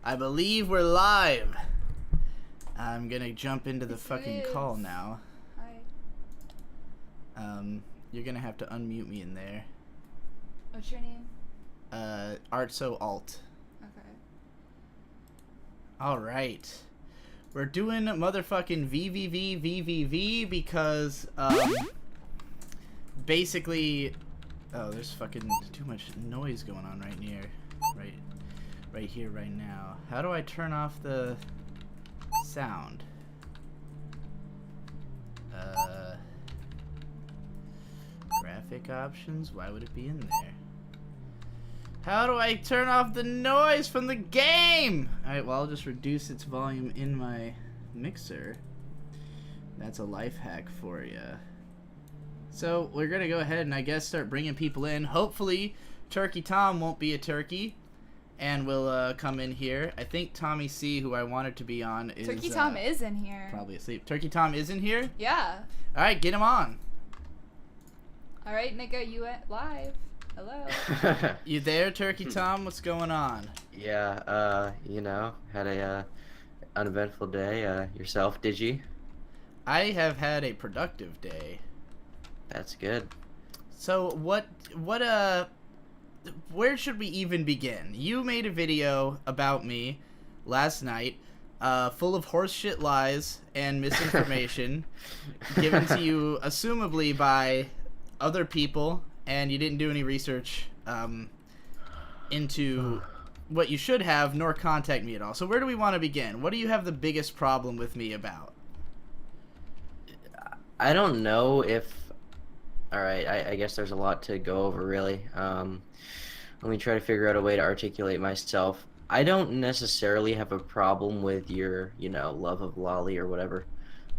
I believe we're live. I'm gonna jump into the fucking call now. Hi. You're gonna have to unmute me in there. What's your name? Artso-Alt. Okay. Alright. We're doing motherfucking VVV because, basically... Oh, there's fucking too much noise going on right here, right now. How do I turn off the sound? Graphic options? Why would it be in there? How do I turn off the noise from the game? Alright, well, I'll just reduce its volume in my mixer. That's a life hack for you. So, we're gonna go ahead and I guess start bringing people in. Hopefully, Turkey Tom won't be a turkey and will come in here. I think Tommy C, who I wanted to be on, is... Turkey Tom is in here. Probably asleep. Turkey Tom is in here? Yeah. Alright, get him on. Alright, nigga, you went live. Hello. You there, Turkey Tom? What's going on? Yeah, you know, had a uneventful day. Yourself, Digi? I have had a productive day. That's good. So, where should we even begin? You made a video about me last night, full of horseshit lies and misinformation given to you, assumably by other people, and you didn't do any research into what you should have, nor contact me at all. So where do we want to begin? What do you have the biggest problem with me about? I don't know if... Alright, I guess there's a lot to go over, really. Let me try to figure out a way to articulate myself. I don't necessarily have a problem with your, you know, love of lolly or whatever.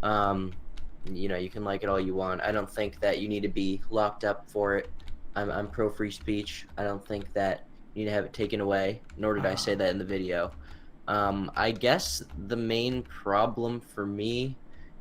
You know, you can like it all you want. I don't think that you need to be locked up for it. I'm pro free speech. I don't think that you need to have it taken away, nor did I say that in the video. I guess the main problem for me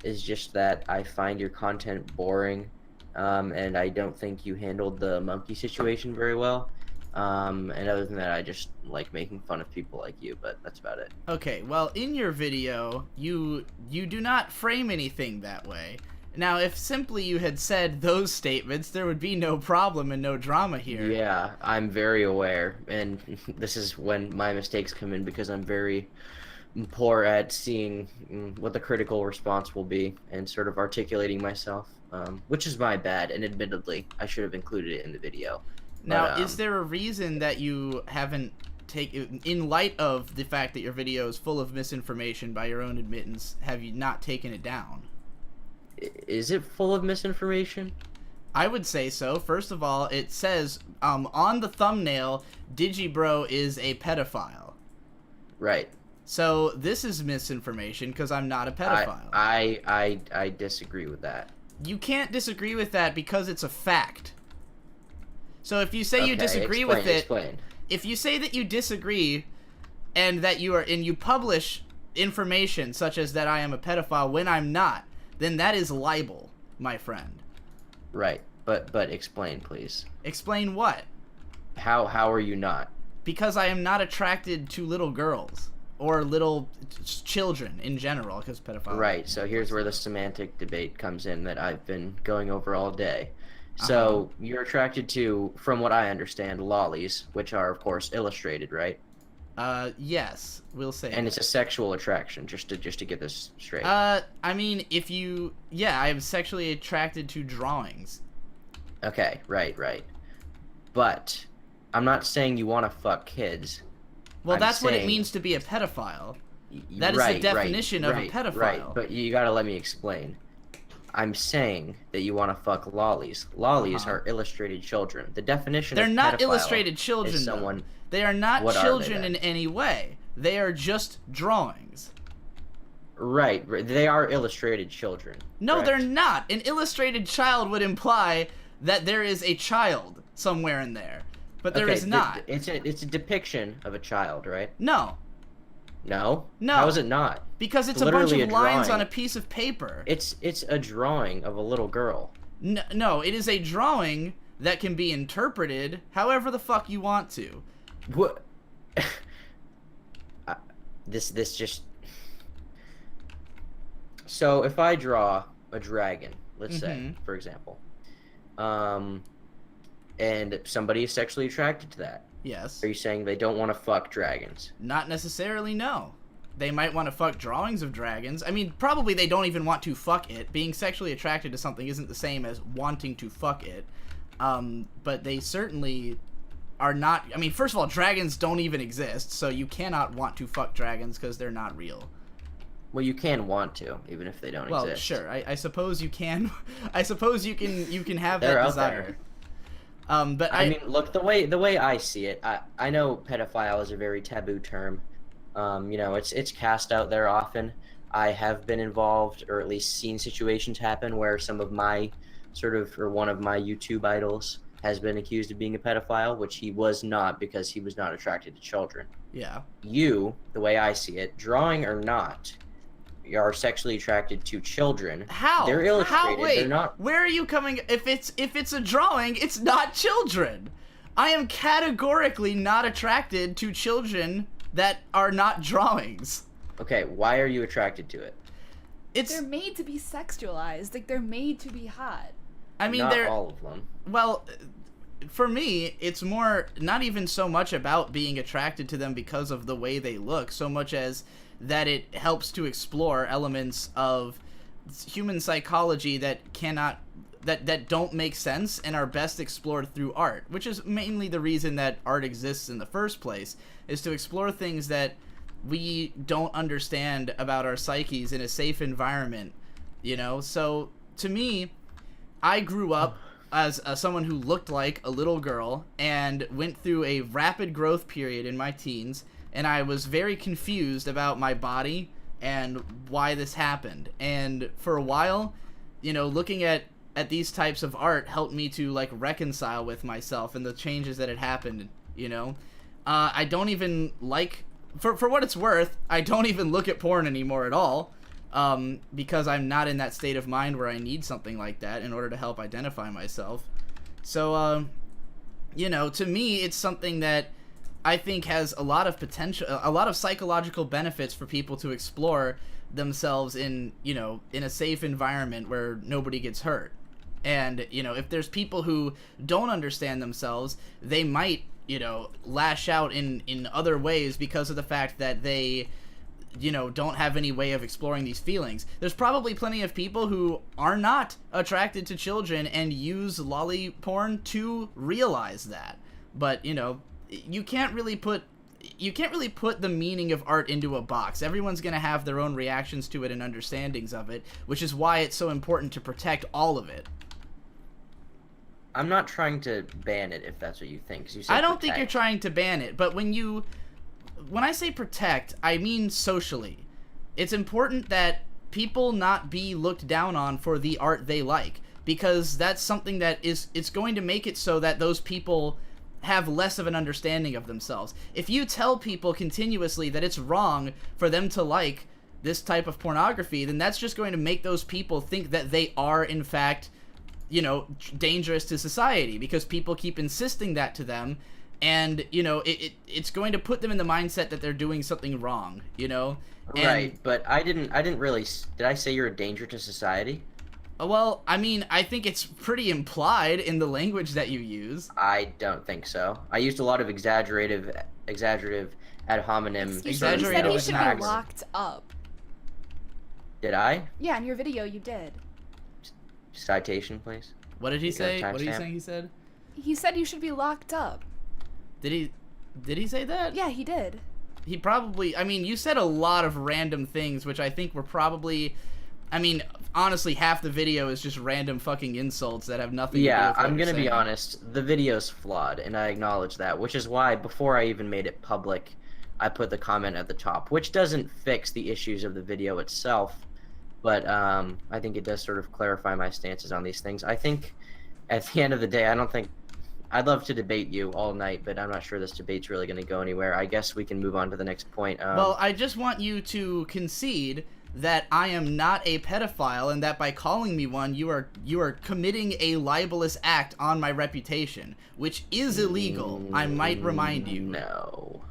is just that I find your content boring, and I don't think you handled the monkey situation very well. And other than that, I just like making fun of people like you, but that's about it. Okay, well, in your video, you do not frame anything that way. Now, if simply you had said those statements, there would be no problem and no drama here. Yeah, I'm very aware, and this is when my mistakes come in, because I'm very poor at seeing what the critical response will be and sort of articulating myself, which is my bad, and admittedly, I should have included it in the video. Now, is there a reason that you haven't taken, in light of the fact that your video is full of misinformation by your own admittance, have you not taken it down? Is it full of misinformation? I would say so. First of all, it says on the thumbnail, Digibro is a pedophile. Right. So this is misinformation because I'm not a pedophile. I disagree with that. You can't disagree with that because it's a fact. So if you say you disagree explain, with it, explain. If you say that you disagree and that you publish information such as that I am a pedophile when I'm not, then that is libel, my friend. Right, but explain, please. Explain what? How are you not? Because I am not attracted to little girls or little children in general, because pedophile. Right. So here's where the semantic debate comes in that I've been going over all day. So you're attracted to, from what I understand, lollies, which are of course illustrated, right? Yes, we'll say. And it's a sexual attraction, just to get this straight. I mean, I am sexually attracted to drawings. Okay, right. But I'm not saying you want to fuck kids. Well, that's what it means to be a pedophile. That is the definition of a pedophile. Right, but you gotta let me explain. I'm saying that you want to fuck lollies. Lollies are illustrated children. The definition They're of not pedophile illustrated children, is someone... They are not What children are they, in any way. They are just drawings. Right, they are illustrated children. No, correct? they're not. An illustrated child would imply that there is a child somewhere in there. But there is not. It's a depiction of a child, right? No. No? No. How is it not? Because it's a bunch literally of a lines drawing. on a piece of paper. It's a drawing of a little girl. No, it is a drawing that can be interpreted however the fuck you want to. What? this just. So if I draw a dragon, let's say, for example, and somebody is sexually attracted to that, Yes. are you saying they don't want to fuck dragons? Not necessarily, no. They might want to fuck drawings of dragons. I mean, probably they don't even want to fuck it. Being sexually attracted to something isn't the same as wanting to fuck it. But they certainly are not... I mean, first of all, dragons don't even exist, so you cannot want to fuck dragons because they're not real. Well, you can want to, even if they don't exist. Well, sure. I suppose you can. I suppose you can have that They're out desire. there. But I mean, look, the way I see it, I know pedophile is a very taboo term. You know, it's cast out there often. I have been involved, or at least seen situations happen where some of my one of my YouTube idols has been accused of being a pedophile, which he was not, because he was not attracted to children. yeah. You, the way I see it, drawing or not, you are sexually attracted to children. How? They're illustrated. Wait, They're not. where are you coming? If it's a drawing, it's not children. I am categorically not attracted to children that are not drawings. Okay, why are you attracted to it? They're made to be sexualized. Like, they're made to be hot. I mean, Not they're all of them. well. For me, it's more not even so much about being attracted to them because of the way they look, so much as that it helps to explore elements of human psychology that don't make sense and are best explored through art, which is mainly the reason that art exists in the first place, is to explore things that we don't understand about our psyches in a safe environment, you know? So, to me, I grew up as someone who looked like a little girl and went through a rapid growth period in my teens, and I was very confused about my body and why this happened. And for a while, you know, looking at these types of art helped me to, like, reconcile with myself and the changes that had happened, you know? I don't even like... For what it's worth, I don't even look at porn anymore at all, because I'm not in that state of mind where I need something like that in order to help identify myself. So, you know, to me, it's something that I think has a lot of potential, a lot of psychological benefits for people to explore themselves in, you know, in a safe environment where nobody gets hurt. And, you know, if there's people who don't understand themselves, they might, you know, lash out in other ways because of the fact that they, you know, don't have any way of exploring these feelings. There's probably plenty of people who are not attracted to children and use lolly porn to realize that. But, you know, you can't really put the meaning of art into a box. Everyone's going to have their own reactions to it and understandings of it, which is why it's so important to protect all of it. I'm not trying to ban it, if that's what you think. 'Cause you said I don't protect. think you're trying to ban it, but when I say protect, I mean socially. It's important that people not be looked down on for the art they like, because that's something that it's going to make it so that those people have less of an understanding of themselves. If you tell people continuously that it's wrong for them to like this type of pornography, then that's just going to make those people think that they are, in fact, you know, dangerous to society, because people keep insisting that to them, and, you know, it's going to put them in the mindset that they're doing something wrong, you know? And, right, but I didn't really... Did I say you're a danger to society? Well, I mean, I think it's pretty implied in the language that you use. I don't think so. I used a lot of exaggerative ad hominem... You Exaggerative said he is should not- be locked up. Did I? Yeah, in your video you did. Citation, please. What did he You got a say? What are you timestamp? saying he said? He said you should be locked up. Did he say that? Yeah, he did. He probably... I mean, you said a lot of random things, which I think were probably... I mean, honestly, half the video is just random fucking insults that have nothing to do Yeah, with what I'm you're gonna be saying. honest. The video's flawed, and I acknowledge that, which is why, before I even made it public, I put the comment at the top, which doesn't fix the issues of the video itself, but I think it does sort of clarify my stances on these things. I think, at the end of the day, I don't think... I'd love to debate you all night, but I'm not sure this debate's really going to go anywhere. I guess we can move on to the next point. Well, I just want you to concede that I am not a pedophile, and that by calling me one, you are committing a libelous act on my reputation, which is illegal. I might remind you. No.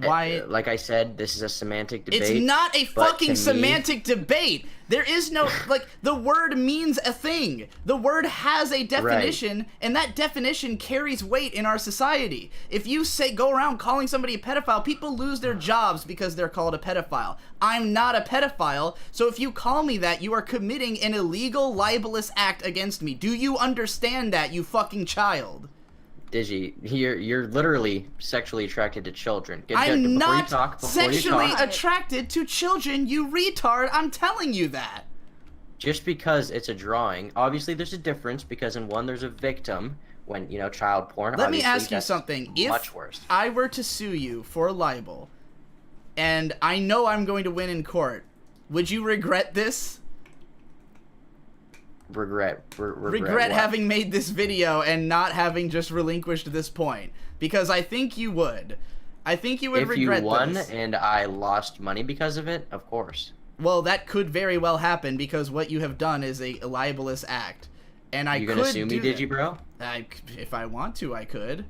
Why? Like I said, this is a semantic debate. It's not a but fucking to me- semantic debate. There is no, like, the word means a thing. The word has a definition, and that definition carries weight in our society. If you go around calling somebody a pedophile, people lose their jobs because they're called a pedophile. I'm not a pedophile, so if you call me that, you are committing an illegal, libelous act against me. Do you understand that, you fucking child? Digi, you're literally sexually attracted to children. I'm not before sexually you talk, attracted to children, you retard. I'm telling you that. just because it's a drawing, obviously there's a difference because in one there's a victim when, you know, child porn. Let me obviously ask you that's something. Much If worse. I were to sue you for libel, and I know I'm going to win in court, would you regret this? Regret Regret what? having made this video and not having just relinquished this point? Because I think you would. I think you would If regret you won this. and I lost money because of it, of course. Well, that could very well happen because what you have done is a libelous act. And I You could gonna sue me, do that. Digibro? If I want to, I could.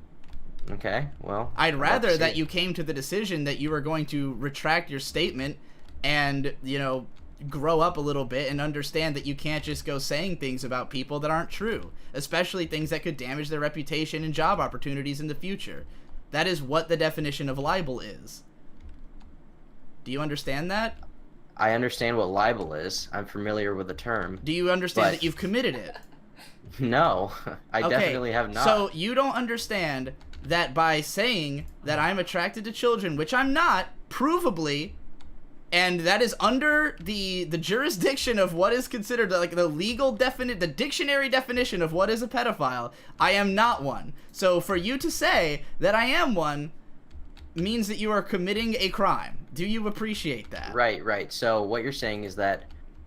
Okay, well. I'd love rather to that see you it. came to the decision that you were going to retract your statement and, you know, grow up a little bit and understand that you can't just go saying things about people that aren't true, especially things that could damage their reputation and job opportunities in the future. That is what the definition of libel is. Do you understand that? I understand what libel is. I'm familiar with the term. Do you understand But- that you've committed it? No, I Okay, definitely have not. So you don't understand that by saying that I'm attracted to children, which I'm not, provably, and that is under the jurisdiction of what is considered like the legal the dictionary definition of what is a pedophile, I am not one. So for you to say that I am one means that you are committing a crime. Do you appreciate that? Right. So what you're saying is that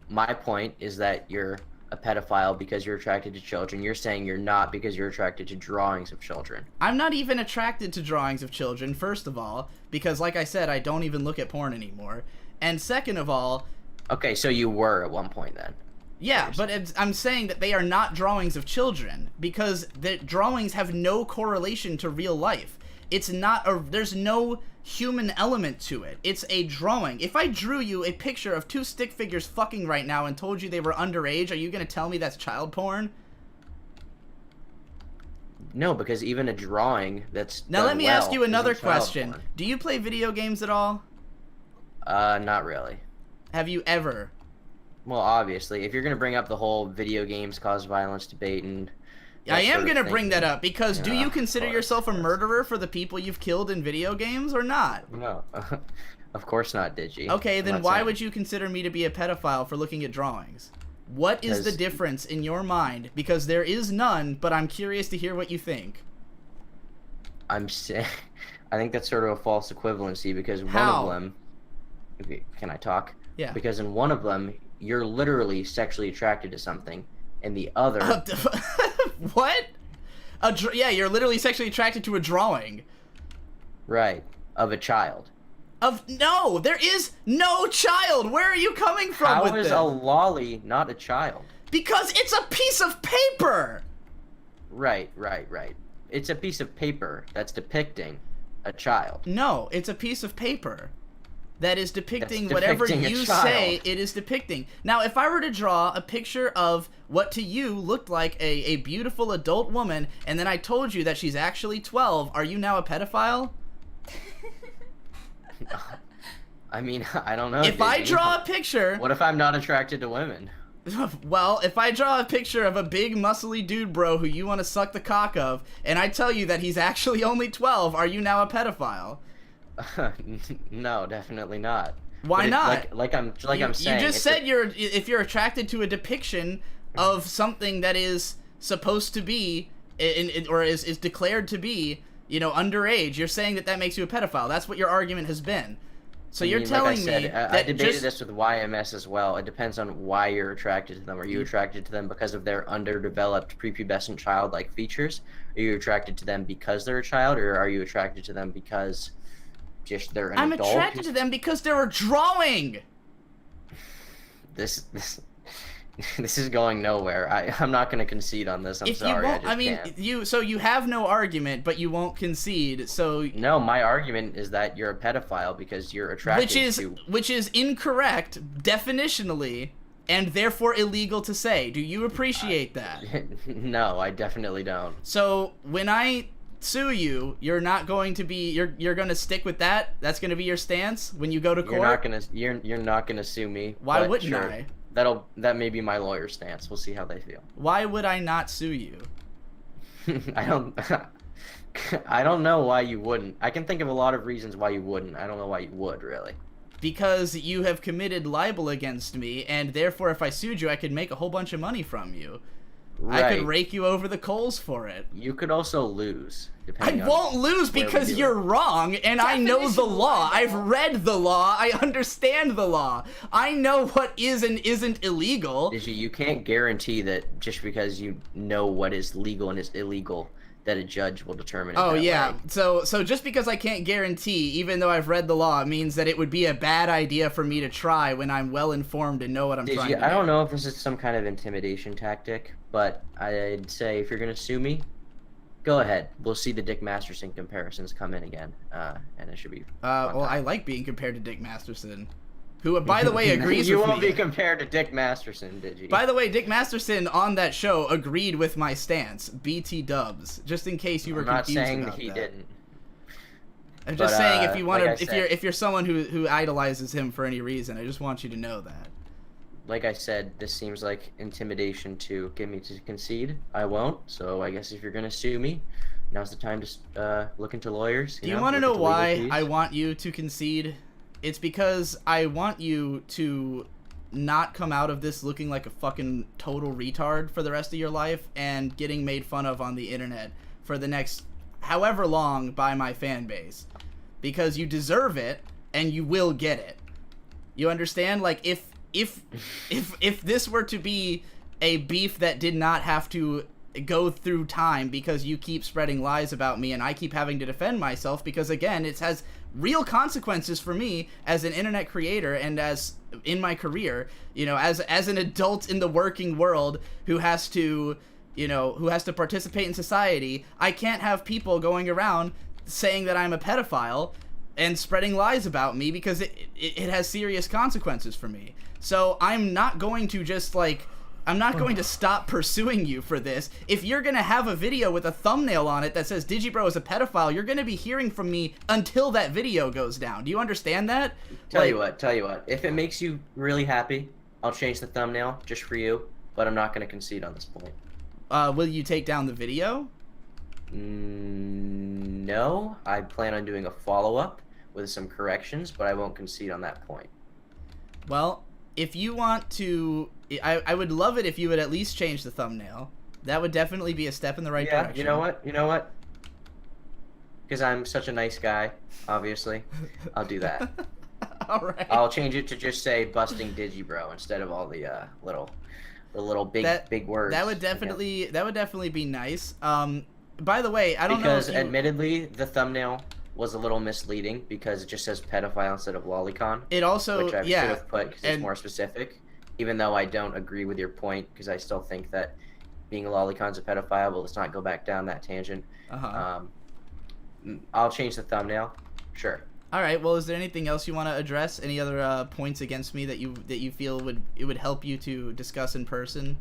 my point is that you're a pedophile because you're attracted to children. You're saying you're not because you're attracted to drawings of children. I'm not even attracted to drawings of children, first of all, because like I said, I don't even look at porn anymore. And second of all... Okay, so you were at one point then. Yeah, but I'm saying that they are not drawings of children, because the drawings have no correlation to real life. It's not there's no human element to it. It's a drawing. If I drew you a picture of two stick figures fucking right now and told you they were underage, are you gonna tell me that's child porn? No, because even a drawing that's Now done let me well ask you another isn't child question. porn. Do you play video games at all? Not really. Have you ever? Well, obviously, if you're gonna bring up the whole video games cause violence debate and I am sort of gonna thing, bring that up because do Yeah, you of consider course, yourself a yes. murderer for the people you've killed in video games or not? No, of course not, Digi. Okay, I'm then not why saying- would you consider me to be a pedophile for looking at drawings? What is the Because- difference in your mind? Because there is none, but I'm curious to hear what you think. I'm saying, I think that's sort of a false equivalency because How? one of them. Okay, can I talk? Yeah. Because in one of them, you're literally sexually attracted to something, and the other, What? Yeah, you're literally sexually attracted to a drawing. right, of a child. No, there is no child. Where are you coming from How with is this? a lolly not a child? Because it's a piece of paper. Right. It's a piece of paper that's depicting a child. No, it's a piece of paper that is depicting That's whatever depicting a you child. say it is depicting. Now, if I were to draw a picture of what to you looked like a beautiful adult woman, and then I told you that she's actually 12, are you now a pedophile? I mean, I don't know. If I Digi. draw a picture... What if I'm not attracted to women? Well, if I draw a picture of a big muscly dude bro who you want to suck the cock of, and I tell you that he's actually only 12, are you now a pedophile? No, definitely not. Why But not? Like I'm saying. You it's just said if you're attracted to a depiction of something that is supposed to be or is declared to be, you know, underage, you're saying that makes you a pedophile. That's what your argument has been. So you're telling me that I debated just, this with YMS as well. It depends on why you're attracted to them. Are you attracted to them because of their underdeveloped prepubescent childlike features? Are you attracted to them because they're a child, or are you attracted to them because just they're an I'm adult? attracted to them because they're a drawing. This This is going nowhere. I'm not going to concede on this. I'm If sorry. you won't, I mean, can't. so you have no argument, but you won't concede. So No, my argument is that you're a pedophile because you're attracted to. which is incorrect definitionally, and therefore illegal to say. Do you appreciate that? No, I definitely don't. So when I sue you, you're not going to be you're going to stick with that? That's going to be your stance when you go to court? You're not gonna sue me. Why wouldn't sure. I? That may be my lawyer's stance. We'll see how they feel. Why would I not sue you? I don't I don't know why you wouldn't. I can think of a lot of reasons why you wouldn't. I don't know why you would, really. Because you have committed libel against me, and therefore if I sued you, I could make a whole bunch of money from you. Right. I could rake you over the coals for it. You could also lose. I won't lose because you're wrong, and I know the law. I've read the law. I understand the law. I know what is and isn't illegal. Digi, you can't guarantee that just because you know what is legal and is illegal, that a judge will determine it. Oh that yeah. way. So just because I can't guarantee, even though I've read the law, means that it would be a bad idea for me to try when I'm well informed and know what I'm trying to do. I don't know if this is some kind of intimidation tactic, but I'd say if you're gonna sue me, go ahead. We'll see the Dick Masterson comparisons come in again, and it should be. Well, I like being compared to Dick Masterson, who, by the way, agrees you with me. won't be compared to Dick Masterson, did you? By the way, Dick Masterson on that show agreed with my stance. BT dubs, just in case you were confused about that. I'm not saying he didn't. I'm just saying if you want like to, if you're someone who idolizes him for any reason, I just want you to know that. Like I said, this seems like intimidation to get me to concede. I won't. So I guess if you're gonna sue me, now's the time to look into lawyers. Do you want to know why I want you to concede? It's because I want you to not come out of this looking like a fucking total retard for the rest of your life and getting made fun of on the internet for the next however long by my fan base. Because you deserve it and you will get it. You understand? Like if this were to be a beef that did not have to go through time because you keep spreading lies about me and I keep having to defend myself because, again, it has real consequences for me as an internet creator and as in my career, you know, as an adult in the working world who has to, you know, who has to participate in society. I can't have people going around saying that I'm a pedophile and spreading lies about me because it has serious consequences for me. So I'm not going to just, like, I'm not going to stop pursuing you for this. If you're going to have a video with a thumbnail on it that says Digibro is a pedophile, you're going to be hearing from me until that video goes down. Do you understand that? Tell you what. If it makes you really happy, I'll change the thumbnail just for you, but I'm not going to concede on this point. Will you take down the video? No. I plan on doing a follow-up with some corrections, but I won't concede on that point. Well, if you want to... I would love it if you would at least change the thumbnail. That would definitely be a step in the right direction. You know what? Because I'm such a nice guy, obviously. I'll do that. Alright. I'll change it to just say busting Digibro instead of all the little big words. That would definitely be nice. By the way, I don't know because admittedly the thumbnail was a little misleading because it just says pedophile instead of lolicon. It also, which I should have put because it's more specific. Even though I don't agree with your point, because I still think that being a lolicon's a pedophile, but let's not go back down that tangent. I'll change the thumbnail. Sure. All right. Well, is there anything else you want to address? Any other points against me that you feel would help you to discuss in person?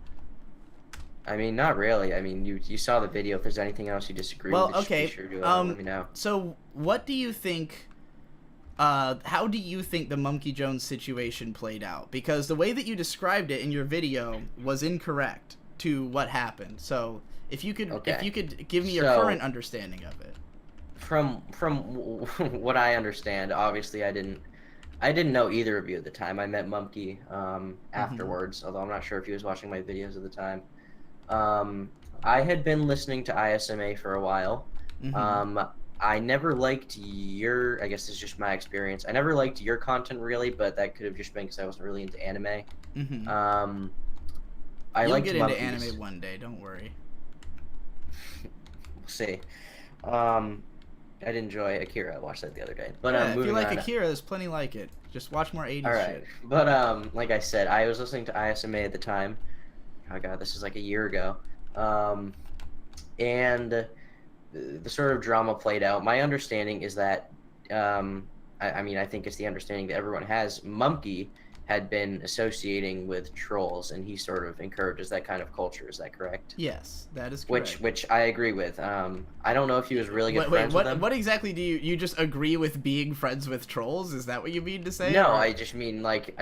I mean, not really. I mean, you saw the video. If there's anything else you disagree with, okay. Just be sure to let me know. So, what do you think? How do you think the Mumkey Jones situation played out? Because the way that you described it in your video was incorrect to what happened. So, if you could give me your current understanding of it. From what I understand, obviously I didn't know either of you at the time. I met Mumkey afterwards, although I'm not sure if he was watching my videos at the time. I had been listening to ISMA for a while. I never liked I guess it's just my experience. I never liked your content really, but that could have just been because I wasn't really into anime. You'll get into anime one day, don't worry. We'll see. I'd enjoy Akira. I watched that the other day. But Yeah, if you moving like on. Akira, there's plenty like it. Just watch more 80s All right, shit. but like I said, I was listening to ISMA at the time. Oh god, this is like a year ago. And the sort of drama played out. My understanding is that, I mean, I think it's the understanding that everyone has. Mumkey had been associating with trolls, and he sort of encourages that kind of culture. Is that correct? Yes, that is correct. Which I agree with. I don't know if he was really good friends with them. What exactly do you just agree with being friends with trolls? Is that what you mean to say? No, or? I just mean like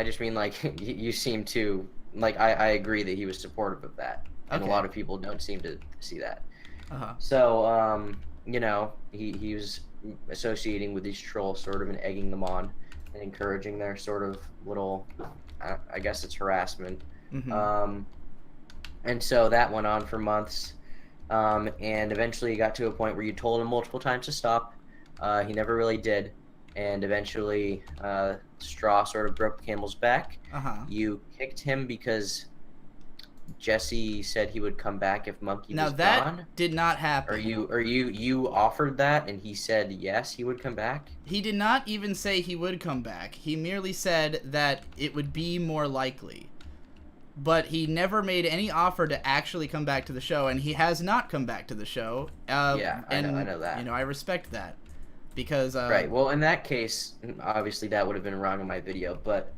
you seem to like. I agree that he was supportive of that, and Okay. a lot of people don't seem to see that. Uh-huh. So you know, he was associating with these trolls, sort of, and egging them on, and encouraging their sort of little, I guess it's harassment. Mm-hmm. And so that went on for months, and eventually he got to a point where you told him multiple times to stop. He never really did, and eventually straw sort of broke the camel's back. Uh-huh. You kicked him because Jesse said he would come back if Mumkey Now was that gone. did not happen. Or you offered that and he said yes, he would come back? He did not even say he would come back. He merely said that it would be more likely. But he never made any offer to actually come back to the show, and he has not come back to the show. Yeah, I know that. You know, I respect that. Because, right, well, in that case, obviously that would have been wrong in my video, but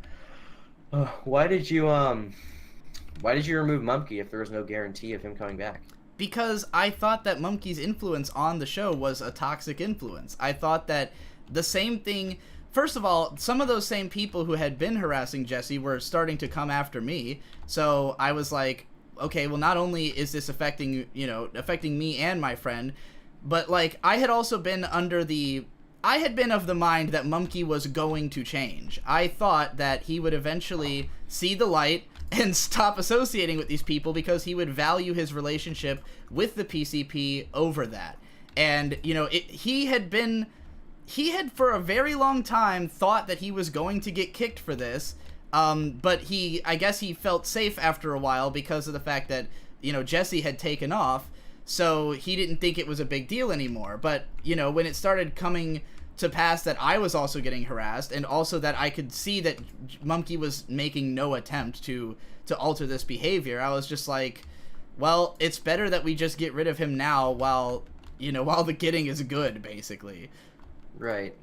why did you remove Mumkey if there was no guarantee of him coming back? Because I thought that Mumkey's influence on the show was a toxic influence. I thought that the same thing... First of all, some of those same people who had been harassing Jesse were starting to come after me. So I was like, okay, well, not only is this affecting me and my friend, but, like, I had also been of the mind that Mumkey was going to change. I thought that he would eventually see the light and stop associating with these people because he would value his relationship with the PCP over that. And, you know, he had for a very long time thought that he was going to get kicked for this, but I guess he felt safe after a while because of the fact that, you know, Jesse had taken off, so he didn't think it was a big deal anymore. But, you know, when it started coming to pass that I was also getting harassed, and also that I could see that Mumkey was making no attempt to alter this behavior, I was just like, well, it's better that we just get rid of him now while the getting is good, basically. Right,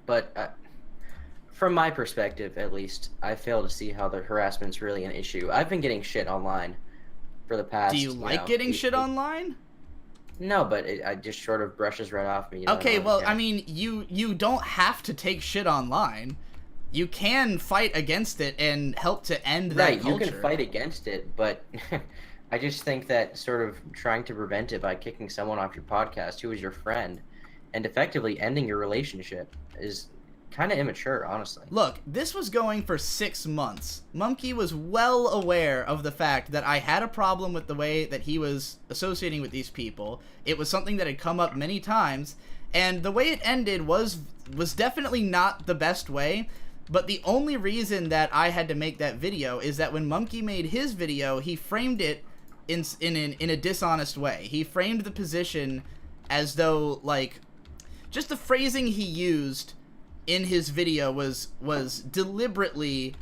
but from my perspective, at least, I fail to see how the harassment's really an issue. I've been getting shit online for the past... Do you like getting shit online? No, but it just sort of brushes right off me. Okay, well, I mean, you don't have to take shit online. You can fight against it and help to end that culture. Right, you can fight against it, but I just think that sort of trying to prevent it by kicking someone off your podcast who is your friend and effectively ending your relationship is kind of immature, honestly. Look, this was going for 6 months. Mumkey was well aware of the fact that I had a problem with the way that he was associating with these people. It was something that had come up many times, and the way it ended was definitely not the best way, but the only reason that I had to make that video is that when Mumkey made his video, he framed it in a dishonest way. He framed the position as though, like, just the phrasing he used in his video was deliberately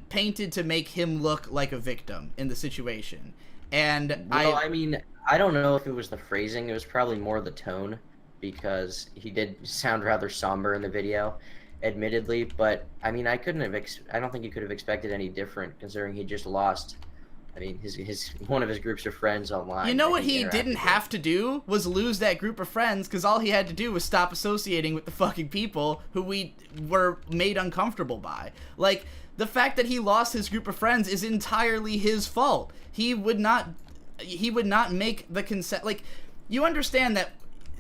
painted to make him look like a victim in the situation. And I mean, I don't know if it was the phrasing. It was probably more the tone, because he did sound rather somber in the video, admittedly. But I mean, I don't think he could have expected any different, considering he just lost. I mean, his one of his groups of friends online. You know what he didn't have to do was lose that group of friends, because all he had to do was stop associating with the fucking people who we were made uncomfortable by. Like, the fact that he lost his group of friends is entirely his fault. He would not make the consent. Like, you understand that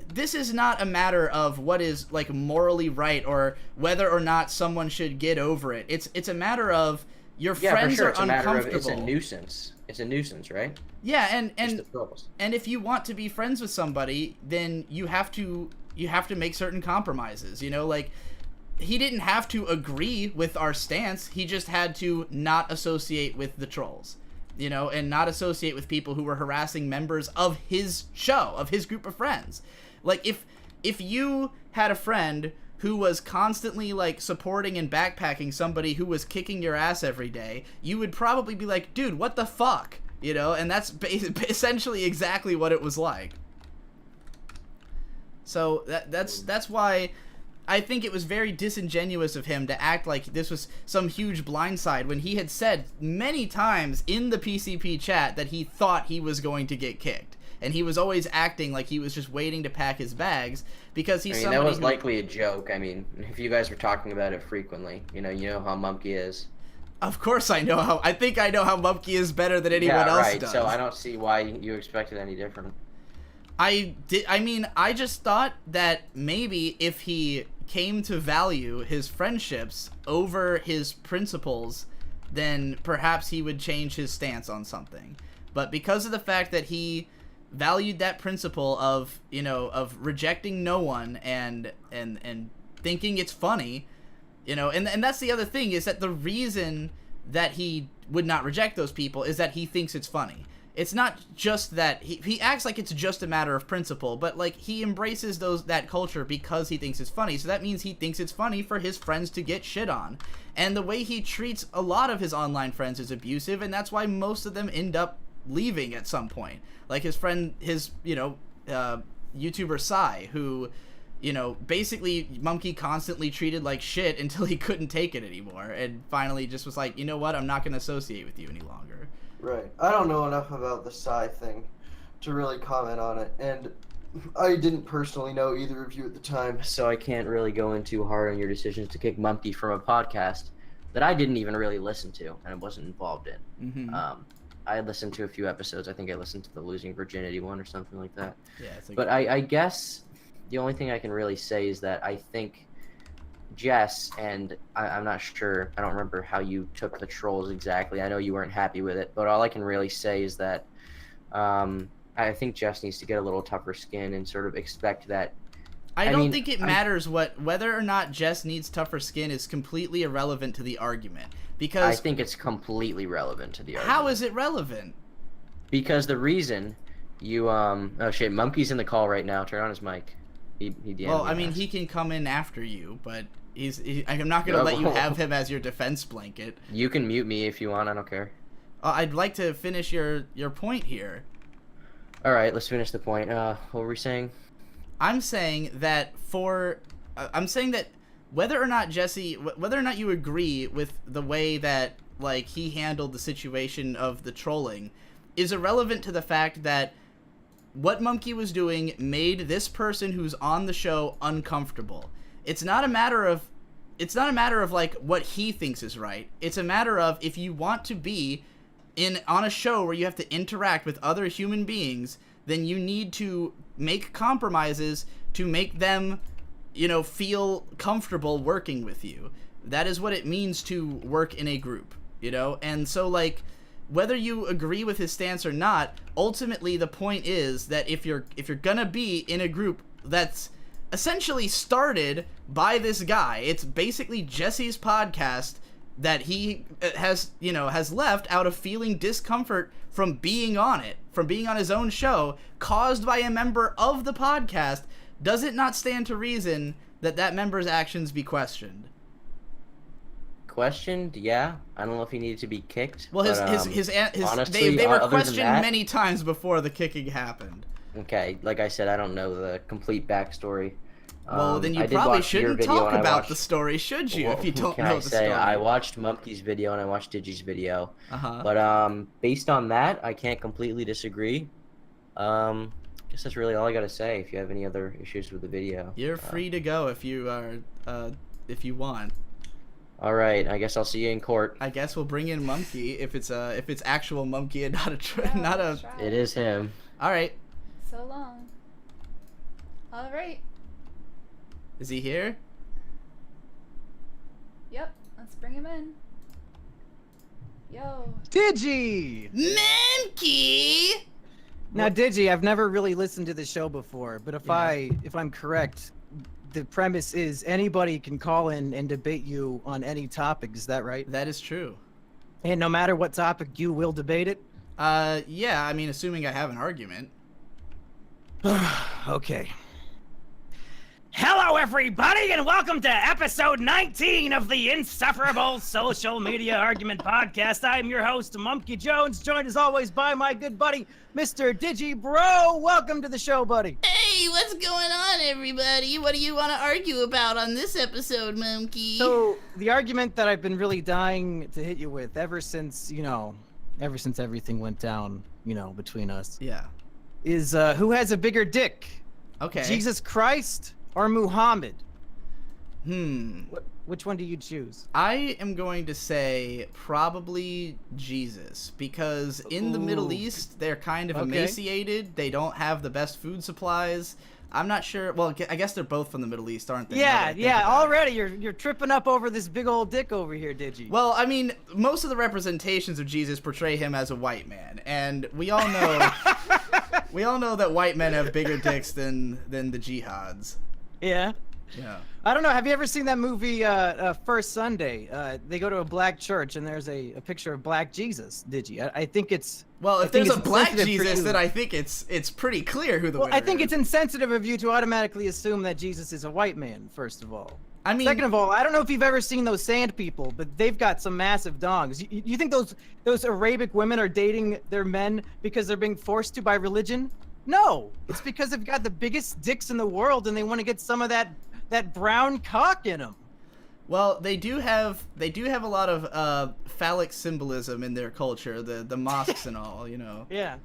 this is not a matter of what is, like, morally right or whether or not someone should get over it. It's a matter of your friends are uncomfortable. It's a nuisance. It's a nuisance, right? Yeah, and if you want to be friends with somebody, then you have to make certain compromises. You know, like, he didn't have to agree with our stance. He just had to not associate with the trolls, you know, and not associate with people who were harassing members of his show, of his group of friends. Like, if you had a friend who was constantly like supporting and backpacking somebody who was kicking your ass every day, you would probably be like, dude, what the fuck? You know, and that's essentially exactly what it was like. So that's why I think it was very disingenuous of him to act like this was some huge blindside when he had said many times in the PCP chat that he thought he was going to get kicked. And he was always acting like he was just waiting to pack his bags because he's somebody that was who... likely a joke. I mean, if you guys were talking about it frequently, you know how Mumkey is. Of course I know how... I think I know how Mumkey is better than anyone else does. So I don't see why you expected any different. I mean, I just thought that maybe if he came to value his friendships over his principles, then perhaps he would change his stance on something. But because of the fact that he valued that principle of, you know, of rejecting no one and thinking it's funny, you know, and that's the other thing, is that the reason that he would not reject those people is that he thinks it's funny. It's not just that he acts like it's just a matter of principle, but like he embraces that culture because he thinks it's funny. So that means he thinks it's funny for his friends to get shit on. And the way he treats a lot of his online friends is abusive, and that's why most of them end up leaving at some point. Like his friend, you know, YouTuber Sai, who, you know, basically Mumkey constantly treated like shit until he couldn't take it anymore, and finally just was like, you know what, I'm not going to associate with you any longer. Right. I don't know enough about the Sai thing to really comment on it, and I didn't personally know either of you at the time. So I can't really go in too hard on your decisions to kick Mumkey from a podcast that I didn't even really listen to and I wasn't involved in. Mm-hmm. I listened to a few episodes. I think I listened to the Losing Virginity one or something like that. Yeah, it's like... But I guess the only thing I can really say is that I think Jess, and I'm not sure, I don't remember how you took the trolls exactly. I know you weren't happy with it, but all I can really say is that I think Jess needs to get a little tougher skin and sort of expect that. I don't think it matters whether or not Jess needs tougher skin is completely irrelevant to the argument. Because I think it's completely relevant to the argument. How is it relevant? Because the reason you oh shit, Mumkey's in the call right now. Turn on his mic. He DM'd well, me I mean, last. He can come in after you, but I'm not gonna let you have him as your defense blanket. You can mute me if you want. I don't care. I'd like to finish your point here. All right, let's finish the point. What were we saying? I'm saying that whether or not you agree with the way that like he handled the situation of the trolling is irrelevant to the fact that what Mumkey was doing made this person who's on the show uncomfortable. It's not a matter of like what he thinks is right. It's a matter of, if you want to be on a show where you have to interact with other human beings, then you need to make compromises to make them, you know, feel comfortable working with you. That is what it means to work in a group, you know? And so, like, whether you agree with his stance or not, ultimately the point is that if you're gonna be in a group that's essentially started by this guy, it's basically Jesse's podcast that he has left out of feeling discomfort from being on it, from being on his own show, caused by a member of the podcast, does it not stand to reason that that member's actions be questioned? Questioned? Yeah. I don't know if he needed to be kicked. Well, honestly, they were other than questioned that, many times before the kicking happened. Okay, like I said, I don't know the complete backstory. Well, then you I did probably watch your shouldn't video talk and I about watched- the story, should you, if you don't Can know I the say, story? I watched Mumkey's video and I watched Digi's video. Uh-huh. But based on that, I can't completely disagree. Guess that's really all I gotta say. If you have any other issues with the video, You're free to go if you if you want. All right, I guess I'll see you in court. I guess we'll bring in Mumkey if it's actual Mumkey and Yeah, not a. let's try. It is him. All right, So long. All right. is he here? Yep. Let's bring him in. Yo. Digi! Mumkey. Now, Digi, I've never really listened to the show before, but if I'm correct, the premise is anybody can call in and debate you on any topic. Is that right? That is true. And no matter what topic, you will debate it? Yeah. I mean, assuming I have an argument. Okay. Hello, everybody, and welcome to episode 19 of the Insufferable Social Media Argument Podcast. I'm your host, Mumkey Jones, joined as always by my good buddy, Mr. Digibro. Welcome to the show, buddy. Hey, what's going on, everybody? What do you want to argue about on this episode, Mumkey? So, the argument that I've been really dying to hit you with ever since everything went down, between us, yeah, is who has a bigger dick? Okay. Jesus Christ or Muhammad? Which one do you choose? I am going to say probably Jesus, because in the Middle East, they're kind of emaciated. They don't have the best food supplies. I'm not sure. Well, I guess they're both from the Middle East, aren't they? Yeah. Already you're tripping up over this big old dick over here, Digi. Well, I mean, most of the representations of Jesus portray him as a white man, and we all know that white men have bigger dicks than the jihads. Yeah. Yeah. I don't know. Have you ever seen that movie, First Sunday? They go to a black church and there's a picture of black Jesus, Digi. I think it's... Well, if there's a black Jesus, then I think it's pretty clear who the winner is. I think it's insensitive of you to automatically assume that Jesus is a white man, first of all. I mean... Second of all, I don't know if you've ever seen those sand people, but they've got some massive dongs. You think those Arabic women are dating their men because they're being forced to by religion? No, it's because they've got the biggest dicks in the world and they want to get some of that brown cock in them. Well, they do have a lot of phallic symbolism in their culture, the mosques and all, Yeah.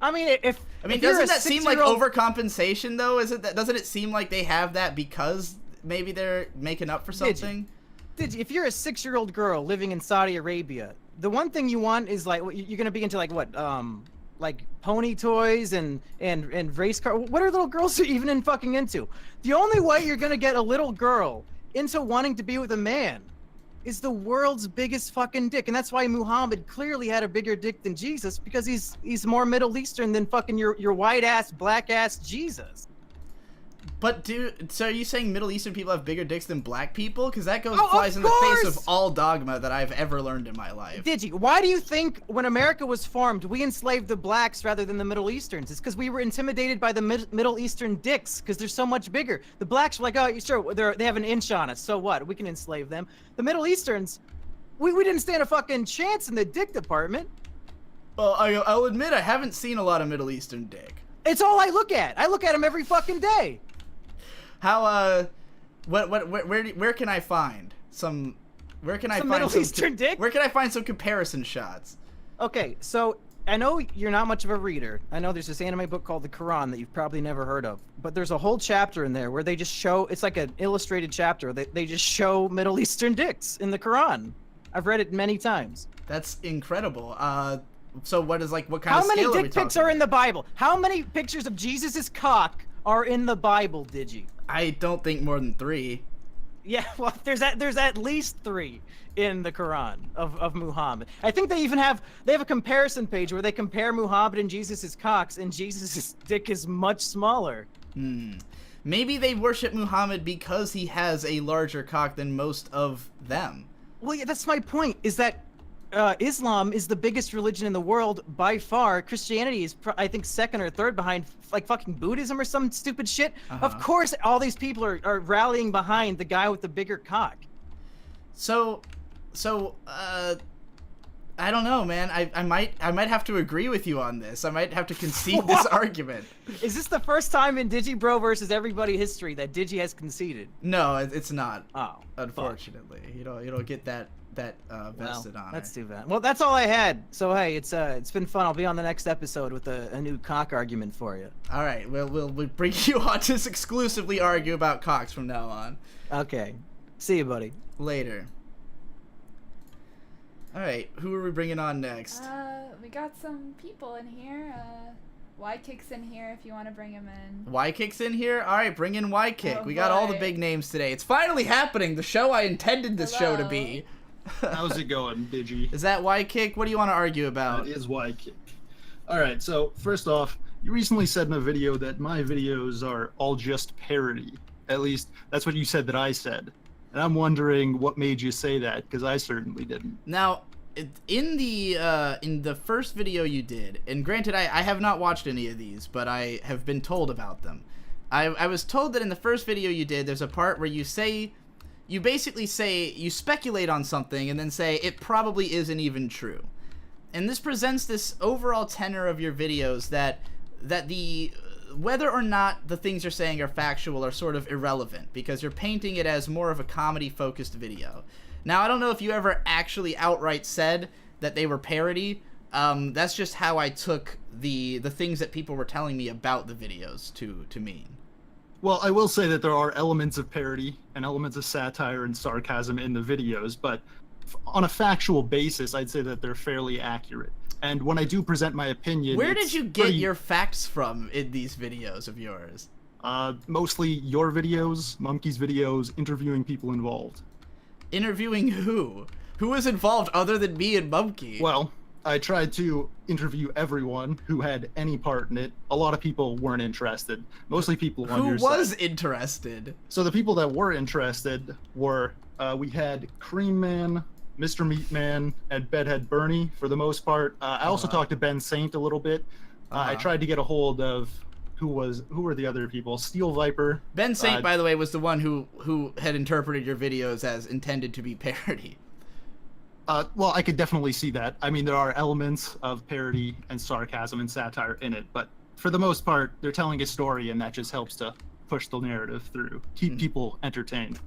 I mean, if doesn't that seem like overcompensation though? Doesn't it seem like they have that because maybe they're making up for something? If you're a 6-year-old girl living in Saudi Arabia, the one thing you want is like you're gonna be into like what like pony toys and race car. What are little girls even in fucking into? The only way you're gonna get a little girl into wanting to be with a man is the world's biggest fucking dick, and that's why Muhammad clearly had a bigger dick than Jesus, because he's more Middle Eastern than fucking your white ass black ass Jesus. But so are you saying Middle Eastern people have bigger dicks than black people? Because that flies in of the face course! of all dogma that I've ever learned in my life. Digi, why do you think when America was formed, we enslaved the blacks rather than the Middle Easterns? It's because we were intimidated by the Middle Eastern dicks, because they're so much bigger. The blacks were like, oh, sure, they have an inch on us, so what? We can enslave them. The Middle Easterns, we didn't stand a fucking chance in the dick department. Well, I'll admit I haven't seen a lot of Middle Eastern dick. It's all I look at. I look at them every fucking day. How where can I find some Middle Eastern dick? Where can I find some comparison shots? Okay, so I know you're not much of a reader. I know there's this anime book called the Quran that you've probably never heard of, but there's a whole chapter in there where they just show, it's like an illustrated chapter, they just show Middle Eastern dicks in the Quran. I've read it many times. That's incredible. So what kind of scale How many are we dick pics talking? are in the Bible? How many pictures of Jesus's cock are in the Bible, Digi? I don't think more than 3. Yeah, well, there's at least 3 in the Quran of Muhammad. I think they have a comparison page where they compare Muhammad and Jesus's cocks, and Jesus's dick is much smaller. Maybe they worship Muhammad because he has a larger cock than most of them. Well, yeah, that's my point, is that Islam is the biggest religion in the world by far. Christianity is, I think, second or third behind, like, fucking Buddhism or some stupid shit. Of course, all these people are rallying behind the guy with the bigger cock. So, I don't know, man. I might have to agree with you on this. I might have to concede this argument. Is this the first time in Digibro versus everybody history that Digi has conceded? No, it's not. Oh, unfortunately, you don't get that vested honor. That's too bad. Well, that's all I had. So hey, it's been fun. I'll be on the next episode with a new cock argument for you. All right, we'll bring you on to exclusively argue about cocks from now on. Okay, see you, buddy. Later. All right, who are we bringing on next? We got some people in here. Y-Kick's in here if you want to bring him in. Y-Kick's in here? All right, bring in Y-Kick. Oh, we got all the boy. big names today. It's finally happening. The show I intended this show to be. How's it going, Digi? Is that Y-Kick? What do you want to argue about? That is Y-Kick. Alright, so first off, you recently said in a video that my videos are all just parody. At least, that's what you said that I said. And I'm wondering what made you say that, because I certainly didn't. Now, in the first video you did, and granted I have not watched any of these, but I have been told about them. I was told that in the first video you did, there's a part where you basically say, you speculate on something and then say, it probably isn't even true. And this presents this overall tenor of your videos that whether or not the things you're saying are factual are sort of irrelevant, because you're painting it as more of a comedy-focused video. Now, I don't know if you ever actually outright said that they were parody. That's just how I took the things that people were telling me about the videos to mean. Well, I will say that there are elements of parody and elements of satire and sarcasm in the videos, but on a factual basis, I'd say that they're fairly accurate. And when I do present my opinion, where did you get your facts from in these videos of yours? Mostly your videos, Mumkey's videos, interviewing people involved. Interviewing who? Who was involved other than me and Mumkey? Well, I tried to interview everyone who had any part in it. A lot of people weren't interested. Mostly people on your side. Who was interested? So the people that were interested were, we had Cream Man, Mr. Meatman, and Bedhead Bernie for the most part. I also talked to Ben Saint a little bit. I tried to get a hold of who were the other people? Steel Viper. Ben Saint, by the way, was the one who had interpreted your videos as intended to be parody. Well, I could definitely see that. I mean, there are elements of parody and sarcasm and satire in it, but for the most part, they're telling a story, and that just helps to push the narrative through, keep people entertained.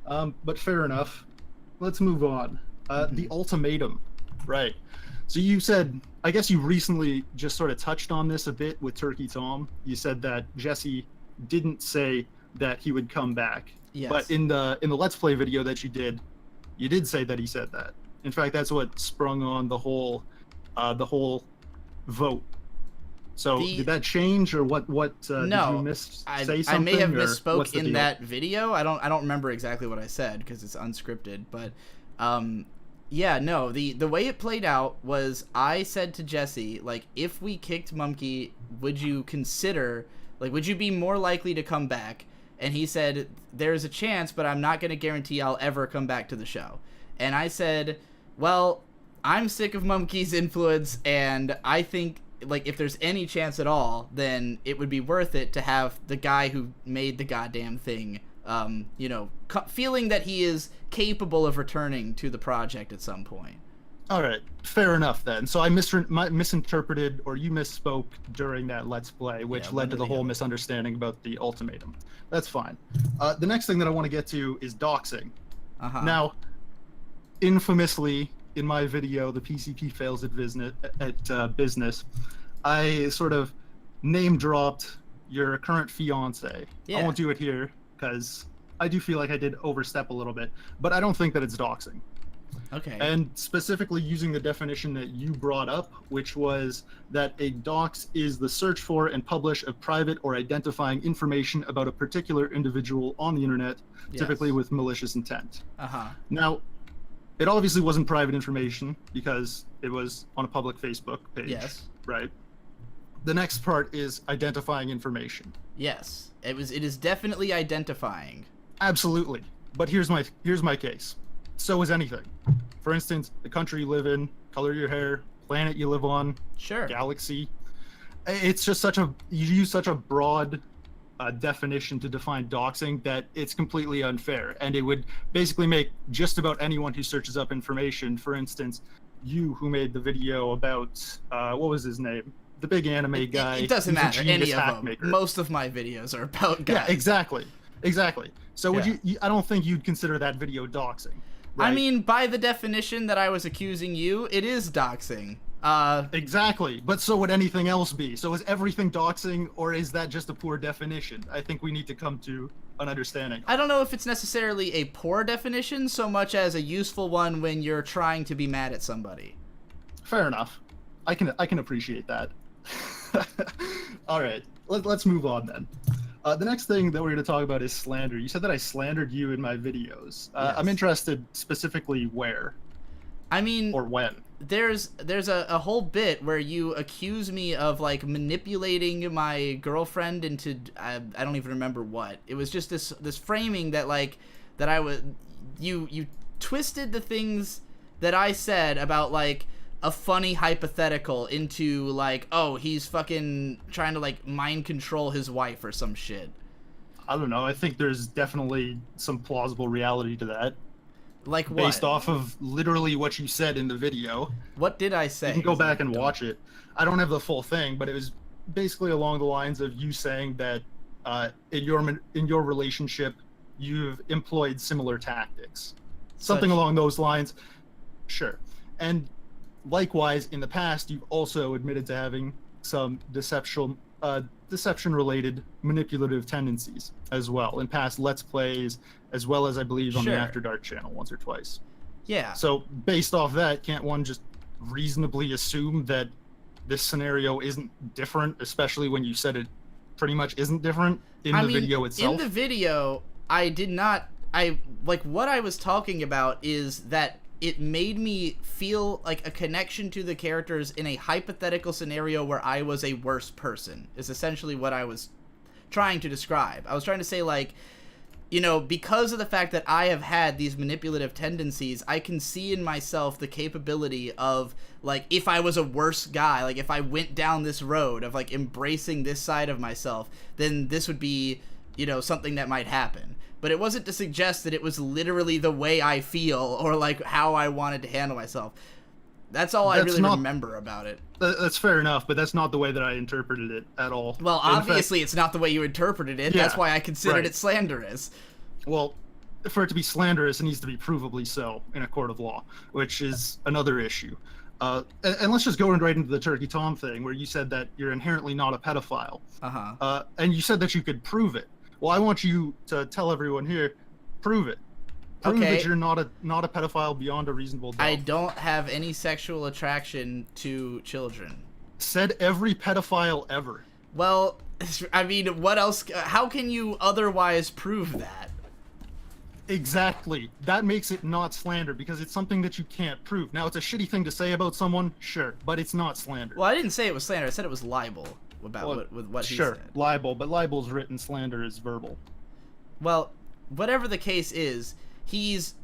But fair enough. Let's move on. The Ultimatum, right? So you said, I guess you recently just sort of touched on this a bit with Turkey Tom. You said that Jesse didn't say that he would come back. Yes. But in the Let's Play video that you did say that he said that. In fact, that's what sprung on the whole vote. So did that change, or what? No, did you say something? I may have what's misspoke the in deal? that video. I don't remember exactly what I said because it's unscripted. But yeah, no. The way it played out was I said to Jesse, like, if we kicked Mumkey, would you consider, like, would you be more likely to come back? And he said, there's a chance, but I'm not going to guarantee I'll ever come back to the show. And I said, well, I'm sick of Mumkey's influence, and I think, like, if there's any chance at all, then it would be worth it to have the guy who made the goddamn thing, you know, feeling that he is capable of returning to the project at some point. All right, fair enough then. So I misinterpreted, or you misspoke during that Let's Play, which led to the whole misunderstanding about the Ultimatum. That's fine. The next thing that I want to get to is doxing. Now, infamously, in my video, the PCP fails at business, I sort of name-dropped your current fiance. Yeah. I won't do it here, because I do feel like I did overstep a little bit, but I don't think that it's doxing. Okay. And specifically using the definition that you brought up, which was that a dox is the search for and publish of private or identifying information about a particular individual on the internet, typically with malicious intent. Now, it obviously wasn't private information because it was on a public Facebook page. Yes. Right. The next part is identifying information. Yes. It is definitely identifying. Absolutely. But here's my case. So is anything. For instance, the country you live in, color of your hair, planet you live on, Sure. galaxy. It's just you use such a broad definition to define doxing that it's completely unfair, and it would basically make just about anyone who searches up information. For instance, you who made the video about what was his name, the big anime guy. It doesn't matter. Any of them. Maker. Most of my videos are about guys. Yeah, exactly. So would you? I don't think you'd consider that video doxing. Right? I mean, by the definition that I was accusing you, it is doxing. Exactly, but so would anything else be. So is everything doxing, or is that just a poor definition? I think we need to come to an understanding. I don't know if it's necessarily a poor definition so much as a useful one when you're trying to be mad at somebody. Fair enough. I can appreciate that. All right, let's move on then. The next thing that we're going to talk about is slander. You said that I slandered you in my videos. Yes. I'm interested specifically where. I mean, or when. There's a whole bit where you accuse me of, like, manipulating my girlfriend into I don't even remember what. It was just this framing that, like, that you twisted the things that I said about, like, a funny hypothetical into like, oh, he's fucking trying to like mind control his wife or some shit. I don't know. I think there's definitely some plausible reality to that. Like what? Based off of literally what you said in the video. What did I say? You can go back and watch it. I don't have the full thing, but it was basically along the lines of you saying that in your relationship, you've employed similar tactics. Something along those lines. Sure. And likewise, in the past, you've also admitted to having some deception-related manipulative tendencies as well in past Let's Plays, as well as I believe on the After Dark channel once or twice. Yeah. So based off that, can't one just reasonably assume that this scenario isn't different, especially when you said it pretty much isn't different in the video itself? In the video, what I was talking about is that it made me feel like a connection to the characters in a hypothetical scenario where I was a worse person, is essentially what I was trying to describe. I was trying to say, like, you know, because of the fact that I have had these manipulative tendencies, I can see in myself the capability of, like, if I was a worse guy, like, if I went down this road of, like, embracing this side of myself, then this would be, you know, something that might happen. But it wasn't to suggest that it was literally the way I feel or, like, how I wanted to handle myself. That's all I really remember about it. That's fair enough, but that's not the way that I interpreted it at all. Well, obviously it's not the way you interpreted it. Yeah, that's why I considered it slanderous. Well, for it to be slanderous, it needs to be provably so in a court of law, which is another issue. And let's just go right into the Turkey Tom thing, where you said that you're inherently not a pedophile. And you said that you could prove it. Well, I want you to tell everyone here, prove it. Prove that you're not a pedophile beyond a reasonable doubt. I don't have any sexual attraction to children. Said every pedophile ever. Well, I mean, what else? How can you otherwise prove that? Exactly. That makes it not slander, because it's something that you can't prove. Now, it's a shitty thing to say about someone, sure, but it's not slander. Well, I didn't say it was slander. I said it was libel about what he said. Sure, libel, but libel's written, slander is verbal. Well, whatever the case is, he's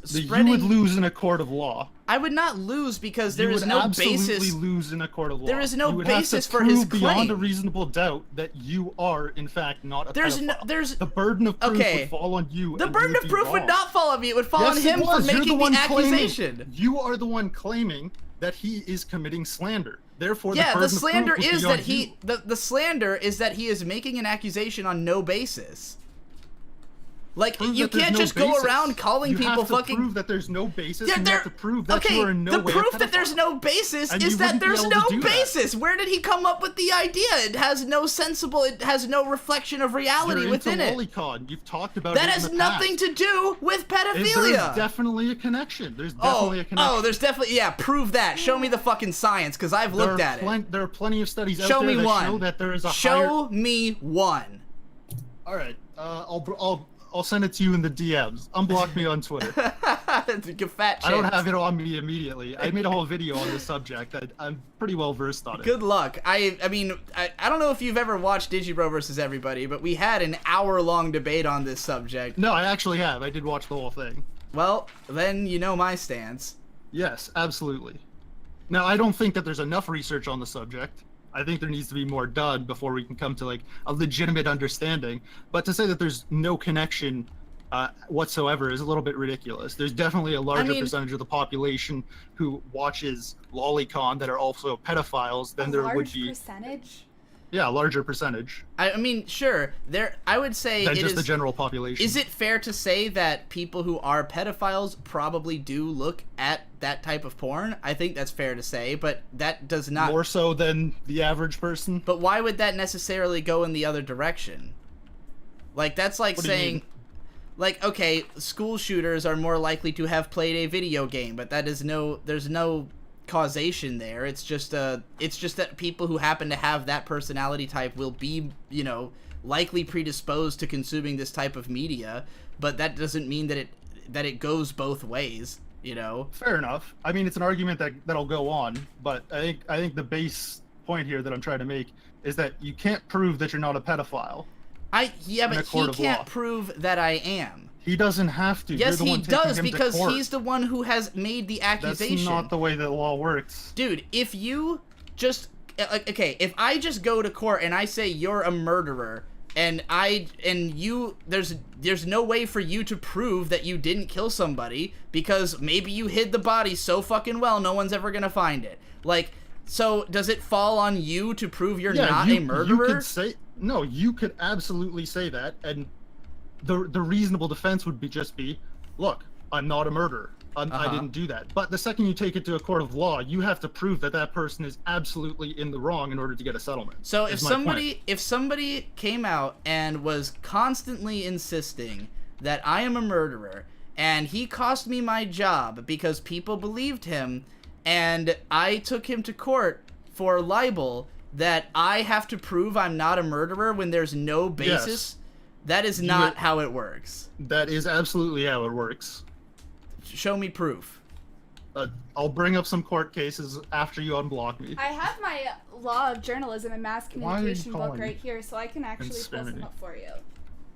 spreading... You would lose in a court of law. I would not lose because there is no basis... You would absolutely lose in a court of law. There is no basis for his claim. Beyond a reasonable doubt that you are, in fact, not a pedophile. The burden of proof would fall on you. The burden of proof would not fall on me. It would fall on him for making the accusation. You are the one claiming that he is committing slander. Therefore, the slander is that he... The slander is that he is making an accusation on no basis. Like, you can't just go around calling people fucking... You have to prove that there's no basis, and you have to prove that you are in no way the proof that there's no basis is that there's no basis! Where did he come up with the idea? It has no it has no reflection of reality within it. You've talked about that has nothing to do with pedophilia! There's definitely a connection. There's definitely a connection. Oh, there's definitely... Yeah, prove that. Show me the fucking science, because I've looked at it. There are plenty of studies out there that show that there is a Show me one. Alright, I'll send it to you in the DMs. Unblock me on Twitter. Fat chance. I don't have it on me immediately. I made a whole video on this subject. I'm pretty well versed on it. Good luck. I mean, I don't know if you've ever watched Digibro versus everybody, but we had an hour-long debate on this subject. No, I actually have. I did watch the whole thing. Well, then you know my stance. Yes, absolutely. Now, I don't think that there's enough research on the subject. I think there needs to be more done before we can come to, like, a legitimate understanding. But to say that there's no connection whatsoever is a little bit ridiculous. There's definitely a larger percentage of the population who watches Lolicon that are also pedophiles than there would be. Percentage? Yeah, a larger percentage. I mean, sure. I would say than just the general population. Is it fair to say that people who are pedophiles probably do look at that type of porn? I think that's fair to say, but that does not... More so than the average person? But why would that necessarily go in the other direction? Like, that's like saying... Like, okay, school shooters are more likely to have played a video game, but that is there's no causation there. It's just that people who happen to have that personality type will be, you know, likely predisposed to consuming this type of media, but that doesn't mean that it goes both ways, you know. Fair enough. I mean, it's an argument that'll go on, but I think the base point here that I'm trying to make is that you can't prove that you're not a pedophile. Yeah, but he can't prove that I am. He doesn't have to. Yes, You're the he one taking does, him to because court. he's the one who has made the accusation. That's not the way the law works. Dude, if you just... Okay, if I just go to court and I say you're a murderer, and there's no way for you to prove that you didn't kill somebody, because maybe you hid the body so fucking well no one's ever gonna find it. Like, so does it fall on you to prove you're not a murderer? You could say... No, you could absolutely say that, and the reasonable defense would just be, look, I'm not a murderer. I didn't do that. But the second you take it to a court of law, you have to prove that that person is absolutely in the wrong in order to get a settlement. So if somebody came out and was constantly insisting that I am a murderer, and he cost me my job because people believed him, and I took him to court for libel, that I have to prove I'm not a murderer when there's no basis, Yes. That is not how it works. That is absolutely how it works. Show me proof. I'll bring up some court cases after you unblock me. I have my Law of Journalism and Mass Why are you Communication book calling right here, so I can actually pull Insanity? some up for you.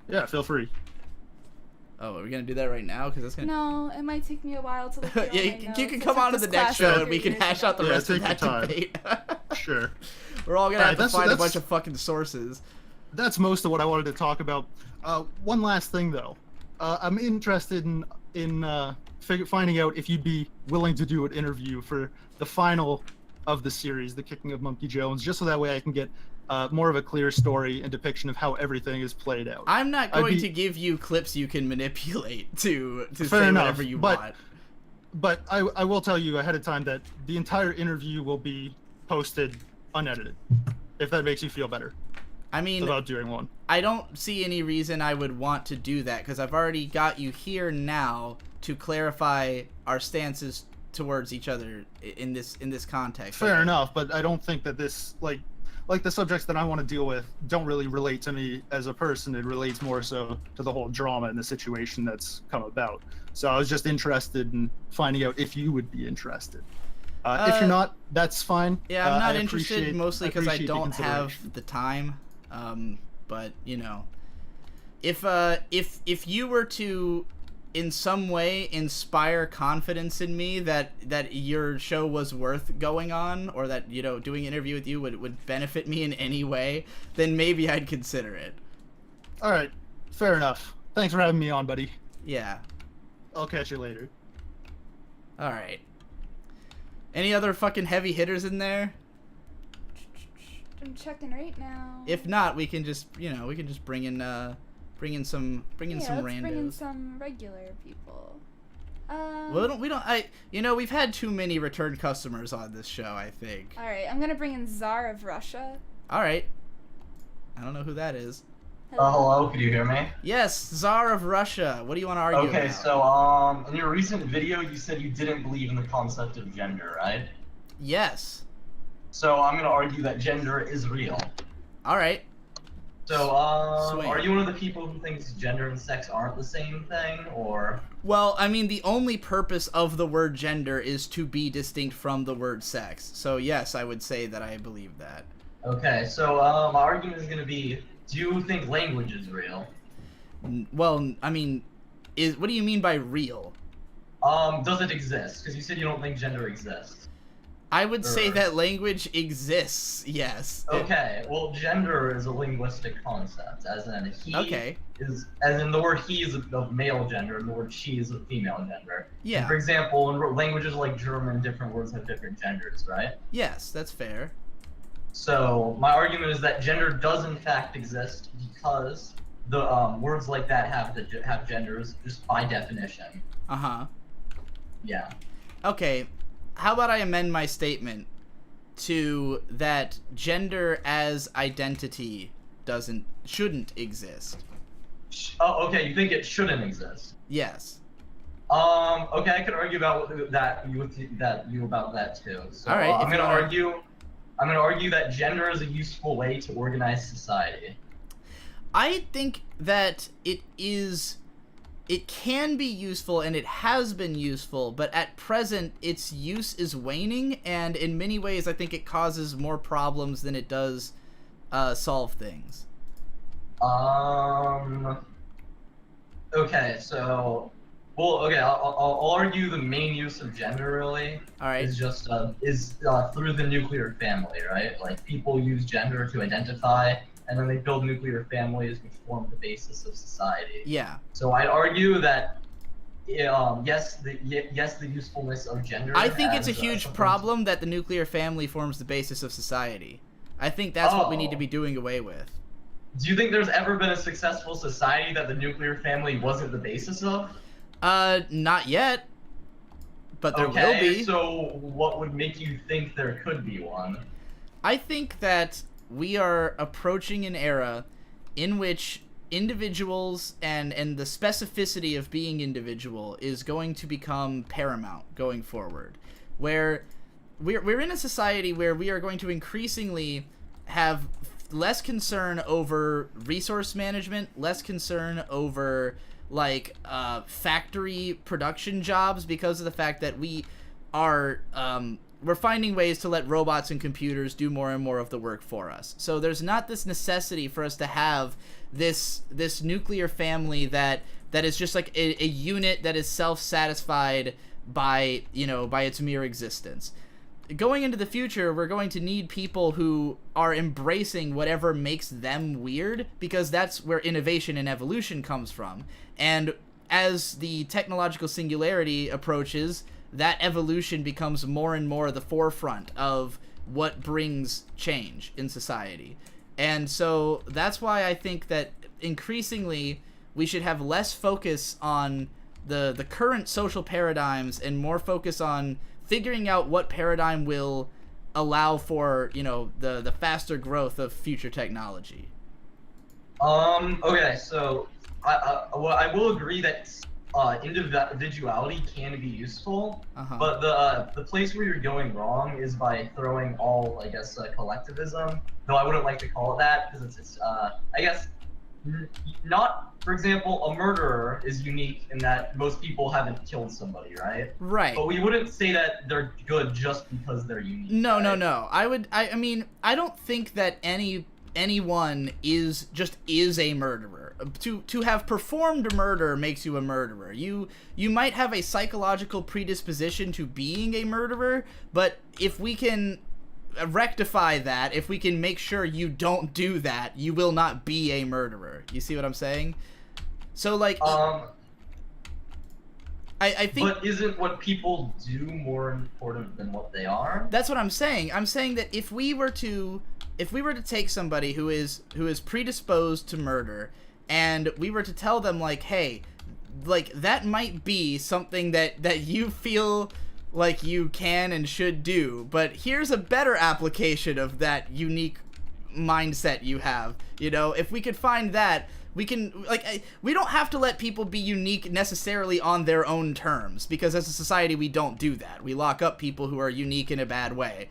Yeah, feel free. Oh, are we gonna do that right now? Because that's gonna. No, it might take me a while to look through all Yeah, my you notes. can I come took on to this the next class show like and we 3 can years hash out the ago. Yeah, rest of take that your time. debate. Sure. We're all gonna Alright, have to find a that's- bunch of fucking sources. That's most of what I wanted to talk about. One last thing, though. I'm interested in finding out if you'd be willing to do an interview for the final of the series, The Kicking of Mumkey Jones, just so that way I can get more of a clear story and depiction of how everything is played out. I'm not going to give you clips you can manipulate to Fair say enough, whatever you but- want. But I will tell you ahead of time that the entire interview will be posted unedited, if that makes you feel better I mean, about doing one. I don't see any reason I would want to do that, because I've already got you here now to clarify our stances towards each other in this context. Fair enough, but I don't think that this, like the subjects that I want to deal with don't really relate to me as a person. It relates more so to the whole drama and the situation that's come about. So I was just interested in finding out if you would be interested. If you're not, that's fine. Yeah, I'm not I interested appreciate- mostly because I appreciate the don't have consideration. the time. But you know, if you were to in some way inspire confidence in me that your show was worth going on, or that, you know, doing an interview with you would benefit me in any way, then maybe I'd consider it. All right, fair enough. Thanks for having me on, buddy. Yeah. I'll catch you later. All right. Any other fucking heavy hitters in there? I'm checking right now. If not, we can just, you know, bring in some let's randos. bring in some regular people. Well, we've had too many return customers on this show, I think. All right, I'm gonna bring in Tzar of Russia. All right. I don't know who that is. Hello, could you hear me? Yes, Tzar of Russia. What do you want to argue Okay, about? so, in your recent video, you said you didn't believe in the concept of gender, right? Yes. So, I'm gonna argue that gender is real. All right. So, Swing. are you one of the people who thinks gender and sex aren't the same thing, or? Well, I mean, the only purpose of the word gender is to be distinct from the word sex. So, yes, I would say that I believe that. Okay, so, my argument is gonna be, do you think language is real? Well, I mean, what do you mean by real? Does it exist? Because you said you don't think gender exists. I would say that language exists, yes. Okay, well, gender is a linguistic concept, as in he Okay. is, as in the word he is of male gender, and the word she is of female gender. Yeah. For example, in languages like German, different words have different genders, right? Yes, that's fair. So, my argument is that gender does in fact exist because the words like that have genders just by definition. Uh-huh. Yeah. Okay, how about I amend my statement to that gender as identity shouldn't exist. Oh, okay, you think it shouldn't exist? Yes. Okay, I could argue about that about that too. So, All right, I'm if you gonna argue that gender is a useful way to organize society. I think that it can be useful, and it has been useful, but at present its use is waning, and in many ways I think it causes more problems than it does Okay, so, well, okay, I'll argue the main use of gender really All right. is just through the nuclear family, right? Like people use gender to identify, and then they build nuclear families which form the basis of society. Yeah. So I'd argue that yes, the usefulness of gender. I think it's a as, huge something- problem that the nuclear family forms the basis of society. I think that's what we need to be doing away with. Do you think there's ever been a successful society that the nuclear family wasn't the basis of? Not yet. But there Okay, will be. so what would make you think there could be one? I think that we are approaching an era in which individuals and the specificity of being individual is going to become paramount going forward. Where we're in a society where we are going to increasingly have less concern over resource management, less concern over like factory production jobs, because of the fact that we are we're finding ways to let robots and computers do more and more of the work for us. So there's not this necessity for us to have this nuclear family that is just like a unit that is self-satisfied by, you know, by its mere existence. Going into the future, we're going to need people who are embracing whatever makes them weird, because that's where innovation and evolution comes from. And as the technological singularity approaches, that evolution becomes more and more the forefront of what brings change in society. And so that's why I think that increasingly we should have less focus on the current social paradigms and more focus on figuring out what paradigm will allow for, you know, the faster growth of future technology. Okay, so I will agree that individuality can be useful, but the place where you're going wrong is by throwing all, I guess, collectivism. Though I wouldn't like to call it that, because it's I guess not. For example, a murderer is unique in that most people haven't killed somebody, right? Right. But we wouldn't say that they're good just because they're unique. No, right? no. I mean, I don't think that anyone is a murderer. To have performed murder makes you a murderer. You might have a psychological predisposition to being a murderer, but if we can rectify that, if we can make sure you don't do that, you will not be a murderer. You see what I'm saying? So like I think. But isn't what people do more important than what they are? That's what I'm saying. I'm saying that if we were to take somebody who is predisposed to murder, and we were to tell them like, hey, like that might be something that you feel like you can and should do, but here's a better application of that unique mindset you have. You know, if we could find that, we can, like, we don't have to let people be unique necessarily on their own terms, because as a society we don't do that. We lock up people who are unique in a bad way.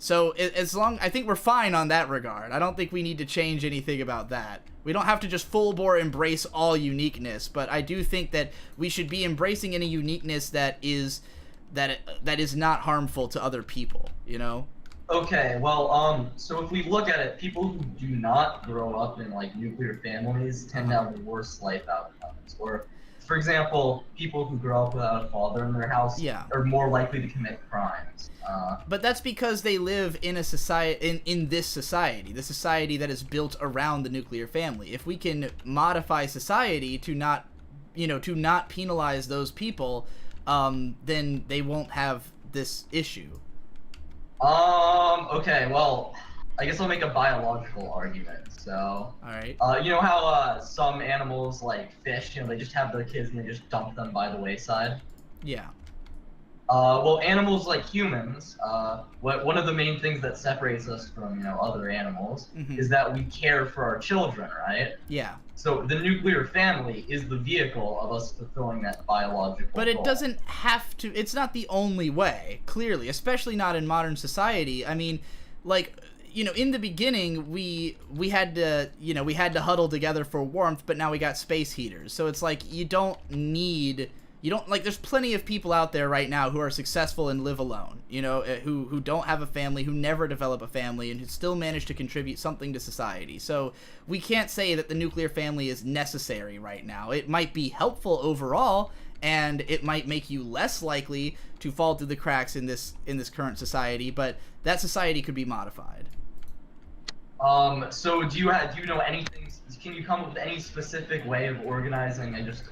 So as long, I think we're fine on that regard. I don't think we need to change anything about that. We don't have to just full bore embrace all uniqueness, but I do think that we should be embracing any uniqueness that is not harmful to other people, you know? Okay, well, so if we look at it, people who do not grow up in, like, nuclear families tend to have the worst life outcomes. Or, for example, people who grow up without a father in their house are more likely to commit crimes. But that's because they live in a society, in this society, the society that is built around the nuclear family. If we can modify society to not penalize those people, then they won't have this issue. Okay, well, I guess I'll make a biological argument. So, alright. You know how some animals, like fish, you know, they just have their kids and they just dump them by the wayside? Yeah. Well, animals like humans, one of the main things that separates us from, you know, other animals is that we care for our children, right? Yeah. So the nuclear family is the vehicle of us fulfilling that biological But it goal. doesn't have to, it's not the only way, clearly, especially not in modern society. I mean, like, you know, in the beginning, we had to huddle together for warmth, but now we got space heaters. So it's like, you don't need You don't like. There's plenty of people out there right now who are successful and live alone. You know, who don't have a family, who never develop a family, and who still manage to contribute something to society. So we can't say that the nuclear family is necessary right now. It might be helpful overall, and it might make you less likely to fall through the cracks in this current society. But that society could be modified. So do you know anything? Can you come up with any specific way of organizing and just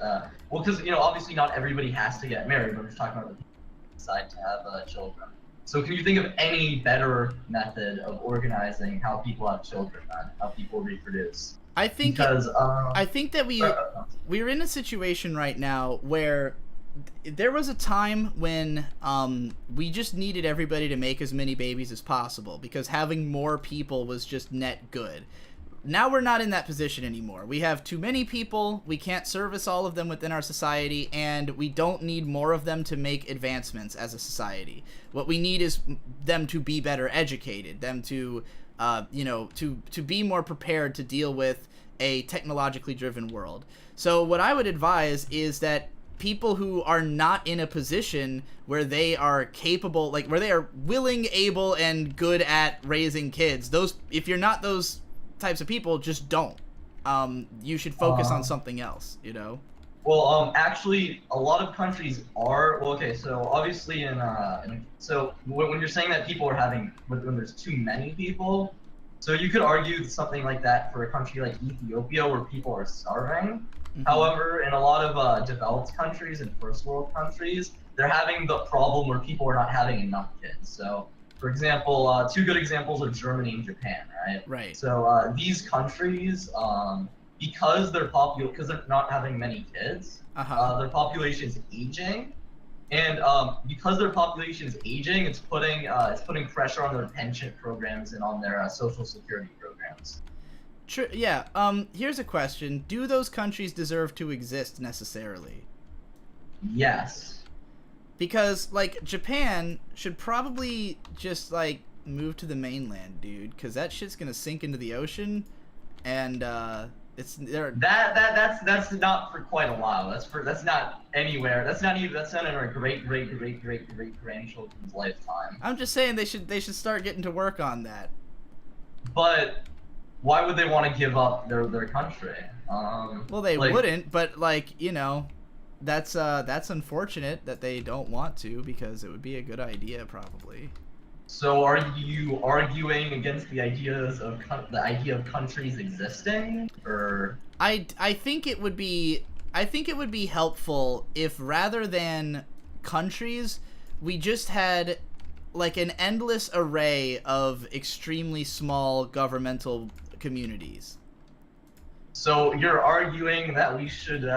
well, because obviously not everybody has to get married. But we're just talking about the decide to have children. So can you think of any better method of organizing how people have children, how people reproduce? I think I think that we're in a situation right now where there was a time when we just needed everybody to make as many babies as possible because having more people was just net good. Now we're not in that position anymore. We have too many people, we can't service all of them within our society, and we don't need more of them to make advancements as a society. What we need is them to be better educated, them to to be more prepared to deal with a technologically driven world. So what I would advise is that people who are not in a position where they are capable, like where they are willing, able, and good at raising kids, if you're not those types of people, just don't. You should focus on something else, Well, actually, a lot of countries are. Well, okay, so obviously so when you're saying that people are having, when there's too many people, so you could argue something like that for a country like Ethiopia where people are starving. Mm-hmm. However, in a lot of developed countries and first world countries, they're having the problem where people are not having enough kids. So, for example, two good examples are Germany and Japan, right? Right. So these countries, because they're not having many kids, their population is aging, and because their population is aging, it's putting pressure on their pension programs and on their social security programs. True. Yeah. Here's a question: do those countries deserve to exist necessarily? Yes. Because, like, Japan should probably just, like, move to the mainland, dude. Because that shit's gonna sink into the ocean, and, it's... That's not for quite a while. That's not anywhere. That's not in our great-great-great-great-great-grandchildren's lifetime. I'm just saying they should start getting to work on that. But why would they want to give up their country? Well, they wouldn't, but, like, that's unfortunate that they don't want to, because it would be a good idea probably. So are you arguing against the idea of countries existing, or? I think it would be helpful if rather than countries, we just had like an endless array of extremely small governmental communities. So you're arguing that we should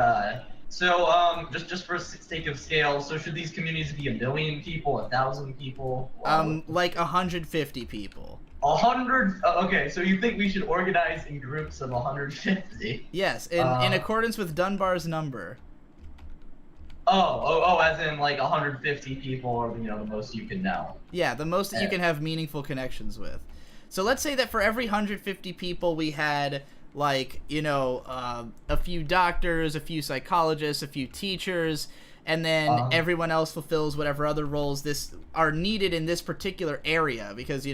just for sake of scale, so should these communities be 1 million people, 1,000 people? Like 150 people. 100? Okay, so you think we should organize in groups of 150? Yes, in accordance with Dunbar's number. Oh, as in like 150 people, or the most you can know. Yeah, the most that you can have meaningful connections with. So let's say that for every 150 people we had, like, a few doctors, a few psychologists, a few teachers, and then everyone else fulfills whatever other roles are needed in this particular area, because,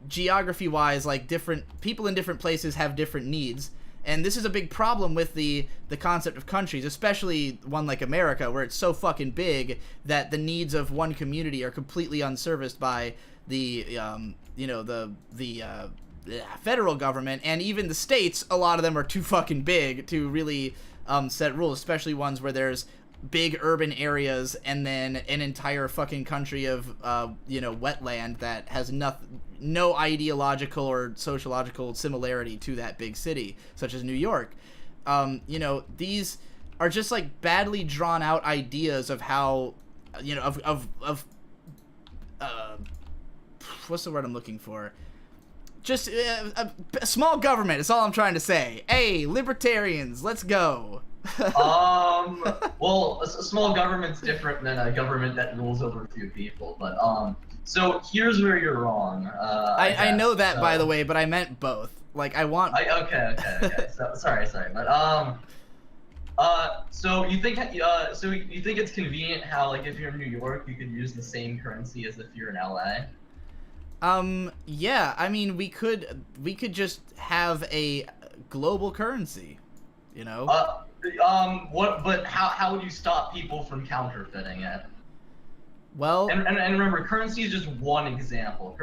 geography-wise, like, different people in different places have different needs, and this is a big problem with the concept of countries, especially one like America, where it's so fucking big that the needs of one community are completely unserviced by the federal government, and even the states. A lot of them are too fucking big to really set rules, especially ones where there's big urban areas and then an entire fucking country of wetland that has no ideological or sociological similarity to that big city, such as New York. These are just like badly drawn out ideas of how what's the word I'm looking for? Just a small government is all I'm trying to say. Hey, libertarians, let's go. Well, a small government's different than a government that rules over a few people. But so here's where you're wrong. I know that, by the way, but I meant both. Like, I want. Okay. So, sorry, but So you think it's convenient how like if you're in New York you could use the same currency as if you're in LA? Yeah, I mean we could just have a global currency, you know? But how would you stop people from counterfeiting it? Well, and remember, currency is just one example.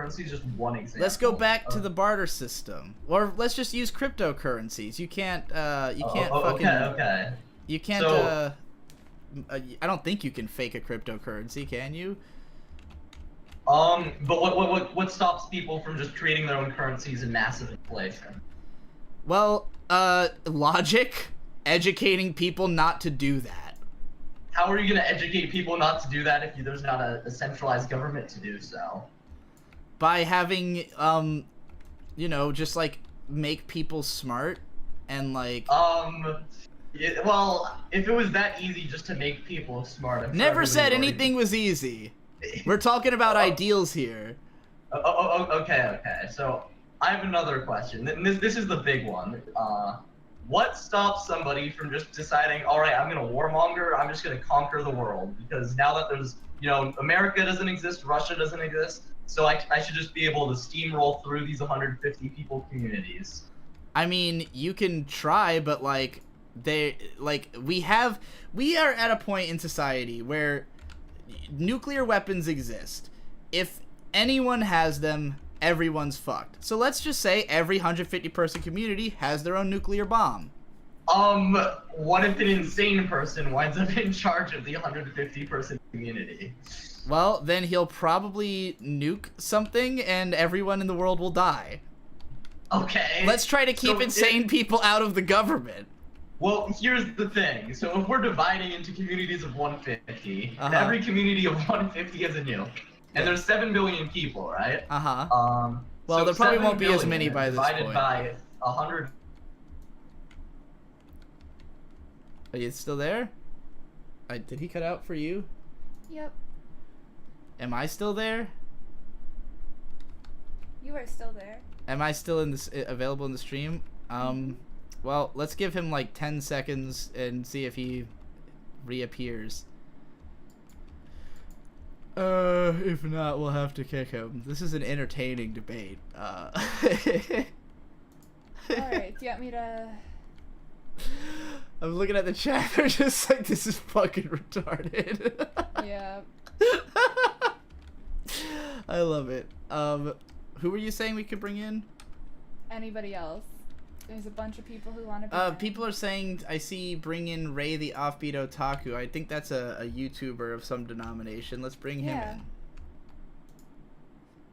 Let's go back to the barter system, or let's just use cryptocurrencies. You can't fucking. Okay. You can't. So, I don't think you can fake a cryptocurrency, can you? But what stops people from just creating their own currencies in massive inflation? Well, logic, educating people not to do that. How are you going to educate people not to do that if there's not a centralized government to do so? By having, you know, just like make people smart and like. Yeah, well, if it was that easy just to make people smart. I'm Never sure said anything was easy. We're talking about ideals here. Okay. So I have another question. This is the big one. What stops somebody from just deciding, all right, I'm gonna warmonger, I'm just gonna conquer the world, because now that there's, you know, America doesn't exist, Russia doesn't exist, so I should just be able to steamroll through these 150 people communities. I mean, you can try, but like we are at a point in society where nuclear weapons exist. If anyone has them, everyone's fucked. So let's just say every 150 person community has their own nuclear bomb. What if an insane person winds up in charge of the 150 person community? Well, then he'll probably nuke something and everyone in the world will die. Okay. Let's try to keep insane people out of the government. Well, here's the thing. So if we're dividing into communities of 150, and every community of 150 has a nuke, and there's 7 billion people, right? Well, so there probably won't be as many by this point. Divided by 100. Are you still there? Did he cut out for you? Yep. Am I still there? You are still there. Am I still in this available in the stream? Well, let's give him like 10 seconds and see if he reappears. If not, we'll have to kick him. This is an entertaining debate. Alright, do you want me to... I'm looking at the chat, they're just like, this is fucking retarded. Yeah. I love it. Who were you saying we could bring in? Anybody else? There's a bunch of people who want to be people are saying, I see bring in Rei the Offbeat Otaku. I think that's a YouTuber of some denomination. Let's bring him in.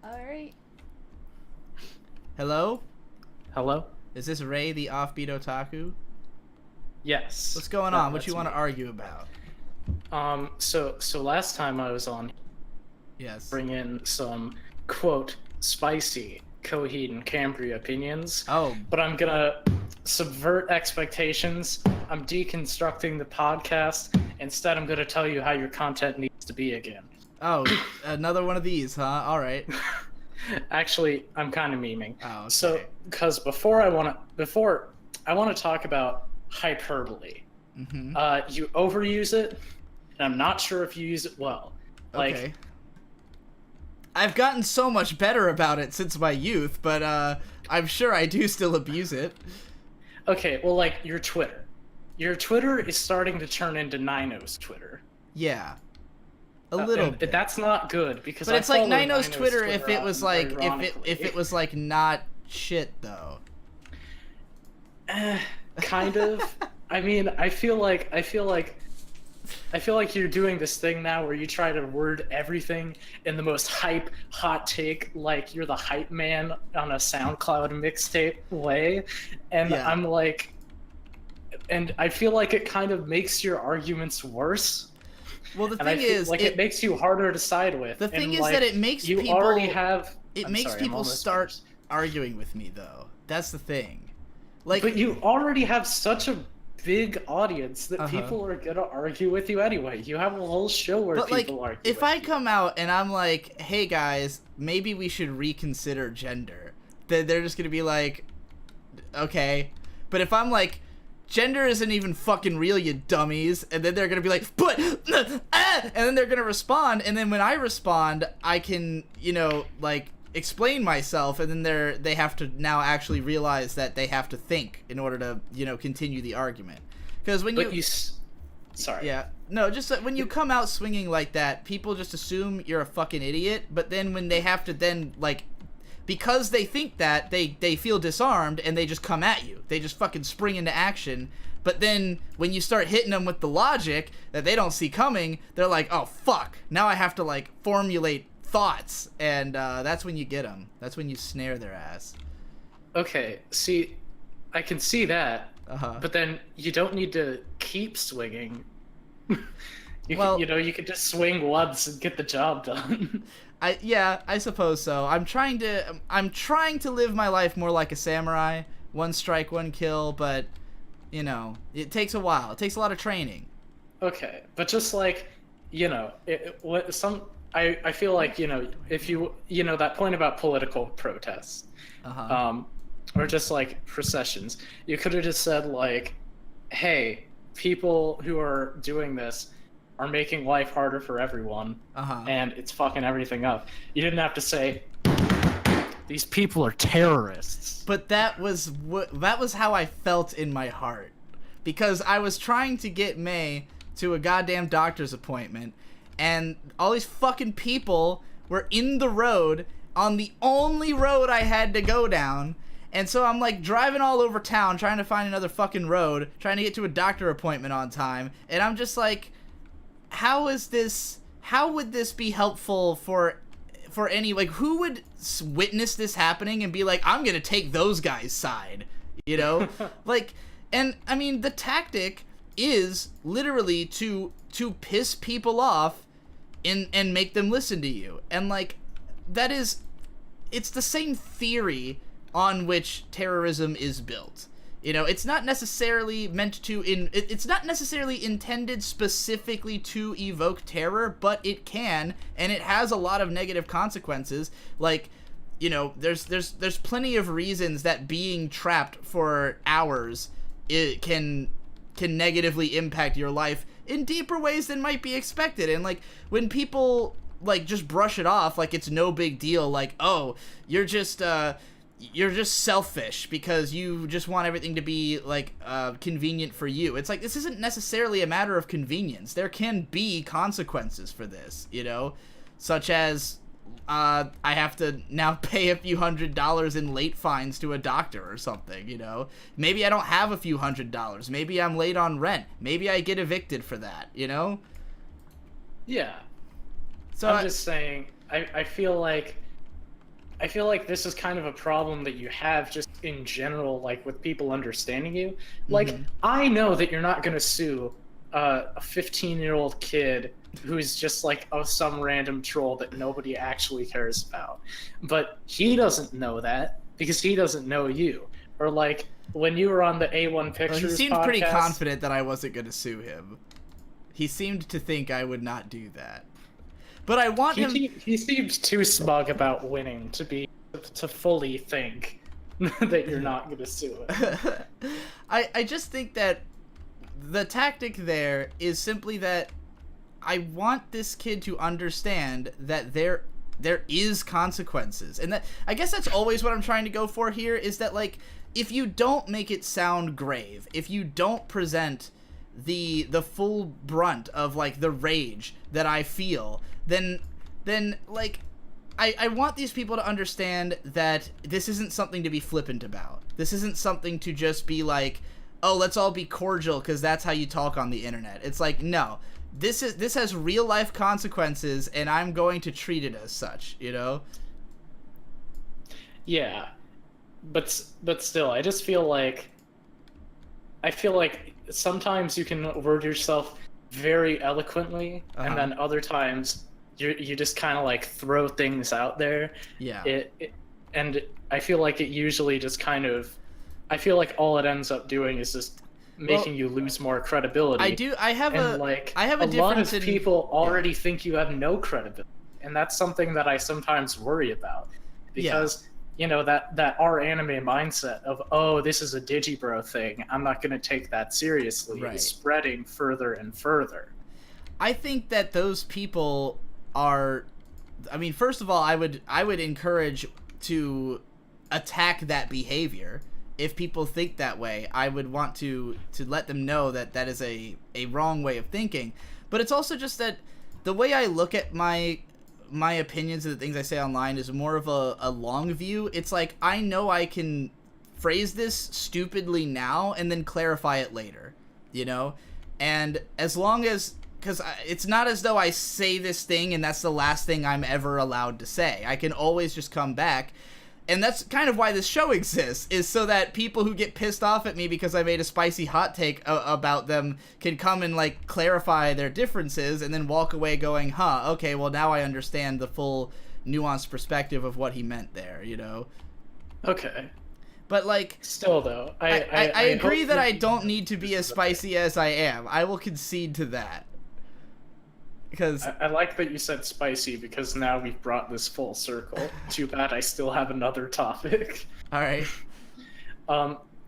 Alright. Hello? Hello? Is this Rei the Offbeat Otaku? Yes. What's going on? What you want to argue about? So last time I was on, yes, bring in some, quote, spicy Coheed and Cambria opinions. Oh. But I'm gonna subvert expectations. I'm deconstructing the podcast. Instead, I'm gonna tell you how your content needs to be again. Oh, another one of these, huh? All right. Actually, I'm kind of memeing. Oh, okay. So, because before I want to talk about hyperbole. Mm-hmm. You overuse it, and I'm not sure if you use it well. Like, okay. I've gotten so much better about it since my youth, but I'm sure I do still abuse it. Okay, well, like, your Twitter. Your Twitter is starting to turn into Nino's Twitter. Yeah. A little bit. That's not good, because but it's like Nino's Twitter if it was like if it was like not shit though. Kind of. I mean, I feel like you're doing this thing now where you try to word everything in the most hype, hot take, like you're the hype man on a SoundCloud mixtape way, and yeah. I'm like, and I feel like it kind of makes your arguments worse. Well, the thing is, like it makes you harder to side with. The thing and, is like, that it makes you people already have. It makes people start arguing with me, though. That's the thing. Like, but you already have such a big audience that people are gonna argue with you anyway. You have a whole show where people argue. If I come out and I'm like, "Hey guys, maybe we should reconsider gender," then they're just gonna be like, "Okay." But if I'm like, gender isn't even fucking real, you dummies. And then they're gonna be like, but, and then they're gonna respond, and then when I respond, I can, you know, like, explain myself, and then they have to now actually realize that they have to think in order to, you know, continue the argument. Because when Sorry. Yeah. No, just when you come out swinging like that, people just assume you're a fucking idiot, but then when they have to then, like, because they think that, they feel disarmed, and they just come at you. They just fucking spring into action. But then, when you start hitting them with the logic that they don't see coming, they're like, oh, fuck. Now I have to, like, formulate thoughts. And that's when you get them. That's when you snare their ass. Okay, see, I can see that. But then you don't need to keep swinging. You could just swing once and get the job done. I suppose so. I'm trying to live my life more like a samurai. One strike, one kill, but you know, it takes a while. It takes a lot of training. Okay, but just like, you know, I feel like, you know, if you know, that point about political protests, or just like processions, you could have just said like, hey, people who are doing this are making life harder for everyone, and it's fucking everything up. You didn't have to say, these people are terrorists. But that was how I felt in my heart, because I was trying to get May to a goddamn doctor's appointment, and all these fucking people were in the road on the only road I had to go down. And so I'm like driving all over town trying to find another fucking road, trying to get to a doctor appointment on time, and I'm just like, how would this be helpful for any, like, who would witness this happening and be like, I'm gonna take those guys' side, you know? Like, and I mean, the tactic is literally to piss people off and make them listen to you, and like, it's the same theory on which terrorism is built. You know, it's not necessarily it's not necessarily intended specifically to evoke terror, but it can, and it has a lot of negative consequences. Like, you know, there's plenty of reasons that being trapped for hours can negatively impact your life in deeper ways than might be expected. And like, when people like just brush it off like it's no big deal, like, oh, you're just selfish because you just want everything to be like convenient for you. It's like, this isn't necessarily a matter of convenience. There can be consequences for this, you know, such as I have to now pay a few $100s in late fines to a doctor or something, you know. Maybe I don't have a few $100s. Maybe I'm late on rent. Maybe I get evicted for that, you know. Yeah. So I'm just saying, I feel like this is kind of a problem that you have just in general, like with people understanding you. Like, I know that you're not going to sue a 15-year-old kid who's just like some random troll that nobody actually cares about. But he doesn't know that because he doesn't know you. Or like when you were on the A1 Pictures podcast, he seemed pretty confident that I wasn't going to sue him. He seemed to think I would not do that. But I want him... He seems too smug about winning to fully think that you're not going to sue him. I just think that the tactic there is simply that I want this kid to understand that there is consequences. And that, I guess that's always what I'm trying to go for here, is that, like, if you don't make it sound grave, if you don't present the full brunt of, like, the rage that I feel, then like, I want these people to understand that this isn't something to be flippant about. This isn't something to just be like, oh, let's all be cordial because that's how you talk on the internet. It's like, no, this has real life consequences, and I'm going to treat it as such, you know? Yeah, but still, I just feel like sometimes you can word yourself very eloquently, and then other times you just kind of like throw things out there. Yeah. And I feel like it usually just kind of, I feel like all it ends up doing is just making you lose more credibility. I have a lot of people already think you have no credibility, and that's something that I sometimes worry about, because that our anime mindset of, oh, this is a Digibro thing, I'm not going to take that seriously, Right. is spreading further and further. I think that those people are, I mean, first of all, I would encourage to attack that behavior. If people think that way, I would want to let them know that that is a wrong way of thinking. But it's also just that the way I look at my opinions and the things I say online is more of a long view. It's like, I know I can phrase this stupidly now and then clarify it later, And as long as, because it's not as though I say this thing and that's the last thing I'm ever allowed to say. I can always just come back. And that's kind of why this show exists, is so that people who get pissed off at me because I made a spicy hot take about them can come and, like, clarify their differences and then walk away going, okay, well, now I understand the full nuanced perspective of what he meant there, Okay. But, like... Still, though, I agree that I don't need to be as spicy as I am. I will concede to that. Because I like that you said spicy, because now we've brought this full circle. Too bad I still have another topic. All right.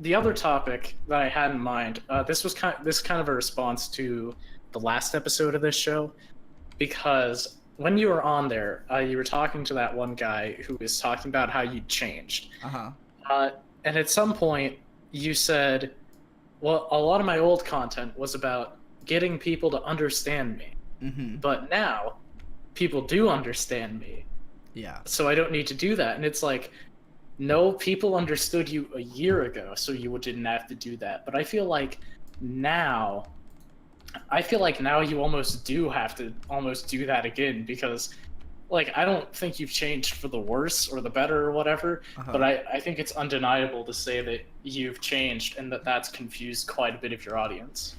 The other topic that I had in mind, this is kind of a response to the last episode of this show, because when you were on there, you were talking to that one guy who was talking about how you changed. And at some point, you said, well, a lot of my old content was about getting people to understand me. Mm-hmm. But now, people do understand me. Yeah. So I don't need to do that. And it's like, no, people understood you a year ago, so you didn't have to do that. But I feel like now you almost do have to almost do that again, because, like, I don't think you've changed for the worse or the better or whatever, but I think it's undeniable to say that you've changed and that's confused quite a bit of your audience.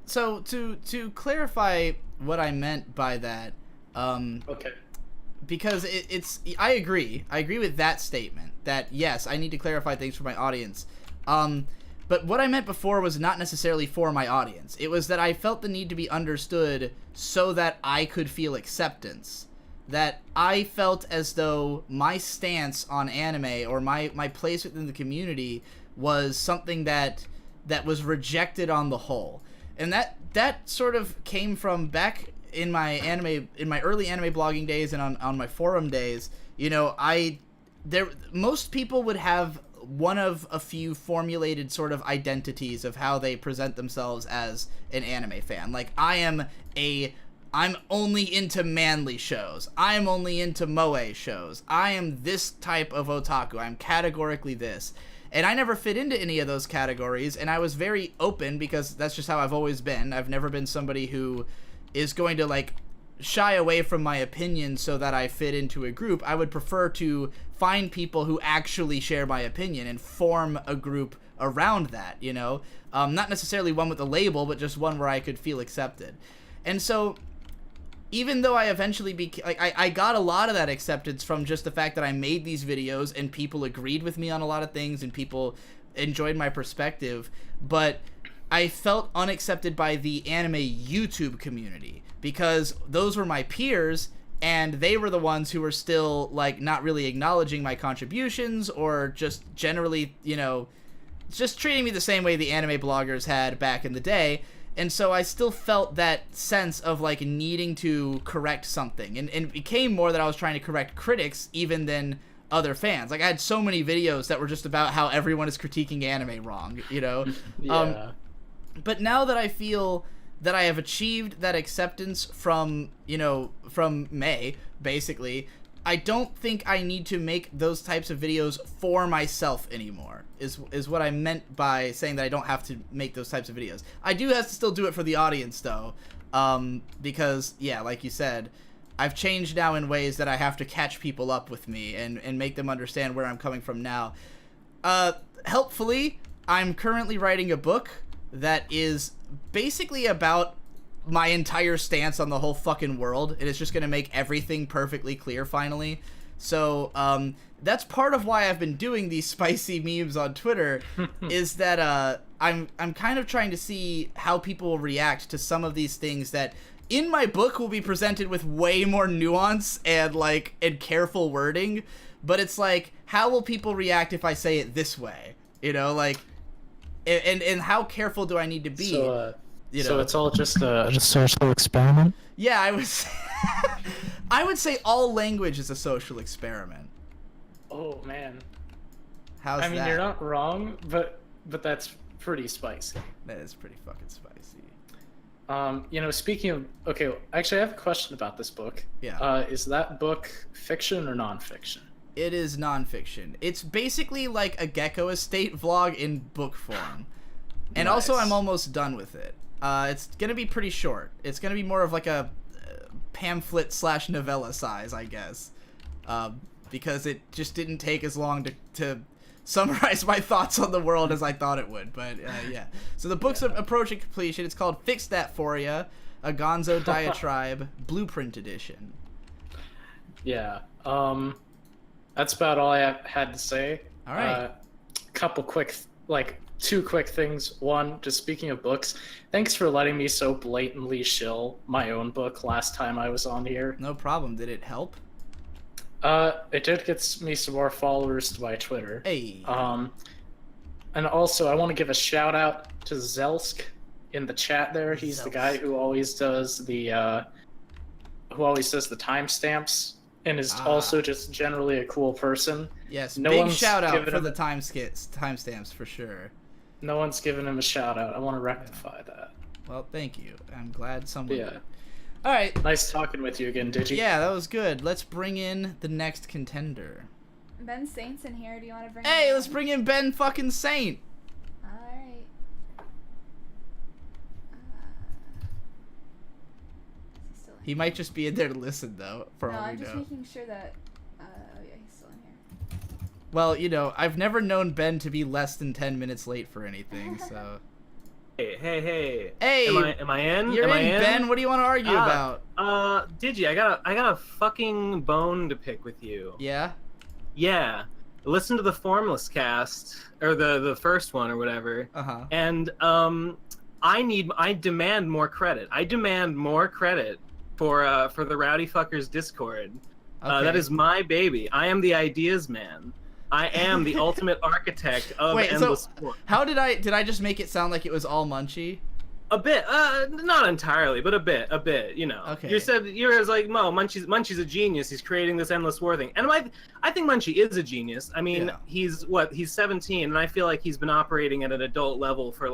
So to clarify what I meant by that, okay, because I agree with that statement, that yes, I need to clarify things for my audience. But what I meant before was not necessarily for my audience. It was that I felt the need to be understood so that I could feel acceptance. That I felt as though my stance on anime or my place within the community was something that was rejected on the whole. And that sort of came from back in my early anime blogging days and on my forum days. Most people would have one of a few formulated sort of identities of how they present themselves as an anime fan. Like, I'm only into manly shows. I'm only into moe shows. I am this type of otaku. I'm categorically this. And I never fit into any of those categories, and I was very open because that's just how I've always been. I've never been somebody who is going to, like, shy away from my opinion so that I fit into a group. I would prefer to find people who actually share my opinion and form a group around that, Not necessarily one with a label, but just one where I could feel accepted. And so, even though I eventually I got a lot of that acceptance from just the fact that I made these videos and people agreed with me on a lot of things and people enjoyed my perspective, but I felt unaccepted by the anime YouTube community because those were my peers and they were the ones who were still, like, not really acknowledging my contributions or just generally, just treating me the same way the anime bloggers had back in the day. And so I still felt that sense of, like, needing to correct something. And it became more that I was trying to correct critics even than other fans. Like, I had so many videos that were just about how everyone is critiquing anime wrong, Yeah. But now that I feel that I have achieved that acceptance from May, basically, I don't think I need to make those types of videos for myself anymore, is what I meant by saying that I don't have to make those types of videos. I do have to still do it for the audience, though, because, yeah, like you said, I've changed now in ways that I have to catch people up with me and make them understand where I'm coming from now. Helpfully, I'm currently writing a book that is basically about my entire stance on the whole fucking world. It is just going to make everything perfectly clear finally. So that's part of why I've been doing these spicy memes on Twitter is that I'm kind of trying to see how people will react to some of these things that in my book will be presented with way more nuance and careful wording, but it's like, how will people react if I say it this way? You know, like, and how careful do I need to be? So, you know? So it's all just a social experiment? Yeah, I would say, I would say all language is a social experiment. Oh man. How's that? I mean, you're not wrong, but that's pretty spicy. That is pretty fucking spicy. You know, speaking of, okay, actually I have a question about this book. Yeah. Is that book fiction or nonfiction? It is nonfiction. It's basically like a Gecko Estate vlog in book form. And also Nice. I'm almost done with it. It's gonna be pretty short. It's gonna be more of like a pamphlet / novella size, I guess. Because it just didn't take as long to summarize my thoughts on the world as I thought it would, but yeah. So the book's approaching completion. It's called Fix That For Ya, a Gonzo Diatribe Blueprint Edition. Yeah. That's about all I had to say. All right. Couple quick, two quick things. One, just speaking of books, thanks for letting me so blatantly shill my own book last time I was on here. No problem. Did it help? It did get me some more followers to my Twitter. Hey. And also I want to give a shout out to Zelsk in the chat there. He's the guy who always does the timestamps and is also just generally a cool person. Yes, No big one's shout out given for him- the timestamps for sure. No one's given him a shout out. I want to rectify that. Well, thank you. I'm glad someone Yeah. did. All right. Nice talking with you again, Digi. Yeah, that was good. Let's bring in the next contender. Ben Saint's in here. Do you want to bring? Hey, him let's in? bring in Ben fucking Saint. All right. Is he still in He might just be in there to listen though, for No, all we I'm just know. making sure that. Oh yeah, he's still in here. Well, you know, I've never known Ben to be less than 10 minutes late for anything, so. Hey. Hey, Am I in? You're Am I in, Ben. What do you want to argue about? Digi, I got a fucking bone to pick with you. Yeah. Yeah. Listen to the Formless cast, or the first one or whatever. And I demand more credit. I demand more credit for the Rowdy Fuckers Discord. That is my baby. I am the ideas man. I am the ultimate architect of endless sport. How did I just make it sound like it was all Munchie? A bit, not entirely, but a bit, you know. Okay. You were like, Mo, Munchie's a genius. He's creating this endless war thing, and I think Munchie is a genius. I mean, he's 17, and I feel like he's been operating at an adult level for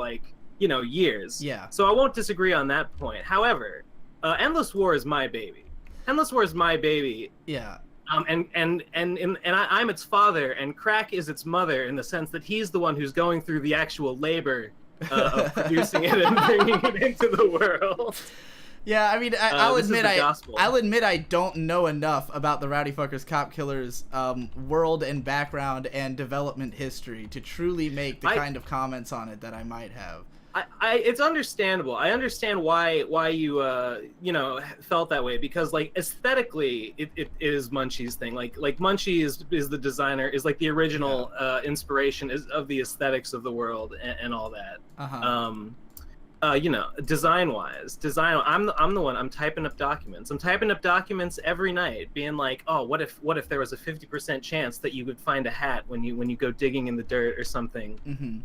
years. Yeah. So I won't disagree on that point. However, endless war is my baby. Endless war is my baby. Yeah. And I'm its father, and Crack is its mother in the sense that he's the one who's going through the actual labor of producing it and bringing it into the world. Yeah, I mean, I'll admit I don't know enough about the Rowdy Fuckers Cop Killers world and background and development history to truly make the kind of comments on it that I might have. It's understandable. I understand why you felt that way, because aesthetically it is Munchie's thing. Like Munchie is the designer, is like the original inspiration of the aesthetics of the world and all that. Design wise, I'm the one. I'm typing up documents. I'm typing up documents every night, being like, oh, what if there was a 50% chance that you would find a hat when you go digging in the dirt or something.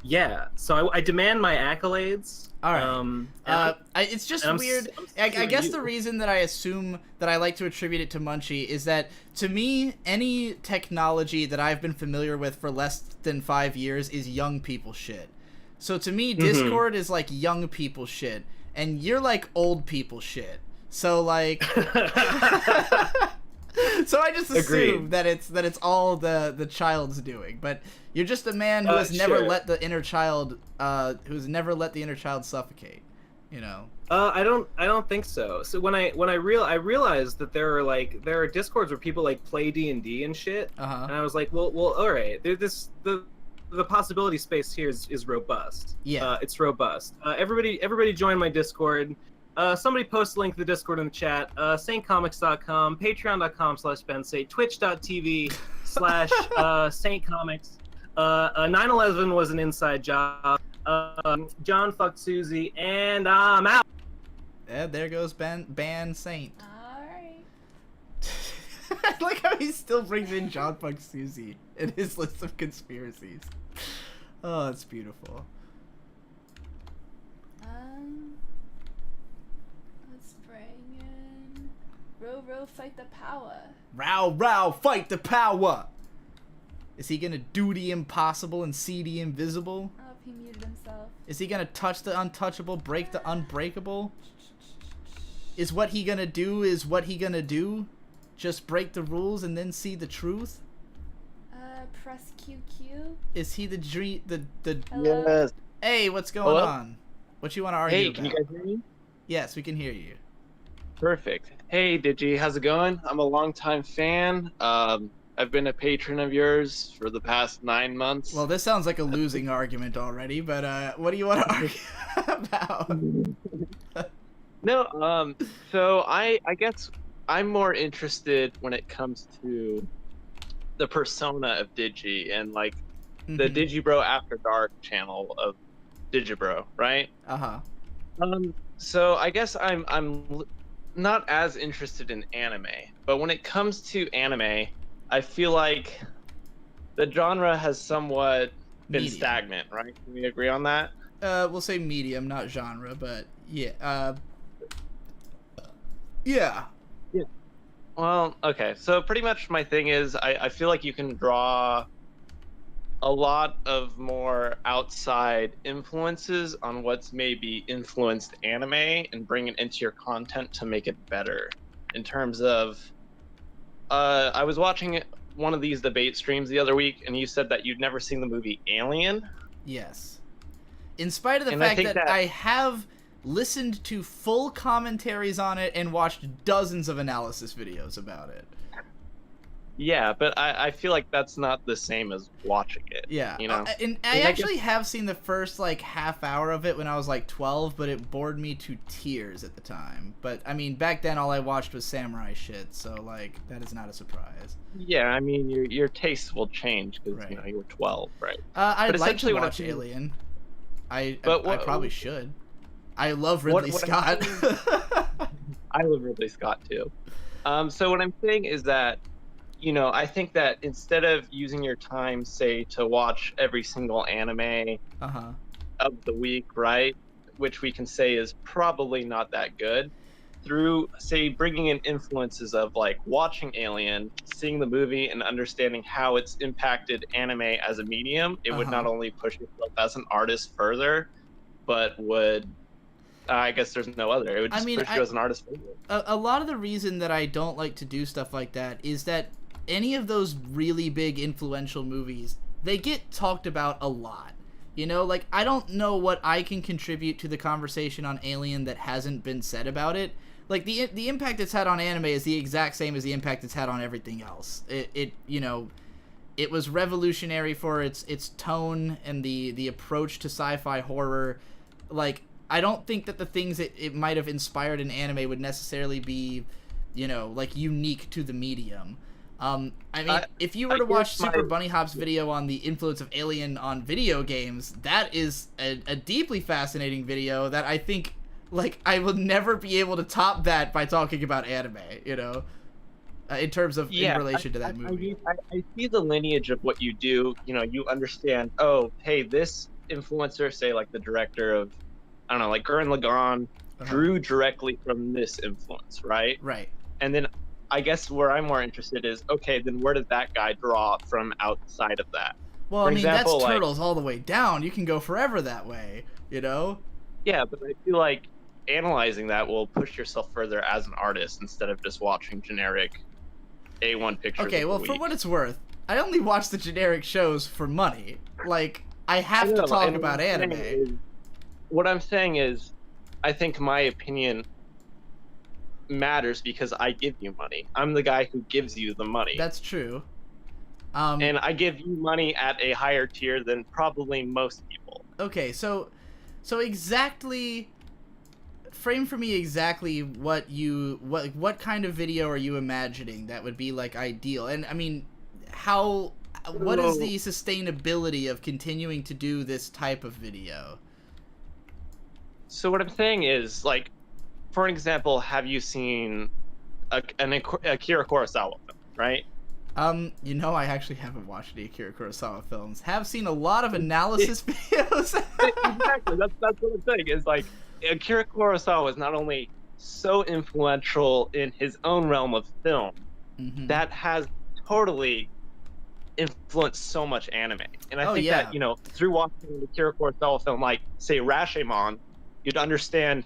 Yeah, so I demand my accolades. All right. It's just weird. I guess the reason that I assume that I like to attribute it to Munchie is that, to me, any technology that I've been familiar with for less than 5 years is young people shit. So to me, Discord is like young people shit, and you're like old people shit. So like... So I just assume that it's all the child's doing, but you're just a man who has never let the inner child suffocate, you know. I don't think so. So when I realized that there are Discords where people play D&D and shit, and I was like, well, all right, the possibility space here is robust. Yeah, it's robust. Everybody join my Discord. Somebody post a link to the Discord in the chat. SaintComics.com, Patreon.com/BenSaint, Twitch.tv/SaintComics. 9/11 was an inside job. John fucked Susie, and I'm out. Yeah, there goes Ban Saint. Alright. I like how he still brings in John fucked Susie in his list of conspiracies. Oh, it's beautiful. Let's bring in Fight the Power. Fight the power! Is he gonna do the impossible and see the invisible? Oh, he muted himself. Is he gonna touch the untouchable, break the unbreakable? Is what he gonna do? Just break the rules and then see the truth? Press QQ. Is he the Hello? Yes. Hey, what's going on? What you want to argue Hey, about? can you guys hear me? Yes, we can hear you. Perfect. Hey, Digi, how's it going? I'm a longtime fan. I've been a patron of yours for the past 9 months. Well, this sounds like a losing argument already, but what do you want to argue about? No, so I guess I'm more interested when it comes to the persona of Digi and like the Digibro After Dark channel of Digibro, right? Uh-huh. So I guess I'm not as interested in anime, but when it comes to anime, I feel like the genre has somewhat been stagnant, right? Can we agree on that? We'll say medium, not genre, but yeah. Yeah. Well, okay. So pretty much my thing is I feel like you can draw a lot of more outside influences on what's maybe influenced anime and bring it into your content to make it better. In terms of, I was watching one of these debate streams the other week, and you said that you'd never seen the movie Alien. Yes. In spite of the fact that I have listened to full commentaries on it and watched dozens of analysis videos about it. Yeah, but I feel like that's not the same as watching it. Yeah, you know. And I actually have seen the first like half hour of it when I was like 12, but it bored me to tears at the time. But I mean, back then all I watched was samurai shit, so like that is not a surprise. Yeah, I mean your tastes will change because you know you were 12, right? I'd like to watch Alien. I probably should. I love Ridley Scott. I love Ridley Scott too. So what I'm saying is that, you know, I think that instead of using your time, say, to watch every single anime of the week, right, which we can say is probably not that good, through, say, bringing in influences of, like, watching Alien, seeing the movie, and understanding how it's impacted anime as a medium, it would not only push yourself as an artist further, but would... I guess there's no other. It would just push you as an artist. A lot of the reason that I don't like to do stuff like that is that any of those really big influential movies, they get talked about a lot. You know, like, I don't know what I can contribute to the conversation on Alien that hasn't been said about it. Like, the impact it's had on anime is the exact same as the impact it's had on everything else. It you know, it was revolutionary for its tone and the approach to sci-fi horror. Like, I don't think that the things it might have inspired in anime would necessarily be, you know, like, unique to the medium. I mean, if you were to watch Super Bunny Hop's video on the influence of Alien on video games, that is a deeply fascinating video that I think, like, I will never be able to top that by talking about anime, you know, in terms of in relation to that movie. I see the lineage of what you do. You know, you understand, oh, hey, this influencer, say, like, the director of, I don't know, like Gurren Lagann drew directly from this influence, right? Right. And then I guess where I'm more interested is, okay, then where did that guy draw from outside of that? Well, I mean, example, that's Turtles all the way down. You can go forever that way, you know? Yeah, but I feel like analyzing that will push yourself further as an artist instead of just watching generic A1 pictures. Okay, well, for what it's worth, I only watch the generic shows for money. Like, I have to talk about anime. What I'm saying is, I think my opinion matters because I give you money. I'm the guy who gives you the money. That's true. And I give you money at a higher tier than probably most people. Okay, so exactly, frame for me exactly what kind of video are you imagining that would be, like, ideal? And I mean, how what is the sustainability of continuing to do this type of video? So what I'm saying is, like, for example, have you seen an Akira Kurosawa film, right? You know, I actually haven't watched any Akira Kurosawa films. Have seen a lot of analysis videos. Exactly. That's what I'm saying. Is like Akira Kurosawa is not only so influential in his own realm of film, that has totally influenced so much anime. And I think that, you know, through watching the Akira Kurosawa film, like say Rashomon, you'd understand,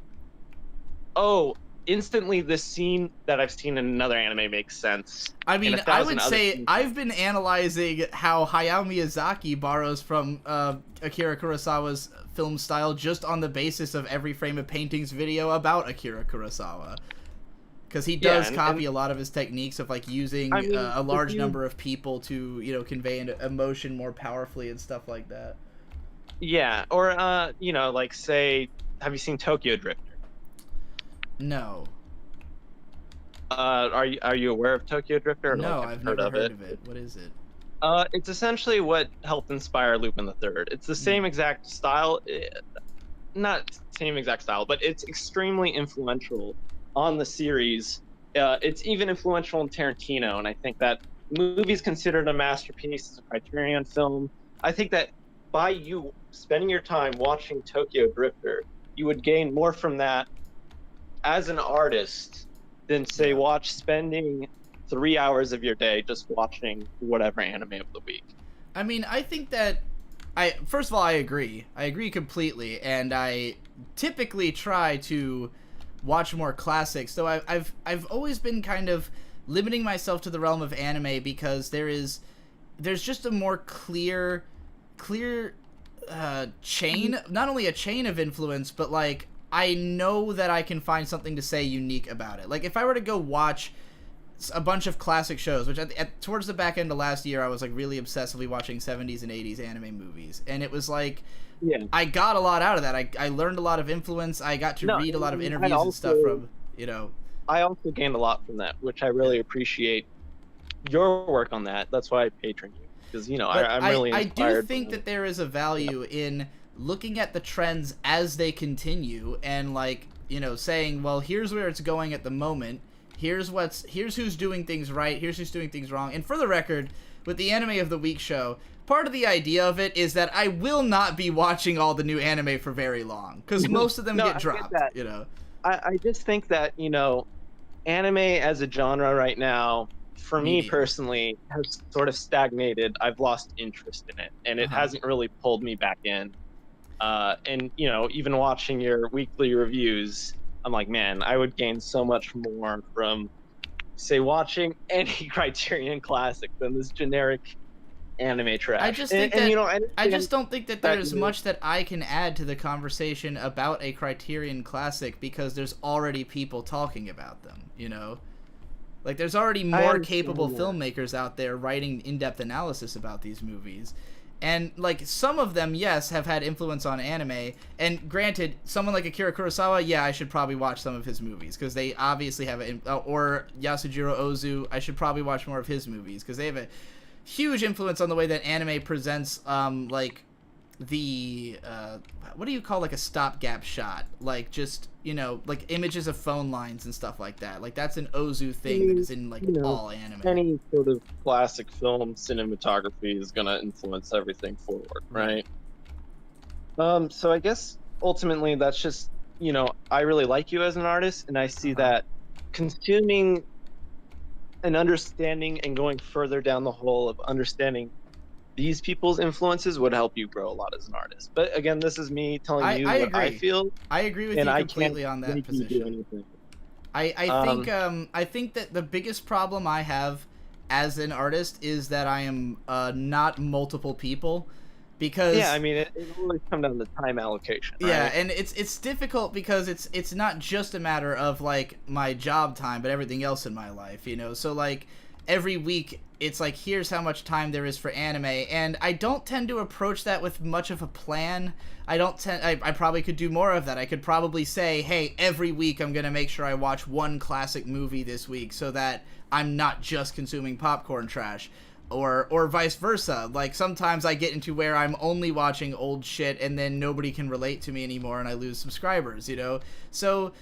oh, instantly this scene that I've seen in another anime makes sense. I mean, I would say I've been analyzing how Hayao Miyazaki borrows from Akira Kurosawa's film style just on the basis of Every Frame of Painting's video about Akira Kurosawa. Because he does copy a lot of his techniques of, like, using a large number of people to, you know, convey an emotion more powerfully and stuff like that. Yeah, or, you know, like, say, have you seen Tokyo Drifter? No. Are you aware of Tokyo Drifter? No, I've never heard of it. What is it? It's essentially what helped inspire Lupin the Third. It's the same exact style, not same exact style, but it's extremely influential on the series. It's even influential in Tarantino, and I think that movie's considered a masterpiece. It's a Criterion film. I think that by you spending your time watching Tokyo Drifter, you would gain more from that as an artist than, say, spending 3 hours of your day just watching whatever anime of the week. I mean, I think that first of all, I agree completely, and I typically try to watch more classics, though I've always been kind of limiting myself to the realm of anime because there's just a more clear chain, not only a chain of influence, but like I know that I can find something to say unique about it. Like if I were to go watch a bunch of classic shows, which towards the back end of last year I was like really obsessively watching 70s and 80s anime movies, and it was like I got a lot out of that. I learned a lot of influence. I got to read a lot of interviews and stuff from, you know. I also gained a lot from that, which I really appreciate your work on that. That's why I patron you, because, you know, I'm really inspired. I do think that there is a value in looking at the trends as they continue and, like, you know, saying, well, here's where it's going at the moment. Here's who's doing things right. Here's who's doing things wrong. And for the record, with the Anime of the Week show, part of the idea of it is that I will not be watching all the new anime for very long, because most of them get dropped, you know. I just think that, you know, anime as a genre right now, for me personally, has sort of stagnated. I've lost interest in it, and it hasn't really pulled me back in. And, you know, even watching your weekly reviews, I'm like, man, I would gain so much more from, say, watching any Criterion classic than this generic anime trash. I just think I just don't think that there's much that I can add to the conversation about a Criterion classic, because there's already people talking about them, you know? Like, there's already more capable filmmakers out there writing in-depth analysis about these movies. And, like, some of them, yes, have had influence on anime. And granted, someone like Akira Kurosawa, yeah, I should probably watch some of his movies, because they obviously have or Yasujiro Ozu, I should probably watch more of his movies, because they have a huge influence on the way that anime presents, like, the, what do you call, like, a stopgap shot? Like, just, you know, like, images of phone lines and stuff like that. Like, that's an Ozu thing that is in, like, all anime. Any sort of classic film cinematography is gonna influence everything forward, right? So I guess, ultimately, that's just, you know, I really like you as an artist, and I see that consuming and understanding and going further down the hole of understanding these people's influences would help you grow a lot as an artist. But again, this is me telling you what I feel. I agree with you completely on that position. I think that the biggest problem I have as an artist is that I am not multiple people, because I mean it really comes down to time allocation, right? Yeah, and it's difficult because it's not just a matter of like my job time, but everything else in my life, you know. So like every week it's like, here's how much time there is for anime, and I don't tend to approach that with much of a plan. I probably could do more of that. I could probably say, hey, every week I'm gonna make sure I watch one classic movie this week, so that I'm not just consuming popcorn trash. or vice versa. Like sometimes I get into where I'm only watching old shit and then nobody can relate to me anymore and I lose subscribers, you know? So,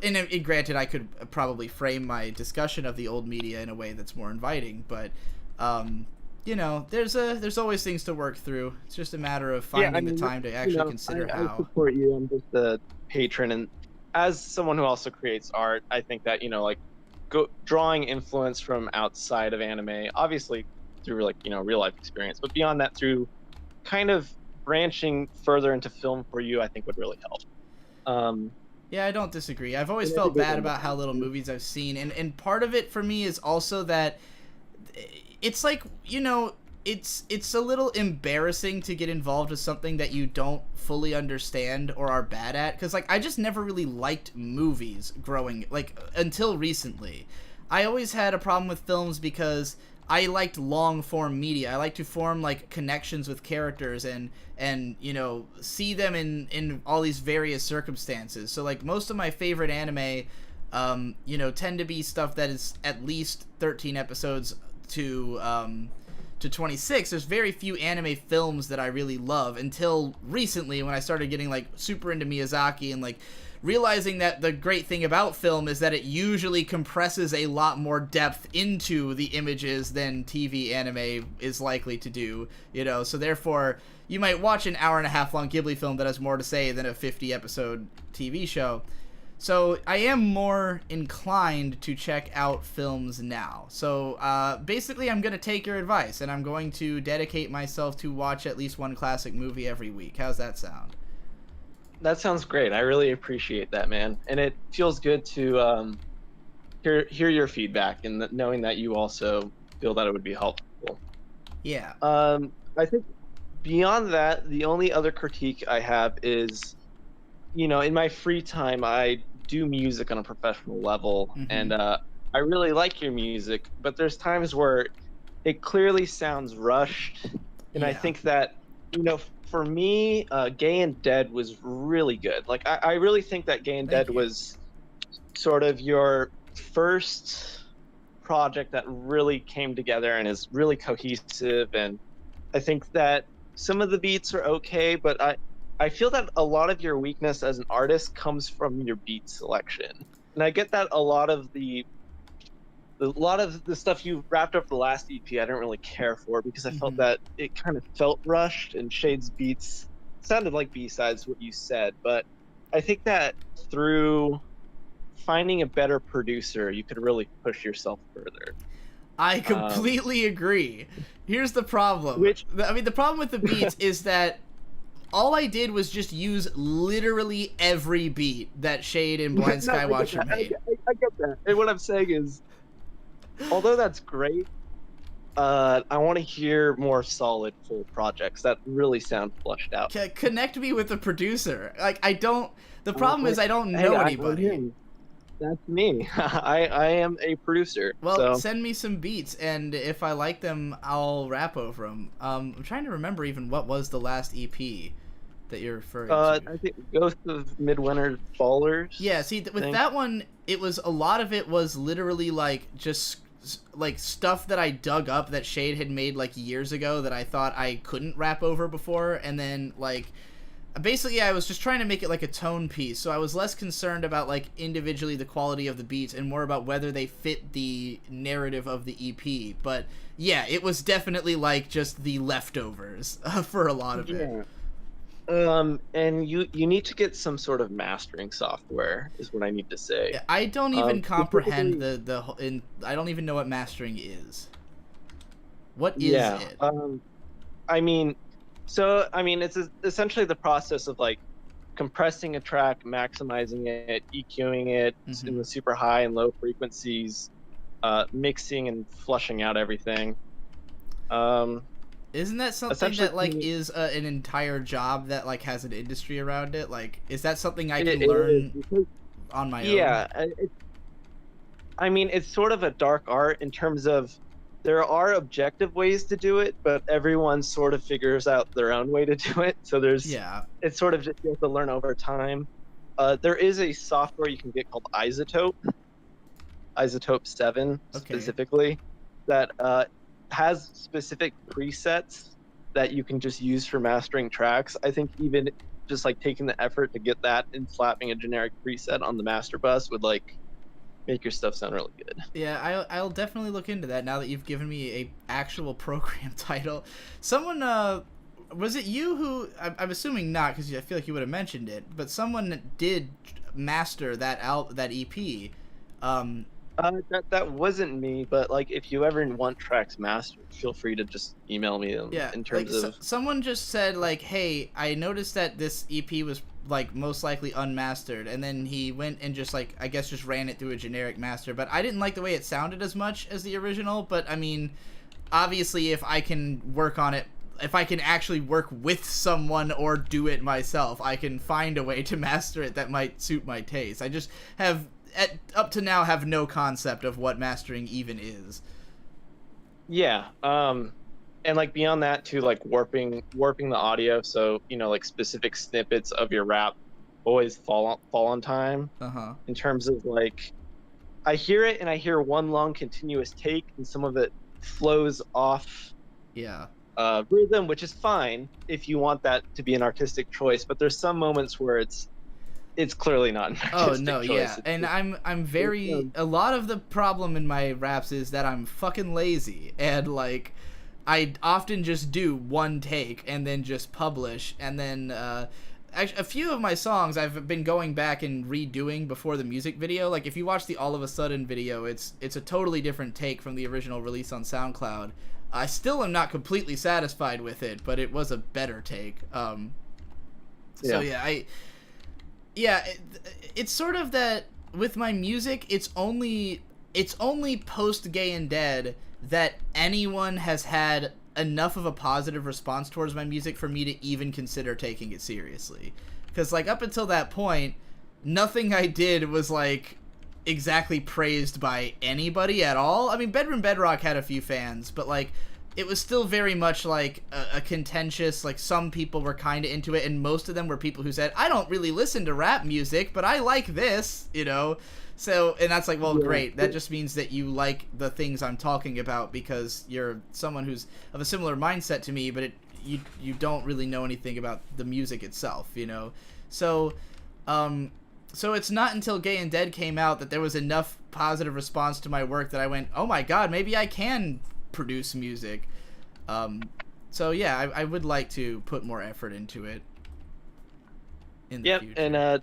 and granted, I could probably frame my discussion of the old media in a way that's more inviting, but, you know, there's always things to work through. It's just a matter of finding the time to actually consider how. I support you. I'm just a patron, and as someone who also creates art, I think that, you know, like, drawing influence from outside of anime, obviously through, like, you know, real life experience, but beyond that, through kind of branching further into film for you, I think would really help. Yeah, I don't disagree. I've always felt bad about how little movies I've seen, and part of it for me is also that it's like, you know, it's a little embarrassing to get involved with something that you don't fully understand or are bad at, because like I just never really liked movies growing, like, until recently. I always had a problem with films because I liked long form media. I like to form like connections with characters and you know, see them in all these various circumstances. So like most of my favorite anime you know, tend to be stuff that is at least 13 episodes to 26. There's very few anime films that I really love until recently, when I started getting like super into Miyazaki and like realizing that the great thing about film is that it usually compresses a lot more depth into the images than TV anime is likely to do, you know. So therefore you might watch an hour-and-a-half long Ghibli film that has more to say than a 50 episode TV show. So I am more inclined to check out films now. So basically I'm going to take your advice, and I'm going to dedicate myself to watch at least one classic movie every week. How's that sound? That sounds great. I really appreciate that, man. And it feels good to hear your feedback, and knowing that you also feel that it would be helpful. Yeah. I think beyond that, the only other critique I have is, you know, in my free time, I do music on a professional level, and I really like your music, but there's times where it clearly sounds rushed, and I think that, you know, for me, Gay and Dead was really good. Like, I really think that Gay and Dead was sort of your first project that really came together and is really cohesive, and I think that some of the beats are okay, but I feel that a lot of your weakness as an artist comes from your beat selection. And I get that a lot of the stuff you wrapped up the last EP I didn't really care for, because I felt that it kind of felt rushed, and Shade's beats sounded like B-sides, what you said. But I think that through finding a better producer, you could really push yourself further. I completely agree. Here's the problem. The problem with the beats is that all I did was just use literally every beat that Shade and Blind Skywatcher made. I get that. And what I'm saying is, although that's great, I want to hear more solid full projects that really sound fleshed out. Connect me with the producer. Like, I don't... The problem is I don't know anybody. That's me. I am a producer. Well, send me some beats, and if I like them, I'll rap over them. I'm trying to remember even what was the last EP that you're referring to. I think Ghost of Midwinter Ballers. Yeah, see, with that one, it was, a lot of it was literally like just like stuff that I dug up that Shade had made like years ago that I thought I couldn't rap over before, and then like basically I was just trying to make it like a tone piece, so I was less concerned about like individually the quality of the beats and more about whether they fit the narrative of the EP. But yeah, it was definitely like just the leftovers for a lot of it. And you need to get some sort of mastering software, is what I need to say. I don't even comprehend I don't even know what mastering is. What is it? I mean, it's essentially the process of like compressing a track, maximizing it, EQing it in the super high and low frequencies, mixing and flushing out everything. Isn't that something that like is an entire job that like has an industry around it? Like, is that something I can learn on my own? Yeah, I mean, it's sort of a dark art in terms of there are objective ways to do it, but everyone sort of figures out their own way to do it. So it's sort of just you have to learn over time. There is a software you can get called Isotope 7 specifically, that has specific presets that you can just use for mastering tracks. I think even just like taking the effort to get that and slapping a generic preset on the master bus would like make your stuff sound really good. Yeah, I'll definitely look into that now that you've given me a actual program title. Someone, was it you who, I'm assuming not because I feel like you would have mentioned it, but someone did master that EP. That wasn't me, but like if you ever want tracks mastered, feel free to just email me them. Yeah, in terms like, of someone just said like, hey, I noticed that this EP was like most likely unmastered, and then he went and just like I guess just ran it through a generic master, but I didn't like the way it sounded as much as the original. But I mean, obviously if I can work on it, if I can actually work with someone or do it myself, I can find a way to master it that might suit my taste. I just have up to now have no concept of what mastering even is. Yeah, and like beyond that too, like warping the audio, so you know like specific snippets of your rap always fall on time. In terms of like, I hear it and I hear one long continuous take, and some of it flows off. Yeah. Rhythm, which is fine if you want that to be an artistic choice, but there's some moments where it's clearly not an artistic choice. Yeah, and I'm very a lot of the problem in my raps is that I'm fucking lazy, and like I often just do one take and then just publish, and then actually a few of my songs I've been going back and redoing before the music video. Like if you watch the All of a Sudden video, it's a totally different take from the original release on SoundCloud. I still am not completely satisfied with it, but it was a better take. So yeah, it's sort of that with my music, it's only post Gay and Dead that anyone has had enough of a positive response towards my music for me to even consider taking it seriously. Because like up until that point, nothing I did was like exactly praised by anybody at all. I mean, Bedroom Bedrock had a few fans, but like it was still very much like a contentious, like some people were kind of into it, and most of them were people who said, I don't really listen to rap music, but I like this, you know? So, and that's like, well, great. That just means that you like the things I'm talking about because you're someone who's of a similar mindset to me, but you don't really know anything about the music itself, you know? So, so it's not until Gay and Dead came out that there was enough positive response to my work that I went, oh my god, maybe I can produce music. So yeah, I would like to put more effort into it in the future. And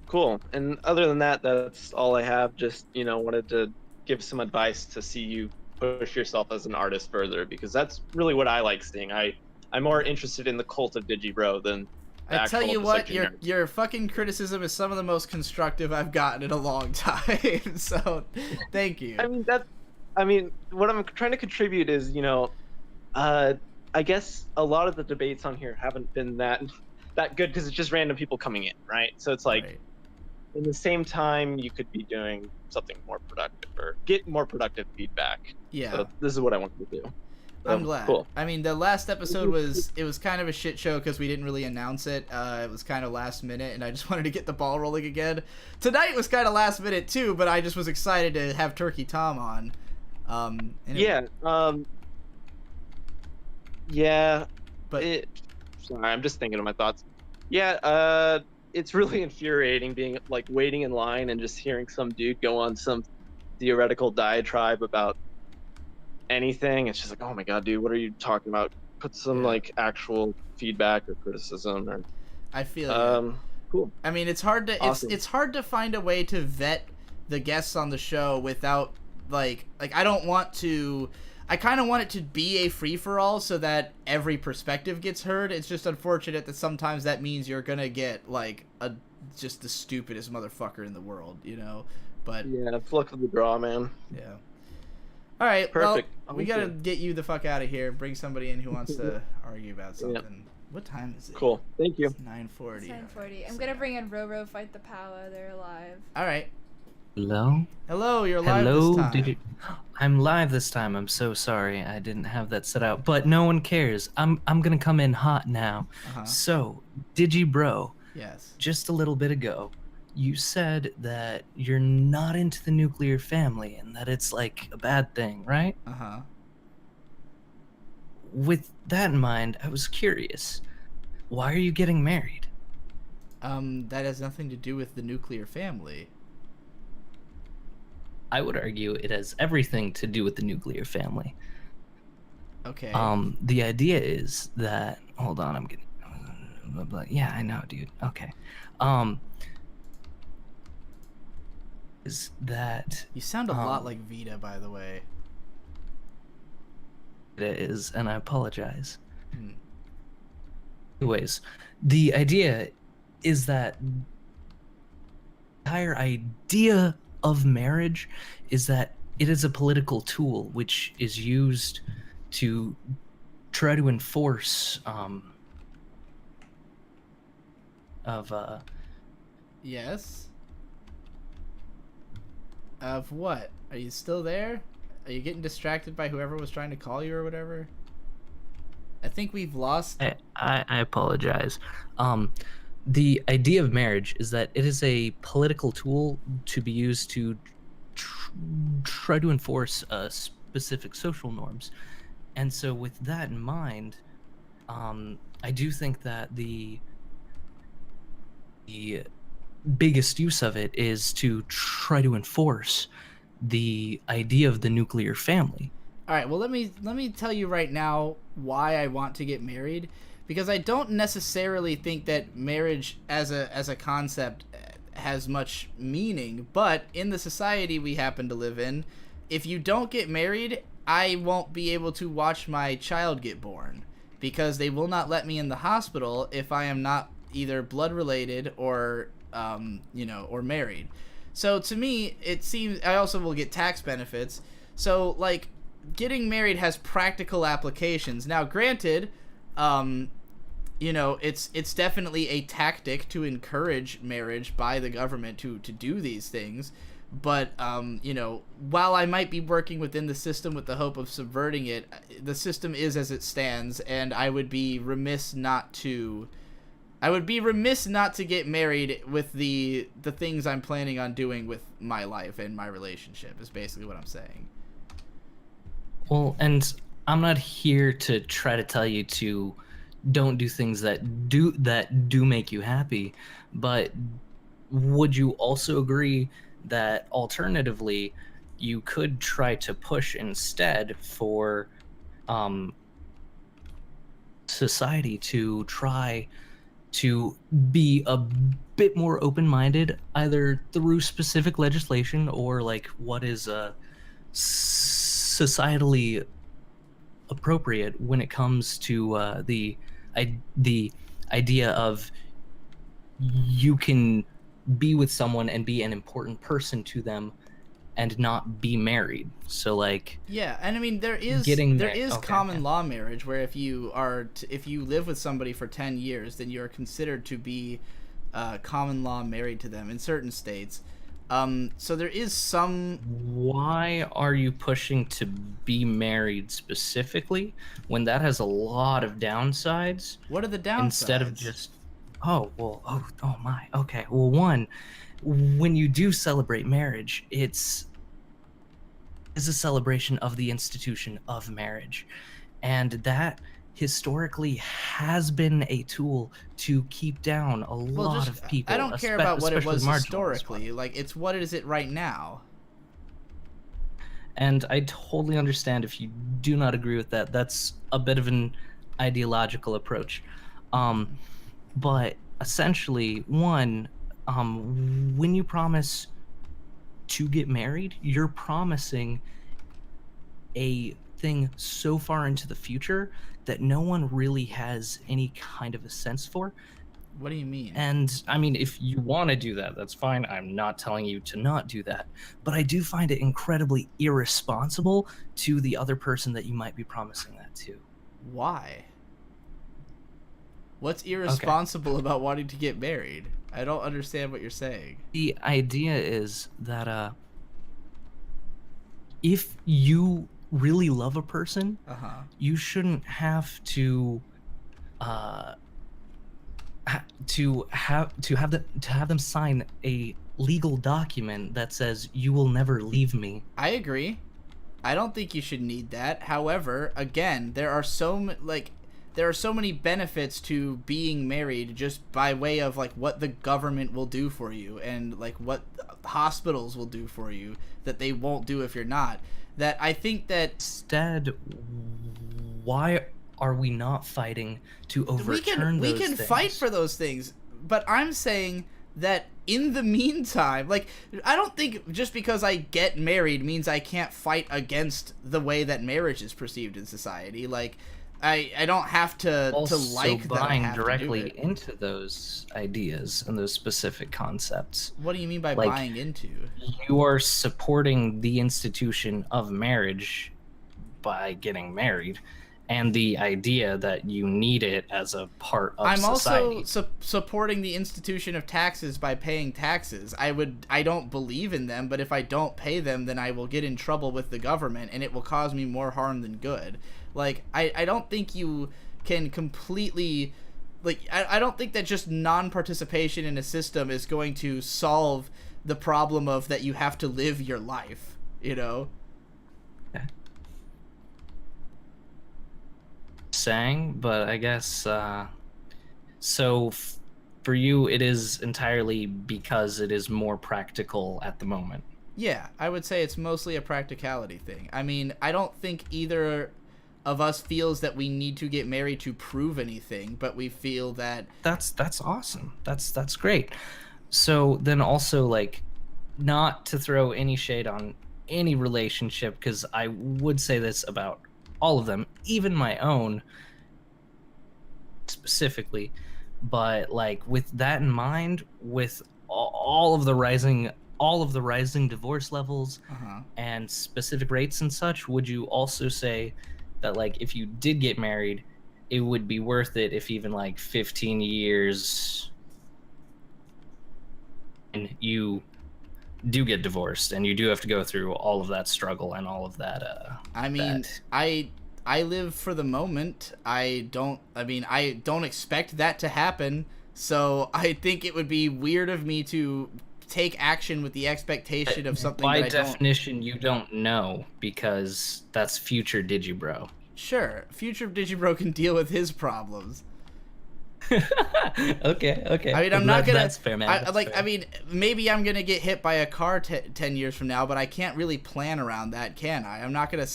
cool. And other than that, that's all I have. Just, you know, wanted to give some advice to see you push yourself as an artist further, because that's really what I like seeing. I'm more interested in the cult of Digibro than I tell you what, your fucking criticism is some of the most constructive I've gotten in a long time. So, thank you. I mean, what I'm trying to contribute is, you know, I guess a lot of the debates on here haven't been that good because it's just random people coming in, right? So it's like, in the same time, you could be doing something more productive or get more productive feedback. Yeah. So this is what I wanted to do. I'm glad. Cool. I mean, the last episode was kind of a shit show because we didn't really announce it. It was kind of last minute, and I just wanted to get the ball rolling again. Tonight was kind of last minute too, but I just was excited to have Turkey Tom on. Sorry, I'm just thinking of my thoughts. Yeah, it's really infuriating being like waiting in line and just hearing some dude go on some theoretical diatribe about anything. It's just like, oh my god, dude, what are you talking about? Put some like actual feedback or criticism. Or I feel cool. I mean, it's hard to it's hard to find a way to vet the guests on the show without like I don't want to. I kind of want it to be a free-for-all so that every perspective gets heard. It's just unfortunate that sometimes that means you're gonna get like just the stupidest motherfucker in the world, you know. But yeah, luck of the draw, man. Yeah. All right. Perfect. Well, we gotta get you the fuck out of here. Bring somebody in who wants to argue about something. Yep. What time is it? Cool. Thank you. It's 9:40. It's 9:40. I'm gonna bring in RowRowFightThe Patriarchy. They're live. All right. Hello? Hello, you're live Hello, this time. I'm live this time. I'm so sorry. I didn't have that set out, but no one cares. I'm gonna come in hot now. So, Digibro. Yes. Just a little bit ago, you said that you're not into the nuclear family and that it's like a bad thing, right? with that in mind, I was curious. Why are you getting married? That has nothing to do with the nuclear family. I would argue it has everything to do with the nuclear family. Okay. The idea is that, hold on, I'm getting, yeah, I know, dude. Okay. Is that you sound a lot like Vita, by the way. It is, and I apologize. Anyways, the idea is that the entire idea of marriage is that it is a political tool which is used to try to enforce Yes. Of what? Are you still there? Are you getting distracted by whoever was trying to call you or whatever? I think we've lost... I apologize. The idea of marriage is that it is a political tool to be used to try to enforce specific social norms. And so with that in mind, I do think that the biggest use of it is to try to enforce the idea of the nuclear family. All right, well, let me tell you right now why I want to get married, because I don't necessarily think that marriage as a concept has much meaning, but in the society we happen to live in, if you don't get married, I won't be able to watch my child get born, because they will not let me in the hospital if I am not either blood related or or married. So to me, it seems I also will get tax benefits. So like getting married has practical applications. Now, granted, it's definitely a tactic to encourage marriage by the government to do these things. But, while I might be working within the system with the hope of subverting it, the system is as it stands, and I would be remiss not to get married with the things I'm planning on doing with my life and my relationship, is basically what I'm saying. Well, and I'm not here to try to tell you to don't do things that do make you happy, but would you also agree that alternatively you could try to push instead for society to try to be a bit more open-minded, either through specific legislation or like what is societally appropriate when it comes to the idea of you can be with someone and be an important person to them and not be married. So like, yeah, and I mean there is common law marriage where if you live with somebody for 10 years, then you're considered to be common law married to them in certain states. So there is some... Why are you pushing to be married specifically when that has a lot of downsides? What are the downsides? Instead of just, oh my, okay. Well, one, when you do celebrate marriage, it's a celebration of the institution of marriage. And that historically has been a tool to keep down a lot of people. I don't care about what it was historically. Like, it's what is it right now. And I totally understand if you do not agree with that. That's a bit of an ideological approach. But essentially, one, when you promise to get married, you're promising a thing so far into the future that no one really has any kind of a sense for. What do you mean? And I mean, if you want to do that, that's fine. I'm not telling you to not do that. But I do find it incredibly irresponsible to the other person that you might be promising that to. Why? What's irresponsible about wanting to get married? I don't understand what you're saying. The idea is that if you really love a person, you shouldn't have to have them sign a legal document that says you will never leave me. I agree. I don't think you should need that. However, again, there are so many benefits to being married just by way of like what the government will do for you and like what hospitals will do for you that they won't do if you're not. That I think that instead, why are we not fighting to overturn those things? We can fight for those things, but I'm saying that in the meantime, like, I don't think just because I get married means I can't fight against the way that marriage is perceived in society. Like, I don't have to like that I have directly to do it. into those ideas and those specific concepts. What do you mean by like, buying into? You are supporting the institution of marriage by getting married, and the idea that you need it as a part of society. I'm also supporting the institution of taxes by paying taxes. I don't believe in them, but if I don't pay them, then I will get in trouble with the government, and it will cause me more harm than good. Like, I don't think you can completely... Like, I don't think that just non-participation in a system is going to solve the problem of that you have to live your life, you know? Saying, but I guess for you it is entirely because it is more practical at the moment. Yeah, I would say it's mostly a practicality thing. I mean, I don't think either of us feels that we need to get married to prove anything, but we feel that that's awesome. That's great. So then also, like, not to throw any shade on any relationship, because I would say this about all of them, even my own specifically, but like with that in mind, with all of the rising divorce levels and specific rates and such, would you also say that like if you did get married, it would be worth it if even like 15 years and you do get divorced and you do have to go through all of that struggle and all of that I mean, I live for the moment. I don't expect that to happen, so I think it would be weird of me to take action with the expectation of something by that I don't... definition you don't know, because that's future Digibro. Sure, future Digibro can deal with his problems. Okay. I mean, I'm not gonna. That's fair, man. I mean, maybe I'm gonna get hit by a car 10 years from now, but I can't really plan around that, can I? I'm not gonna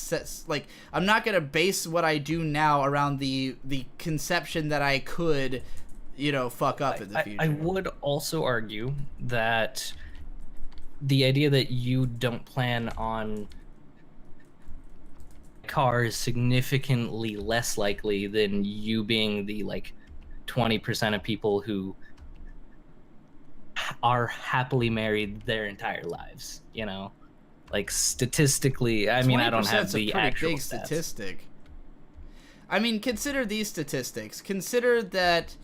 I'm not gonna base what I do now around the conception that I could, fuck up in the future. I would also argue that the idea that you don't plan on a car is significantly less likely than you being the 20% of people who are happily married their entire lives, like statistically. I mean, I don't have the actual big statistic. I mean, consider these statistics. Consider that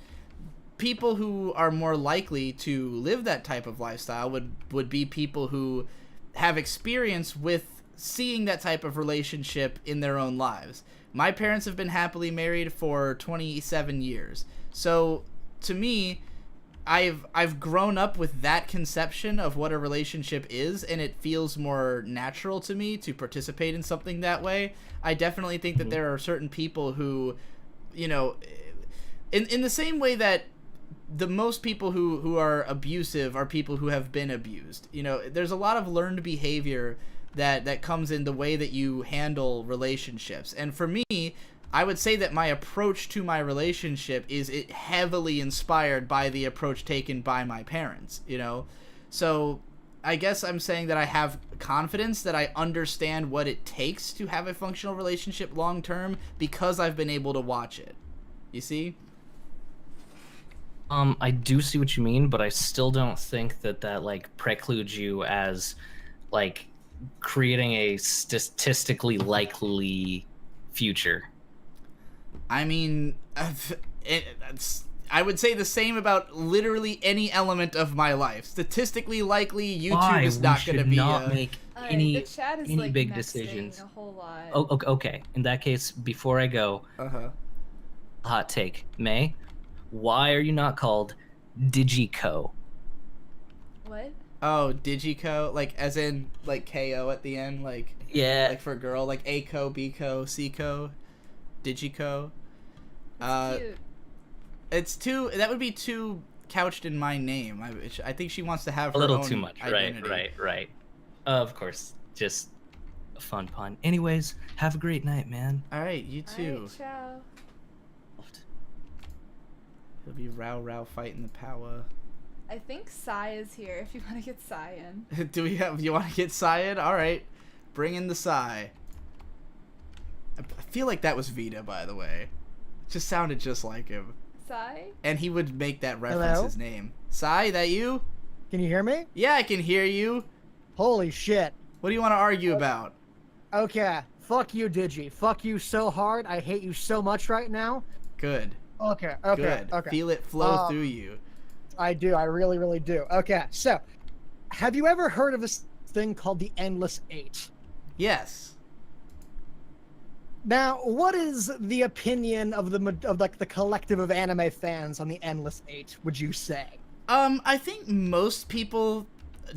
people who are more likely to live that type of lifestyle would be people who have experience with seeing that type of relationship in their own lives. My parents have been happily married for 27 years. So, to me, I've grown up with that conception of what a relationship is, and it feels more natural to me to participate in something that way. I definitely think that there are certain people who, in the same way that the most people who are abusive are people who have been abused. There's a lot of learned behavior that comes in the way that you handle relationships. And for me, I would say that my approach to my relationship is heavily inspired by the approach taken by my parents, So I guess I'm saying that I have confidence that I understand what it takes to have a functional relationship long term because I've been able to watch it. You see? I do see what you mean, but I still don't think that precludes you as creating a statistically likely future. I mean, I would say the same about literally any element of my life. Statistically likely, YouTube is not going to be make any the chat is any big decisions. A whole lot. Oh, okay. In that case, before I go, hot take, May, why are you not called Digico? What? Oh, Digico, like as in like KO at the end, like Yeah. like for a girl, like A-ko, B-ko, C-ko, Digico. That's cute. It's too. That would be too couched in my name. I think she wants to have A her little own too much. identity. Right. Of course, just a fun pun. Anyways, have a great night, man. All right, you too. Alright, ciao. He'll be Row fighting the power. I think Sai is here if you want to get Sai in. Do we have? You want to get Sai in? All right, bring in the Sai. I feel like that was Vita, by the way. Just sounded just like him. Sai? And he would make that reference Hello? his name. Sai, that you? Can you hear me? Yeah, I can hear you. Holy shit. What do you want to argue about? Okay, fuck you, Digi. Fuck you so hard. I hate you so much right now. Good. Okay. Good. Okay. Feel it flow through you. I do. I really, really do. Okay, so have you ever heard of this thing called the Endless Eight? Yes. Now, what is the opinion of the collective of anime fans on the Endless Eight? Would you say? I think most people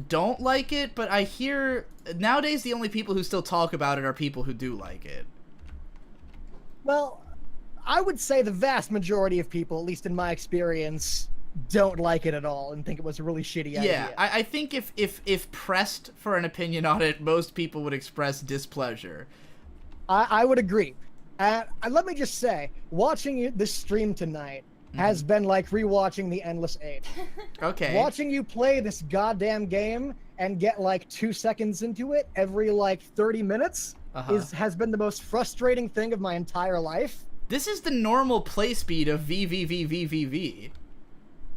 don't like it, but I hear nowadays the only people who still talk about it are people who do like it. Well, I would say the vast majority of people, at least in my experience, don't like it at all and think it was a really shitty idea. Yeah, I think if pressed for an opinion on it, most people would express displeasure. I would agree. Let me just say, watching this stream tonight has been like rewatching The Endless Eight. Okay. Watching you play this goddamn game and get like 2 seconds into it every like 30 minutes has been the most frustrating thing of my entire life. This is the normal play speed of VVVVVV.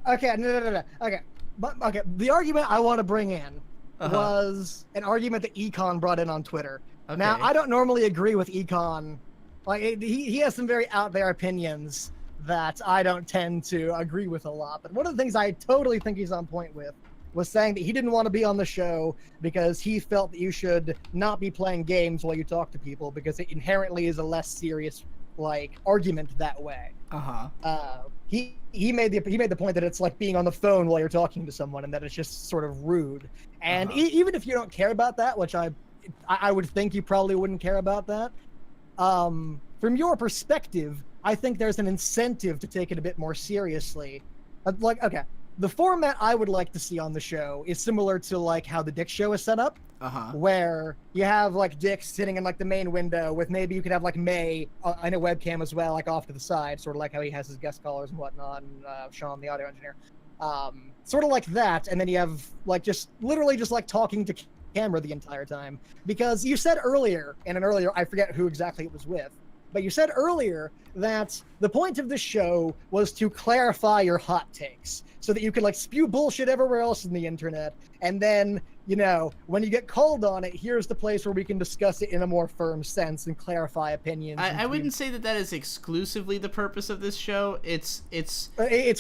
Okay, no. Okay, the argument I want to bring in was an argument that Econ brought in on Twitter. Okay. Now, I don't normally agree with Econ. Like, he has some very out there opinions that I don't tend to agree with a lot. But one of the things I totally think he's on point with was saying that he didn't want to be on the show because he felt that you should not be playing games while you talk to people because it inherently is a less serious, like, argument that way. He made the point that it's like being on the phone while you're talking to someone and that it's just sort of rude. And even if you don't care about that, which I would think you probably wouldn't care about that. From your perspective, I think there's an incentive to take it a bit more seriously. Like, okay, the format I would like to see on the show is similar to like how the Dick Show is set up, where you have like Dick sitting in like the main window with maybe you could have like May in a webcam as well, like off to the side, sort of like how he has his guest callers and whatnot, and Sean, the audio engineer. Sort of like that, and then you have like just literally just like talking to camera the entire time. Because you said earlier, I forget who exactly it was with, but you said earlier that the point of this show was to clarify your hot takes so that you could like spew bullshit everywhere else in the internet, and then, you know, when you get called on it, here's the place where we can discuss it in a more firm sense and clarify opinions. I wouldn't say that is exclusively the purpose of this show. It's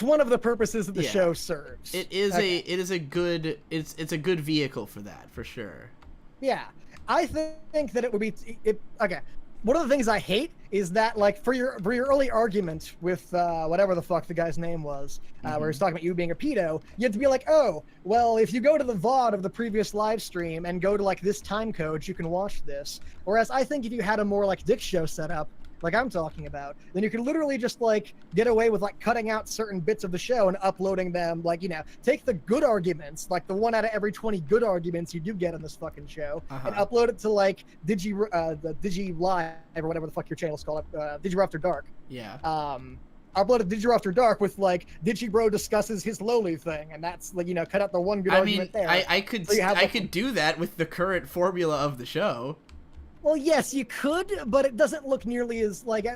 one of the purposes that the show serves. It is it's a good vehicle for that, for sure. Yeah, I think that it would be okay. One of the things I hate is that, like, for your early argument with whatever the fuck the guy's name was, where he's talking about you being a pedo, you have to be like, oh, well, if you go to the VOD of the previous live stream and go to, like, this time code, you can watch this. Whereas I think if you had a more, like, Dick Show setup, like I'm talking about, then you can literally just, like, get away with, like, cutting out certain bits of the show and uploading them, like, you know, take the good arguments, like the 1 out of every 20 good arguments you do get on this fucking show, and upload it to, like, the Digi Live, or whatever the fuck your channel's called, Digibro After Dark. Yeah. Upload it to Digibro After Dark with, like, Digibro discusses his lowly thing, and that's, like, you know, cut out the one good argument there. I could do that with the current formula of the show. Well, yes, you could, but it doesn't look nearly as, like...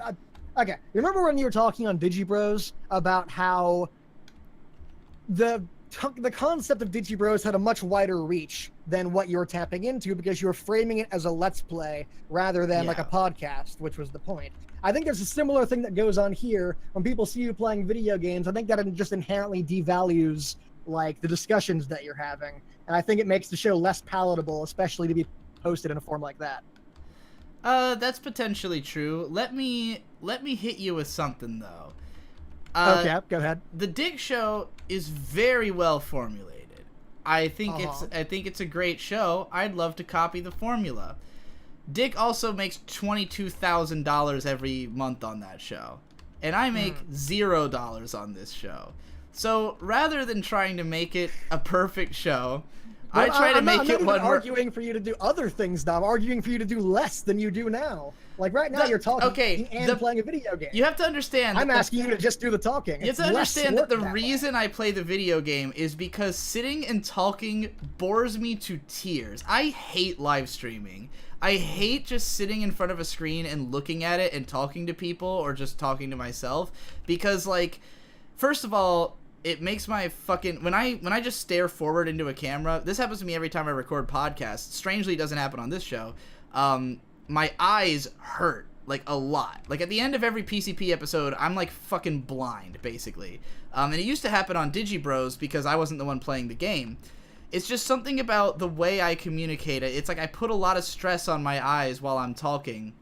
okay, remember when you were talking on Digibros about how the concept of Digibros had a much wider reach than what you were tapping into because you were framing it as a Let's Play rather than, like, a podcast, which was the point. I think there's a similar thing that goes on here. When people see you playing video games, I think that it just inherently devalues, like, the discussions that you're having. And I think it makes the show less palatable, especially to be posted in a form like that. That's potentially true. Let me hit you with something though. Okay, go ahead. The Dick Show is very well formulated. I think it's a great show. I'd love to copy the formula. Dick also makes $22,000 every month on that show, and I make $0 on this show. So rather than trying to make it a perfect show, I try to make it one. I'm arguing for you to do other things now. I'm arguing for you to do less than you do now. Like right now, you're talking and playing a video game. You have to understand. I'm asking you to just do the talking. You have to understand that the reason I play the video game is because sitting and talking bores me to tears. I hate live streaming. I hate just sitting in front of a screen and looking at it and talking to people or just talking to myself because, like, first of all, it makes my fucking when I just stare forward into a camera. This happens to me every time I record podcasts. Strangely, it doesn't happen on this show. My eyes hurt like a lot. Like at the end of every PCP episode, I'm like fucking blind basically. And it used to happen on Digibros because I wasn't the one playing the game. It's just something about the way I communicate it. It's like I put a lot of stress on my eyes while I'm talking,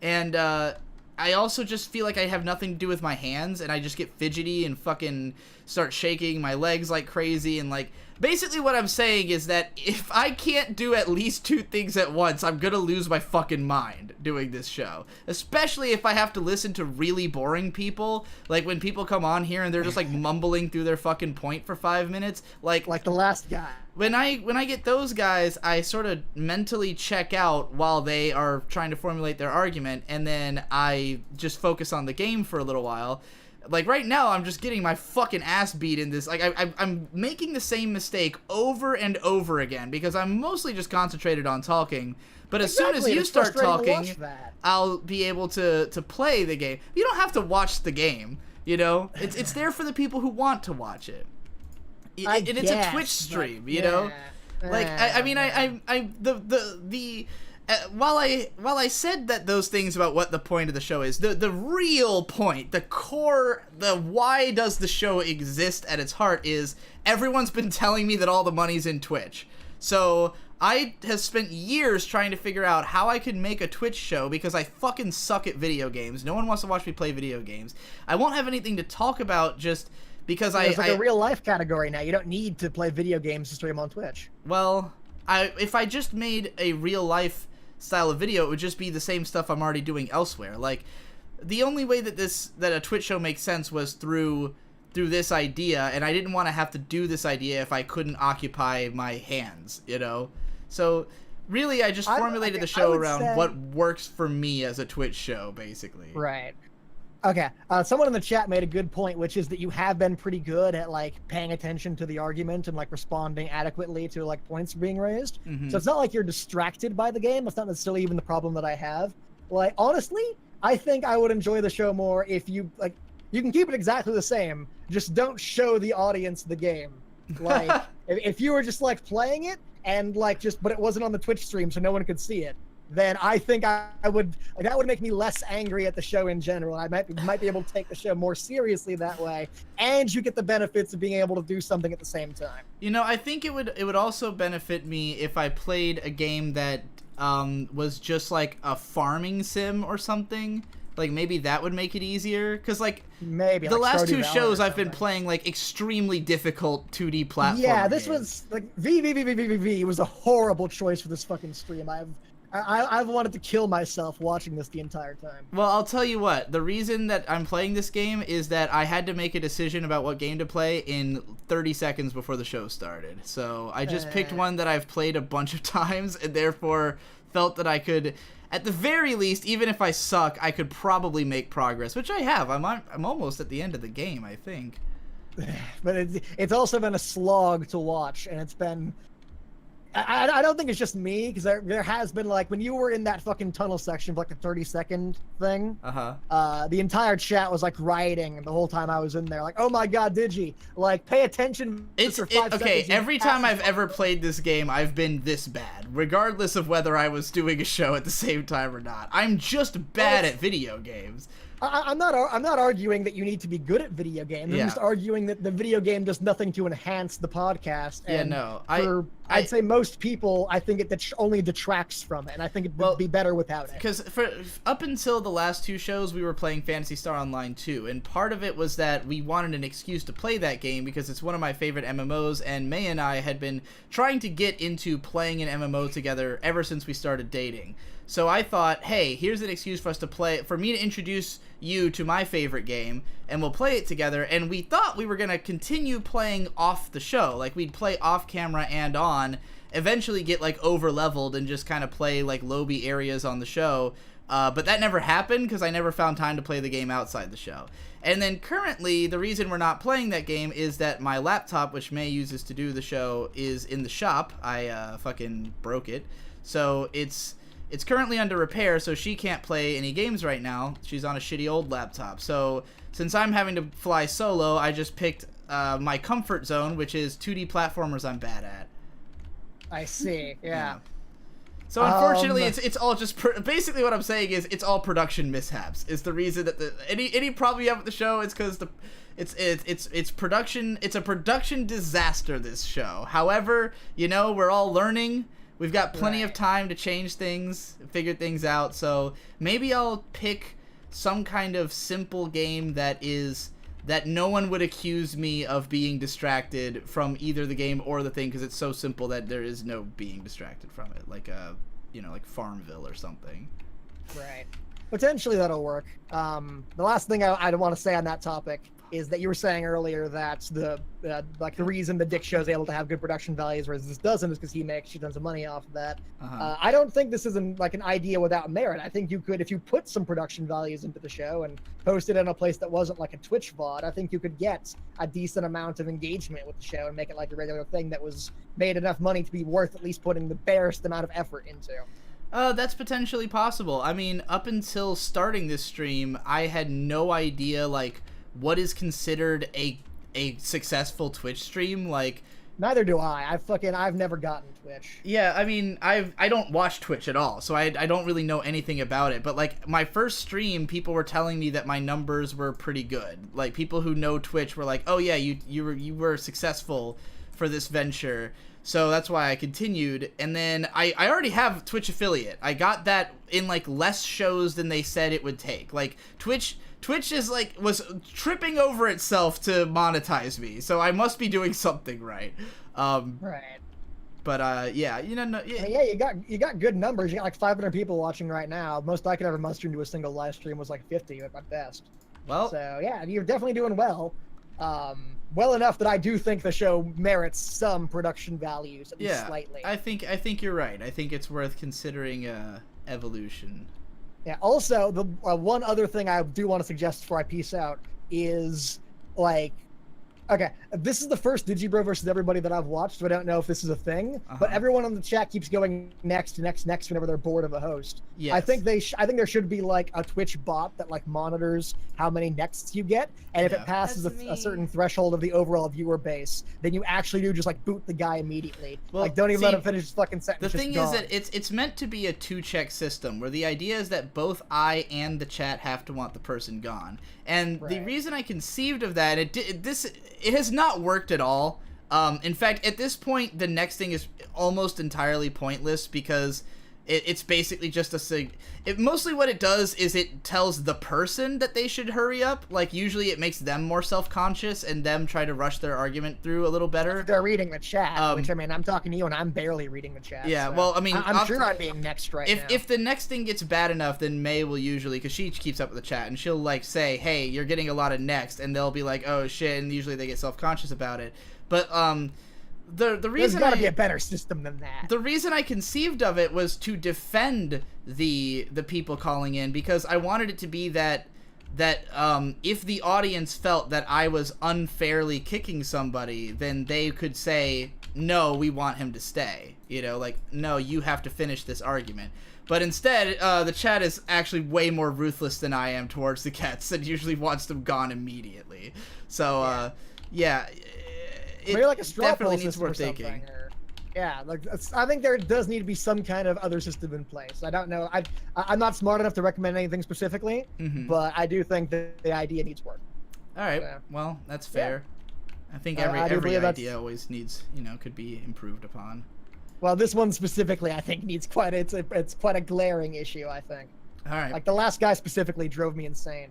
and I also just feel like I have nothing to do with my hands, and I just get fidgety and fucking start shaking my legs like crazy, and like, basically what I'm saying is that if I can't do at least 2 things at once, I'm gonna lose my fucking mind doing this show. Especially if I have to listen to really boring people, like when people come on here and they're just like mumbling through their fucking point for 5 minutes, like the last guy. When I get those guys, I sort of mentally check out while they are trying to formulate their argument, and then I just focus on the game for a little while. Like right now, I'm just getting my fucking ass beat in this. Like I'm making the same mistake over and over again because I'm mostly just concentrated on talking. But as soon as you start talking, I'll be able to play the game. You don't have to watch the game, you know. It's there for the people who want to watch it. And it's a Twitch stream, you know. Like while I said that those things about what the point of the show is, the real point, the core, the why does the show exist at its heart is everyone's been telling me that all the money's in Twitch. So I have spent years trying to figure out how I could make a Twitch show because I fucking suck at video games. No one wants to watch me play video games. I won't have anything to talk about just because There's like a real life category now. You don't need to play video games to stream on Twitch. Well, if I just made a real life style of video, it would just be the same stuff I'm already doing elsewhere. Like, the only way that a Twitch show makes sense was through this idea, and I didn't want to have to do this idea if I couldn't occupy my hands, you know? So, really, I just formulated the show around what works for me as a Twitch show, basically. Right. Okay, someone in the chat made a good point, which is that you have been pretty good at, like, paying attention to the argument and, like, responding adequately to, like, points being raised. So it's not like you're distracted by the game. That's not necessarily even the problem that I have. Like, honestly, I think I would enjoy the show more if you, like, you can keep it exactly the same, just don't show the audience the game. Like, if you were just, like, playing it, and, like, but it wasn't on the Twitch stream so no one could see it, then I think I would, like, that would make me less angry at the show in general. I might be able to take the show more seriously that way, and you get the benefits of being able to do something at the same time. You know, I think it would also benefit me if I played a game that was just like a farming sim or something. Like, maybe that would make it easier, because like maybe the last 2 shows I've been playing like extremely difficult 2D platform. Yeah, this was like V was a horrible choice for this fucking stream. I've wanted to kill myself watching this the entire time. Well, I'll tell you what. The reason that I'm playing this game is that I had to make a decision about what game to play in 30 seconds before the show started. So I just picked one that I've played a bunch of times, and therefore felt that I could, at the very least, even if I suck, I could probably make progress, which I have. I'm almost at the end of the game, I think. But it's also been a slog to watch, and it's been... I don't think it's just me, because there has been, like, when you were in that fucking tunnel section for, like, the 30-second thing, the entire chat was, like, rioting the whole time I was in there. Like, oh my god, Digi, like, pay attention for 5 seconds. Okay, every time I've ever played this game, I've been this bad, regardless of whether I was doing a show at the same time or not. I'm just bad at video games. I'm not arguing that you need to be good at video games. I'm just arguing that the video game does nothing to enhance the podcast. And I'd say most people, I think it only detracts from it, and I think it would be better without it. Because up until the last 2 shows, we were playing Phantasy Star Online 2, and part of it was that we wanted an excuse to play that game because it's one of my favorite MMOs, and May and I had been trying to get into playing an MMO together ever since we started dating. So I thought, hey, here's an excuse for us to play, for me to introduce you to my favorite game, and we'll play it together. And we thought we were going to continue playing off the show. Like, we'd play off camera and on, eventually get, like, over-leveled and just kind of play, like, lobby areas on the show. But that never happened because I never found time to play the game outside the show. And then currently, the reason we're not playing that game is that my laptop, which May uses to do the show, is in the shop. I fucking broke it. So it's currently under repair, so she can't play any games right now. She's on a shitty old laptop. So since I'm having to fly solo, I just picked my comfort zone, which is 2D platformers I'm bad at. I see, yeah. So unfortunately, it's all just basically what I'm saying is it's all production mishaps. Is the reason that any problem you have with the show is because it's production. It's a production disaster. This show. However, we're all learning. We've got plenty of time to change things, figure things out, so maybe I'll pick some kind of simple game that no one would accuse me of being distracted from either the game or the thing, because it's so simple that there is no being distracted from it, like like Farmville or something. Right. Potentially that'll work. The last thing I want to say on that topic is that you were saying earlier that the reason the Dick Show is able to have good production values, whereas this doesn't, is because he makes tons of money off of that. I don't think this is an idea without merit. I think you could, if you put some production values into the show and post it in a place that wasn't like a Twitch VOD, I think you could get a decent amount of engagement with the show and make it like a regular thing that was made enough money to be worth at least putting the barest amount of effort into. That's potentially possible. I mean, up until starting this stream, I had no idea, like, what is considered a successful Twitch stream. Like, neither do I. I've never gotten Twitch. Yeah, I mean, I don't watch Twitch at all, so I don't really know anything about it. But like, my first stream, people were telling me that my numbers were pretty good. Like, people who know Twitch were like, oh yeah, you were successful for this venture. So that's why I continued. And then I already have Twitch affiliate. I got that in like less shows than they said it would take. Like, Twitch is like, was tripping over itself to monetize me, so I must be doing something right. Right. But yeah, yeah, you got good numbers. You got like 500 people watching right now. Most I could ever muster into a single live stream was like 50 at my best. Well, so yeah, you're definitely doing well. Well enough that I do think the show merits some production values, at least slightly. I think you're right. I think it's worth considering evolution. Yeah, also, the one other thing I do want to suggest before I peace out is, like, okay, this is the first Digibro versus everybody that I've watched, so I don't know if this is a thing, but everyone on the chat keeps going next whenever they're bored of a host. Yes. I think there should be, like, a Twitch bot that, like, monitors how many nexts you get, and if it passes a certain threshold of the overall viewer base, then you actually do just, like, boot the guy immediately. Well, like, don't even let him finish his fucking sentence. The thing is that it's meant to be a 2-check system, where the idea is that both I and the chat have to want the person gone. And the reason I conceived of that, it has not worked at all. In fact, at this point, the next thing is almost entirely pointless because it's basically just mostly what it does is it tells the person that they should hurry up. Like, usually it makes them more self-conscious and them try to rush their argument through a little better. They're reading the chat, which, I mean, I'm talking to you and I'm barely reading the chat. Yeah, so. well, I mean, I'm sure I'm being next now. If the next thing gets bad enough, then May will usually, because she keeps up with the chat, and she'll, like, say, hey, you're getting a lot of next, and they'll be like, oh, shit, and usually they get self-conscious about it. But, the reason there's gotta be a better system than that. The reason I conceived of it was to defend the people calling in, because I wanted it to be that if the audience felt that I was unfairly kicking somebody, then they could say, no, we want him to stay. Like, no, you have to finish this argument. But instead, the chat is actually way more ruthless than I am towards the cats and usually wants them gone immediately. So, yeah. Maybe like a straw definitely poll needs system more or something. thinking. Yeah, like I think there does need to be some kind of other system in place. I don't know. I'm not smart enough to recommend anything specifically, but I do think that the idea needs work. All right. So, well, that's fair. Yeah. I think every idea always needs, could be improved upon. Well, this one specifically, I think needs it's quite a glaring issue. I think. All right. Like the last guy specifically drove me insane.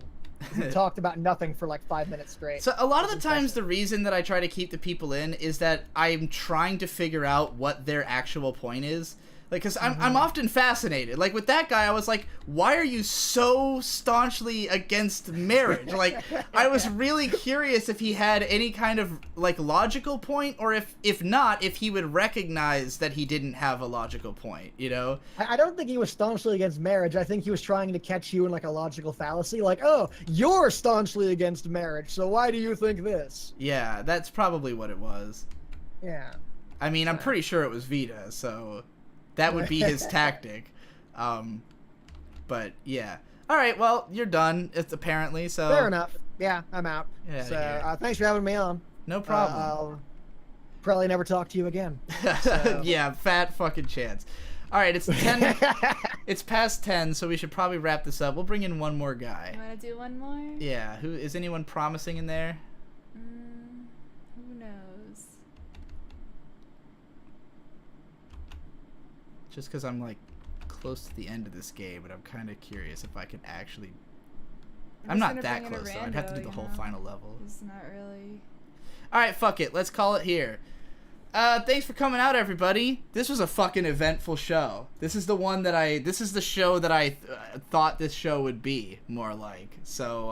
We talked about nothing for like 5 minutes straight. So a lot of the times the reason that I try to keep the people in is that I'm trying to figure out what their actual point is. Like, because I'm often fascinated. Like, with that guy, I was like, why are you so staunchly against marriage? Like, I was really curious if he had any kind of, like, logical point, or if not, if he would recognize that he didn't have a logical point, you know? I don't think he was staunchly against marriage. I think he was trying to catch you in, like, a logical fallacy. Like, oh, you're staunchly against marriage, so why do you think this? Yeah, that's probably what it was. Yeah. I mean, I'm pretty sure it was Vita, so... that would be his tactic. But yeah. All right, well, you're done. It's apparently so. Fair enough. Yeah, I'm out. Yeah, so thanks for having me on. No problem. I'll probably never talk to you again. So. Yeah, fat fucking chance. All right, it's 10. It's past 10, so we should probably wrap this up. We'll bring in one more guy. You want to do one more? Yeah. Who is anyone promising in there? Who knows? Just because I'm like close to the end of this game, but I'm kind of curious if I can actually. I'm not that close, though. I'd have to do the whole final level. It's not really. All right, fuck it. Let's call it here. Thanks for coming out, everybody. This was a fucking eventful show. This is the one that this is the show that I thought this show would be, more like. So,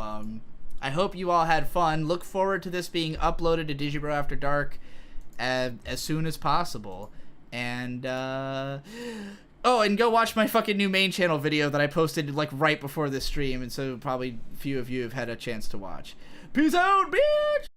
I hope you all had fun. Look forward to this being uploaded to Digibro After Dark as soon as possible. And, oh, and go watch my fucking new main channel video that I posted, like, right before this stream, and so probably a few of you have had a chance to watch. Peace out, bitch!